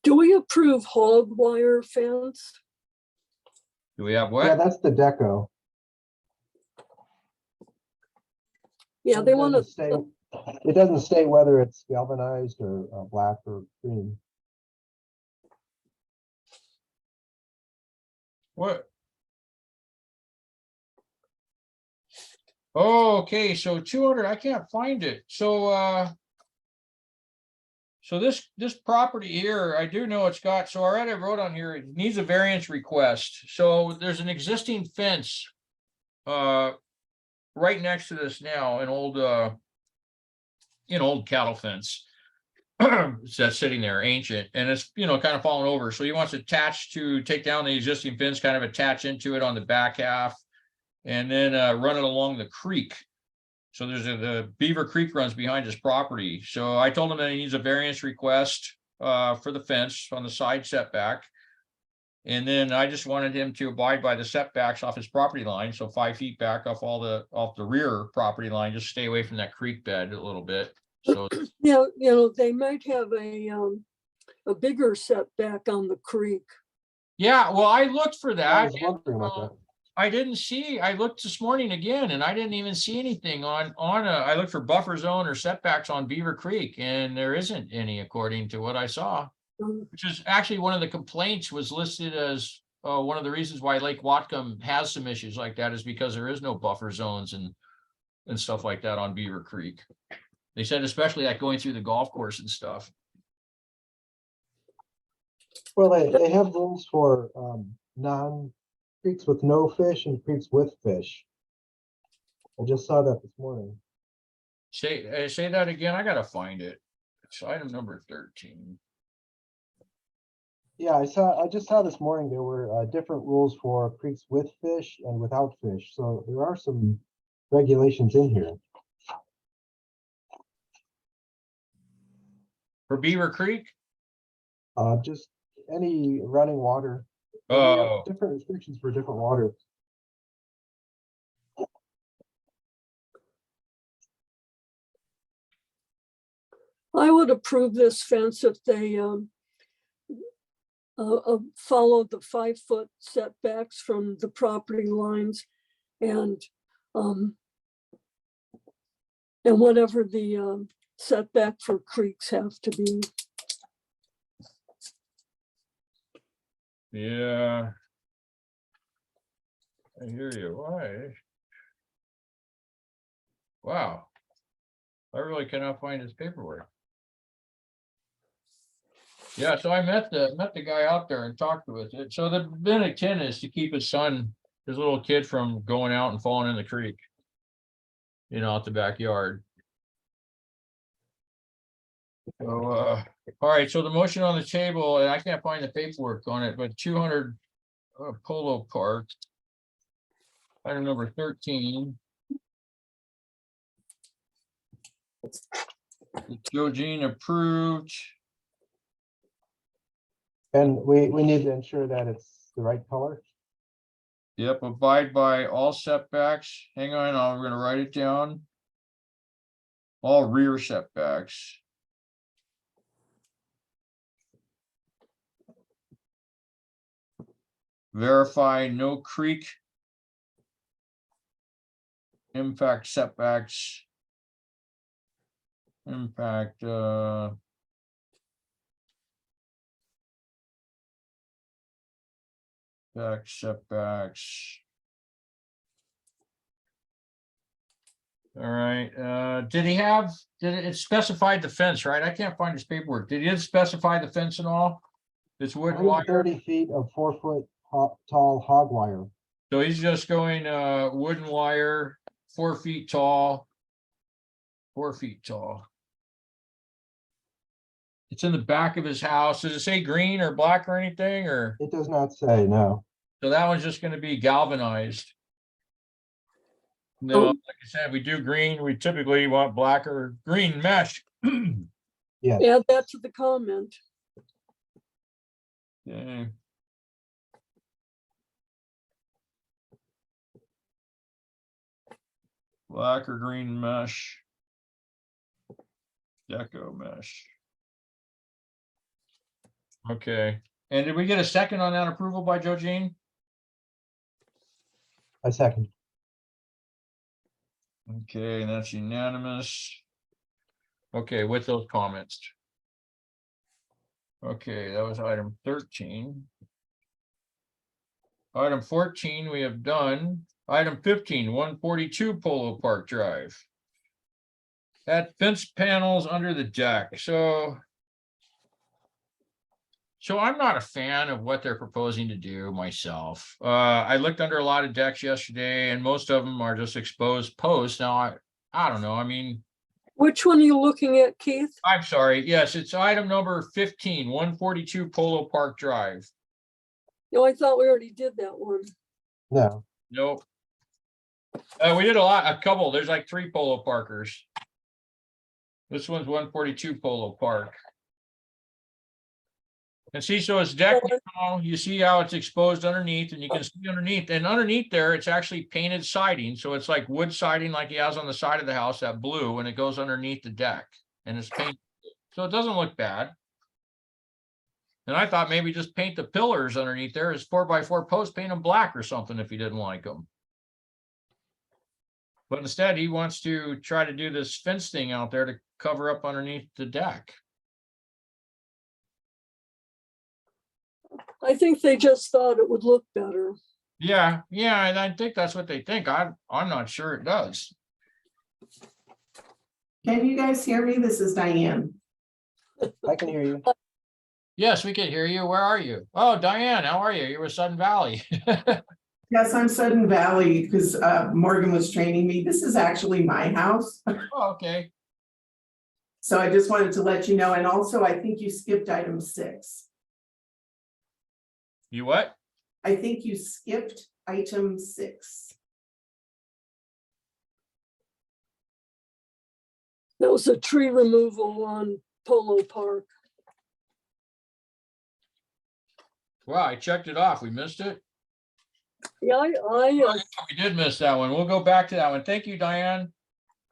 Do we approve hog wire fence? Do we have what? Yeah, that's the deco. Yeah, they want to stay. It doesn't say whether it's galvanized or black or green. What? Oh, okay, so 200, I can't find it. So so this property here, I do know it's got, so I already wrote on here, it needs a variance request. So there's an existing fence right next to this now, an old cattle fence. That's sitting there, ancient, and it's, you know, kind of fallen over. So he wants to take down the existing fence, kind of attach into it on the back half, and then run it along the creek. So there's the Beaver Creek runs behind his property. So I told him that he needs a variance request for the fence on the side setback. And then I just wanted him to abide by the setbacks off his property line, so 5 feet back off off the rear property line, just stay away from that creek bed a little bit. So, Yeah, they might have a bigger setback on the creek. yeah, well, I looked for I that. was wondering about that. I didn't see, I looked this morning again and I didn't even see anything I looked for buffer zone or setbacks on Beaver Creek and there isn't any according to what I saw. Which is actually one of the complaints was listed as one of the reasons why Lake Whatcom has some issues like that is because there is no buffer zones and stuff like that on Beaver Creek. They said especially like going through the golf course and stuff. Well, they have rules for creeks with no fish and creeks with fish. I just saw that this morning. Say that again. I gotta find it. It's item number 13. Yeah, I just saw this morning there were different rules for creeks with fish and without fish. So there are some regulations in here. For Beaver Creek? Just any running water. Oh, Different restrictions for different water. I would approve this fence if they follow the 5 foot setbacks from the property lines and whatever the setback for creeks have to be. yeah. I hear you. Why? Wow. I really cannot find his paperwork. Yeah, so I met the guy out there and talked with it. So the big 10 is to keep his little kid from going out and falling in the creek. Out the backyard. So all right, so the motion on the table, and I can't find the paperwork on it, but 200 Polo Park. Item number 13. Joe Jean approved. And we need to ensure that it's the right color. Yep, abide by all setbacks. Hang on, I'm gonna write it down. All rear setbacks. Verify no creek impact setbacks. Impact back setbacks. All right, did it specified the fence, right? I can't find his paperwork. Did he specify the fence and all? It's wood wire. 30 feet of 4 foot tall hog wire. So he's just going wooden wire, 4 feet tall. 4 feet tall. It's in the back of his house. Does it say green or black or anything, or? It does not say, no. So that one's just gonna be galvanized. No, like I said, we do green, we typically want black or green mesh. Yeah. Add that to the comment. Okay. Black or green mesh. Deco mesh. Okay, and did we get a second on that approval by Joe Jean? I second. Okay, that's unanimous. Okay, with those comments. Okay, that was item 13. Item 14, we have done. Item 15, 142 Polo Park Drive. That fence panels under the deck, so I'm not a fan of what they're proposing to do myself. I looked under a lot of decks yesterday and most of them are just exposed posts. Now, I don't know, I mean. Which one are you looking at, Keith? I'm sorry, yes, it's item number 15, 142 Polo Park Drive. No, I thought we already did that one. No. Nope. We did a couple, there's like 3 Polo Parkers. This one's 142 Polo Park. And see, so it's decked, now, you see how it's exposed underneath, and you can see underneath, and underneath there, it's actually painted siding, so it's like wood siding like he has on the side of the house, that blue, and it goes underneath the deck, and it's painted, so it doesn't look bad. And I thought maybe just paint the pillars underneath there as 4x4 posts, paint them black or something if he didn't like them. But instead, he wants to try to do this fence thing out there to cover up underneath the deck. I think they just thought it would look better. Yeah, yeah, and I think that's what they think. I'm not sure it does. Can you guys hear me? This is Diane. I can hear you. Yes, we can hear you. Where are you? Oh, Diane, how are you? You're with Sudden Valley. Yes, I'm Sudden Valley because Morgan was training me. This is actually my house. Oh, okay. So I just wanted to let you know. And also, I think you skipped item 6. You what? I think you skipped item 6. That was a tree removal on Polo Park. Wow, I checked it off. We missed it. Yeah, We did miss that one. We'll go back to that one. Thank you, Diane.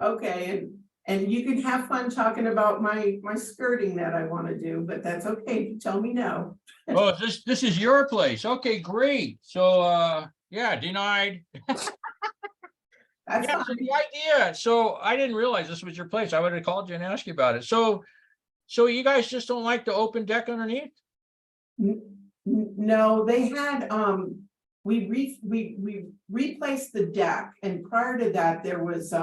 Okay, and you can have fun talking about my skirting that I want to do, but that's okay. You tell me no. Oh, this is your place. Okay, great. So yeah, denied. That's Yeah, so the idea. So I didn't realize this was your place. I would have called you and asked you about it. So you guys just don't like the open deck underneath? No, they had, we replaced the deck, and prior to that, there was,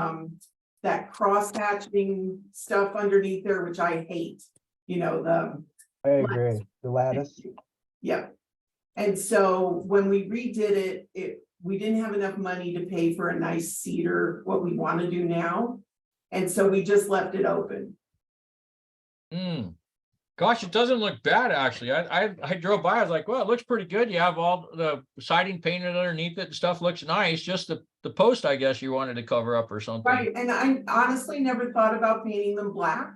that cross hatching stuff underneath there, which I hate, you know, I agree. The lattice. yeah. And so when we redid it, we didn't have enough money to pay for a nice cedar, what we want to do now. And so we just left it open. Gosh, it doesn't look bad, actually. I drove by, I was like, well, it looks pretty good. You have all the siding painted underneath it and stuff looks nice. Just the post, I guess you wanted to cover up or something. Right, and I honestly never thought about painting them black.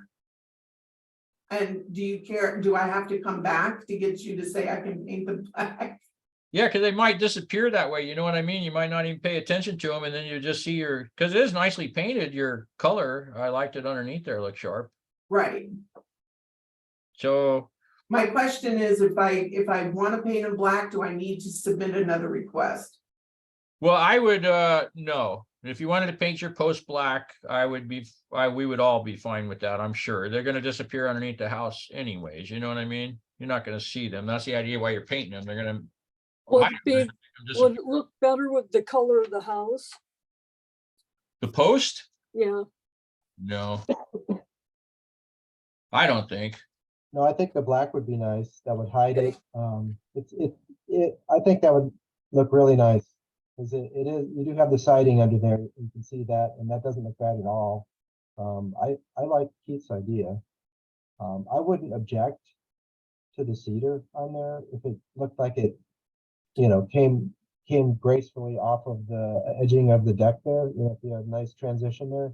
And do you care, do I have to come back to get you to say I can paint them black? Yeah, because they might disappear that way. You know what I mean? You might not even pay attention to them, and then you just see because it is nicely painted, your color. I liked it underneath there, look sharp. Right. So my question is, if I want to paint them black, do I need to submit another request? well, I would no. If you wanted to paint your post black, we would all be fine with that. I'm sure they're going to disappear underneath the house anyways. You know what I mean? You're not going to see them. That's the idea why you're painting them. They're going to. would it look better with the color of the house? The post? Yeah. No. I don't think. No, I think the black would be nice. That would hide it. I think that would look really nice. Because it is, you do have the siding under there. You can see that, and that doesn't look bad at all. I like Keith's idea. I wouldn't object to the cedar on there if it looked like it, came gracefully off of the edging of the deck there. If you have a nice transition there,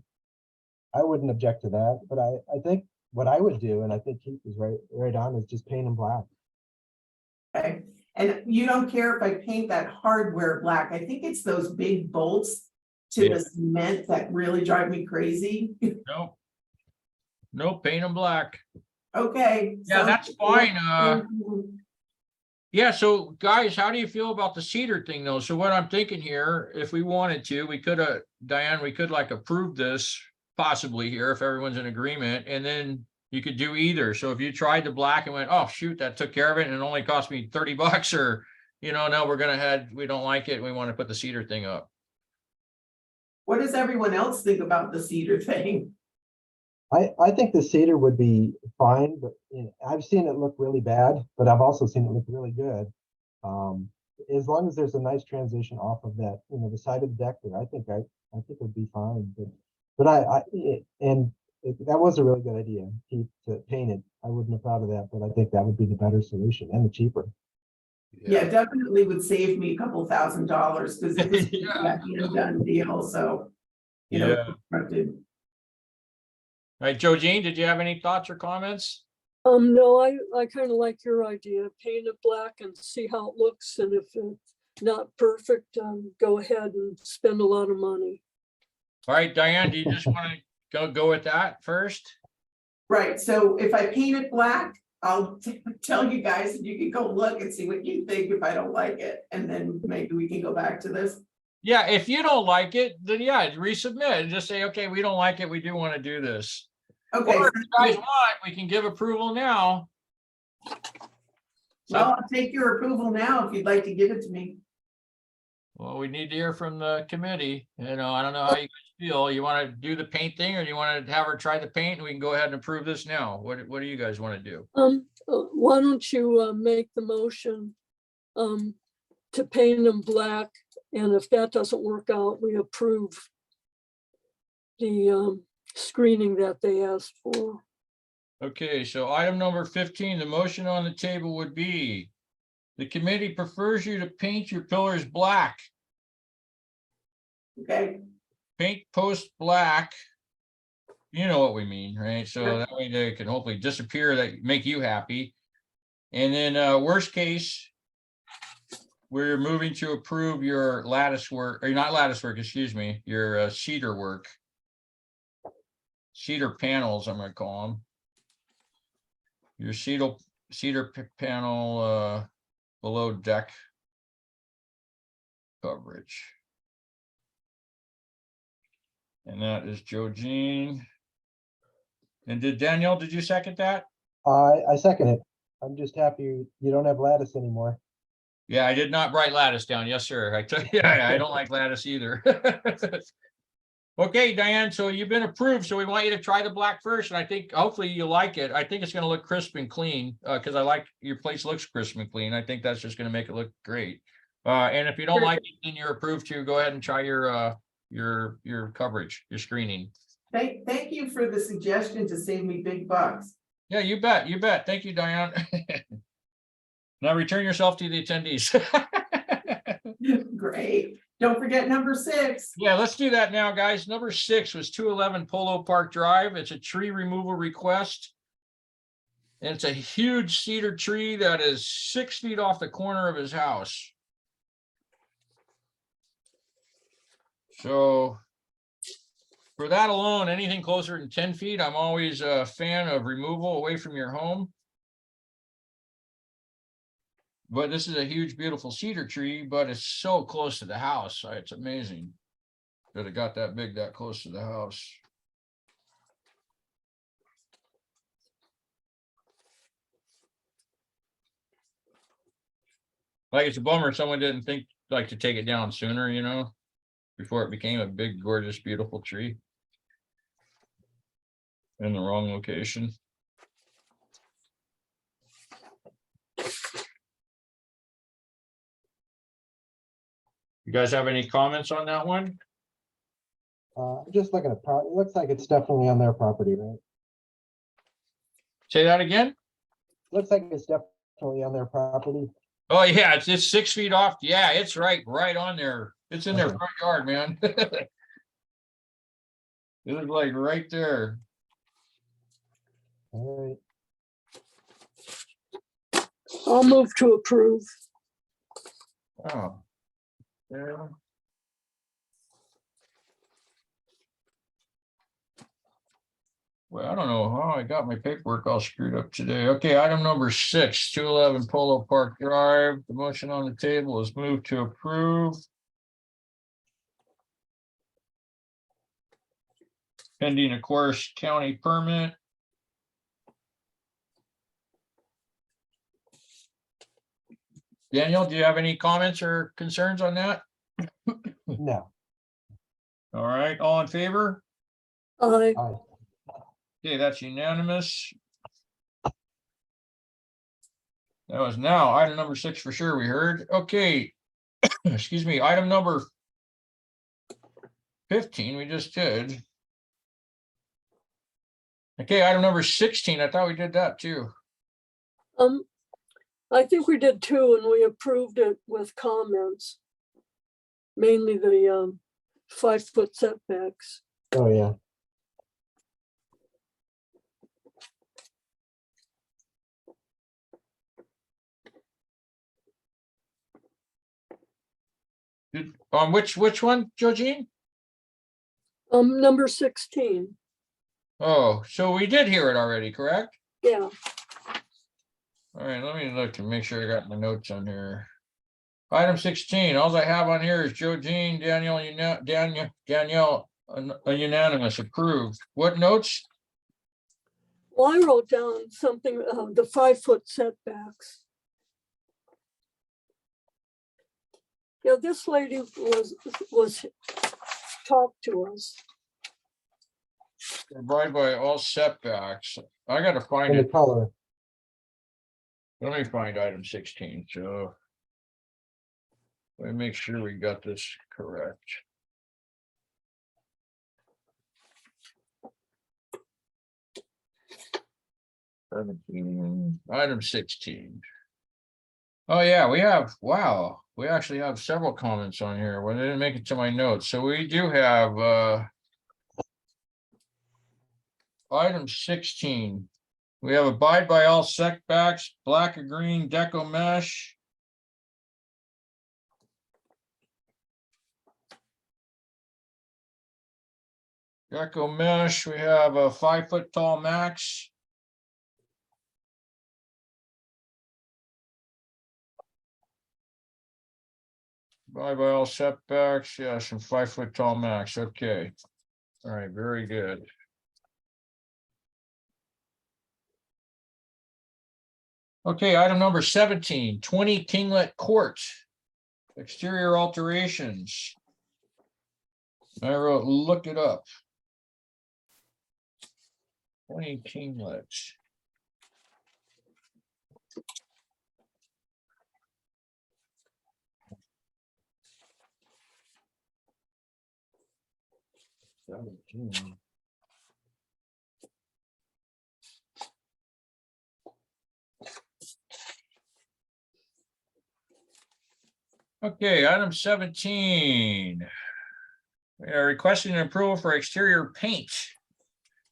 I wouldn't object to that. But I think what I would do, and I think Keith is right on, is just paint them black. Okay. And you don't care if I paint that hardware black. I think it's those big bolts to the cement that really drive me crazy. No, paint them black. Okay. Yeah, that's fine. Yeah, so guys, how do you feel about the cedar thing though? So what I'm thinking here, if we wanted to, we could have, Diane, we could like approve this possibly here if everyone's in agreement, and then you could do either. So if you tried the black and went, oh shoot, that took care of it and it only cost me $30, or no, we don't like it, we want to put the cedar thing up. What does everyone else think about the cedar thing? I think the cedar would be fine, but I've seen it look really bad, but I've also seen it look really good. As long as there's a nice transition off of that, the side of the deck there, I think it would be fine. But that was a really good idea, Keith, to paint it. I wouldn't have thought of that, but I think that would be the better solution and the cheaper. Yeah, definitely would save me a couple $1,000 because it was a done deal. So, All right, Joe Jean, did you have any thoughts or comments? No, I kind of like your idea, paint it black and see how it looks, and if it's not perfect, go ahead and spend a lot of money. All right, Diane, do you just want to go with that first? Right, so if I paint it black, I'll tell you guys, and you can go look and see what you think if I don't like it, and then maybe we can go back to this. Yeah, if you don't like it, then yeah, resubmit and just say, okay, we don't like it. We do want to do this. Okay. Or if you guys want, we can give approval now. Well, I'll take your approval now if you'd like to give it to me. Well, we need to hear from the committee. You know, I don't know how you guys feel. You want to do the paint thing, or you want to have her try the paint and we can go ahead and approve this now? What do you guys want to do? Why don't you make the motion to paint them black, and if that doesn't work out, we approve the screening that they asked for. Okay, so item number 15, the motion on the table would be the committee prefers you to paint your pillars black. Okay. Paint post black. You know what we mean, right? So that way they can hopefully disappear, that make you happy. And then worst case, we're moving to approve your lattice work, or not lattice work, excuse me, your cedar work. Cedar panels, I'm gonna call them. Your cedar panel below deck coverage. And that is Joe Jean. And Danielle, did you second that? I second it. I'm just happy you don't have lattice anymore. Yeah, I did not write lattice down. Yes, sir. I tell you, I don't like lattice either. Okay, Diane, so you've been approved. So we want you to try the black first. And I think hopefully you like it. I think it's going to look crisp and clean because I like your place looks crisp and clean. I think that's just going to make it look great. And if you don't like it, then you're approved to go ahead and try your coverage, your screening. Thank you for the suggestion to save me big bucks. Yeah, you bet. You bet. Thank you, Diane. Now return yourself to the attendees. Great. Don't forget number 6. Yeah, let's do that now, guys. Number 6 was 211 Polo Park Drive. It's a tree removal request. And it's a huge cedar tree that is 6 feet off the corner of his house. So for that alone, anything closer than 10 feet, I'm always a fan of removal away from your home. But this is a huge, beautiful cedar tree, but it's so close to the house. It's amazing that it got that big, that close to the house. Like, it's a bummer someone didn't think like to take it down sooner, you know, before it became a big, gorgeous, beautiful tree in the wrong location. You guys have any comments on that one? Just looking at it looks like it's definitely on their property, right? Say that again? Looks like it's definitely on their property. Oh yeah, it's 6 feet off. Yeah, it's right on there. It's in their front yard, man. It is like right there. All right. I'll move to approve. Oh. Yeah. Well, I don't know how I got my paperwork all screwed up today. Okay, item number 6, 211 Polo Park Drive. The motion on the table is moved to approve. Pending, of course, county permit. Daniel, do you have any comments or concerns on that? No. All right, all in favor? Aye. Okay, that's unanimous. That was now item number 6 for sure, we heard. Okay, excuse me, item number 15 we just did. Okay, item number 16, I thought we did that too. I think we did too, and we approved it with comments. Mainly the 5-foot setbacks. Oh, yeah. On which one, Georgine? Number 16, Oh, so we did hear it already, correct? yeah. All right, let me look and make sure I got my notes on here. Item 16, all I have on here is Joe Jean, Danielle, Danielle, a unanimous approved. What notes? Well, I wrote down something, the 5-foot setbacks. Yeah, this lady was talked to us. Abide by all setbacks. I gotta find And the it. color. Let me find item 16, so. Let me make sure we got this correct. Item 16. Oh, yeah, we have, wow, we actually have several comments on here. Well, they didn't make it to my notes. So we do have item 16. We have abide by all setbacks, black or green deco mesh. Deco mesh, we have a 5-foot tall max. Abide by all setbacks, yes, and 5-foot tall max, okay. All right, very good. Okay, item number 17, 20 Kinglet Court. Exterior alterations. I wrote, look it up. 20 Kinglet. Okay, item 17. We are requesting an approval for exterior paint.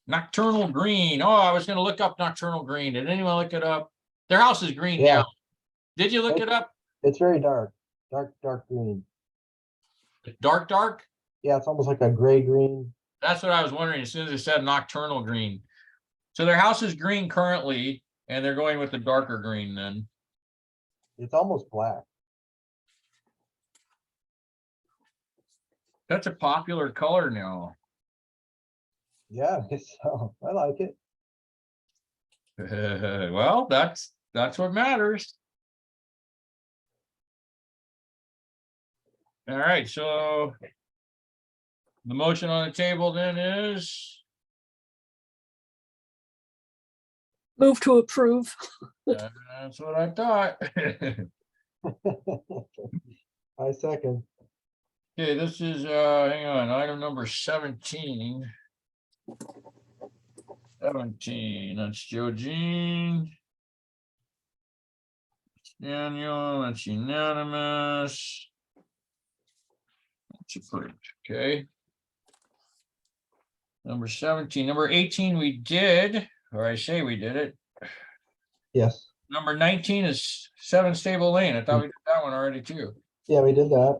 Nocturnal green. Oh, I was gonna look up nocturnal green. Did anyone look it up? Their house is green Yeah. now. Did you look it up? It's very dark, dark green. Dark? Yeah, it's almost like a gray green. That's what I was wondering as soon as it said nocturnal green. So their house is green currently, and they're going with the darker green then. It's almost black. That's a popular color now. Yeah, so I like it. Well, that's what matters. All right, so the motion on the table then is Move to approve. that's what I thought. I second. Okay, this is hang on, item number 17. 17, that's Joe Jean. Daniel, that's unanimous. That's approved, okay. Number 17, number 18, we did, or I say we did it. Yes. Number 19 is 7 Stable Lane. I thought we did that one already too. Yeah, we did that.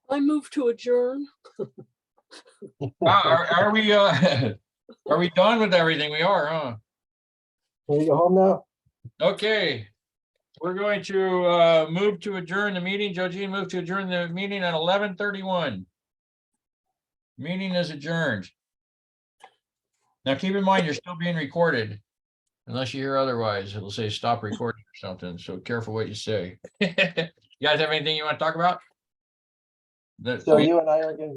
I move to adjourn. Are we are we done with everything? We are, huh? Can we go home now? Okay. We're going to move to adjourn the meeting. Joe Jean moved to adjourn the meeting at 11:31. Meeting is adjourned. Now keep in mind, you're still being recorded. Unless you hear otherwise, it'll say stop recording or something. So careful what you say. You guys have anything you want to talk about? So you and I are going to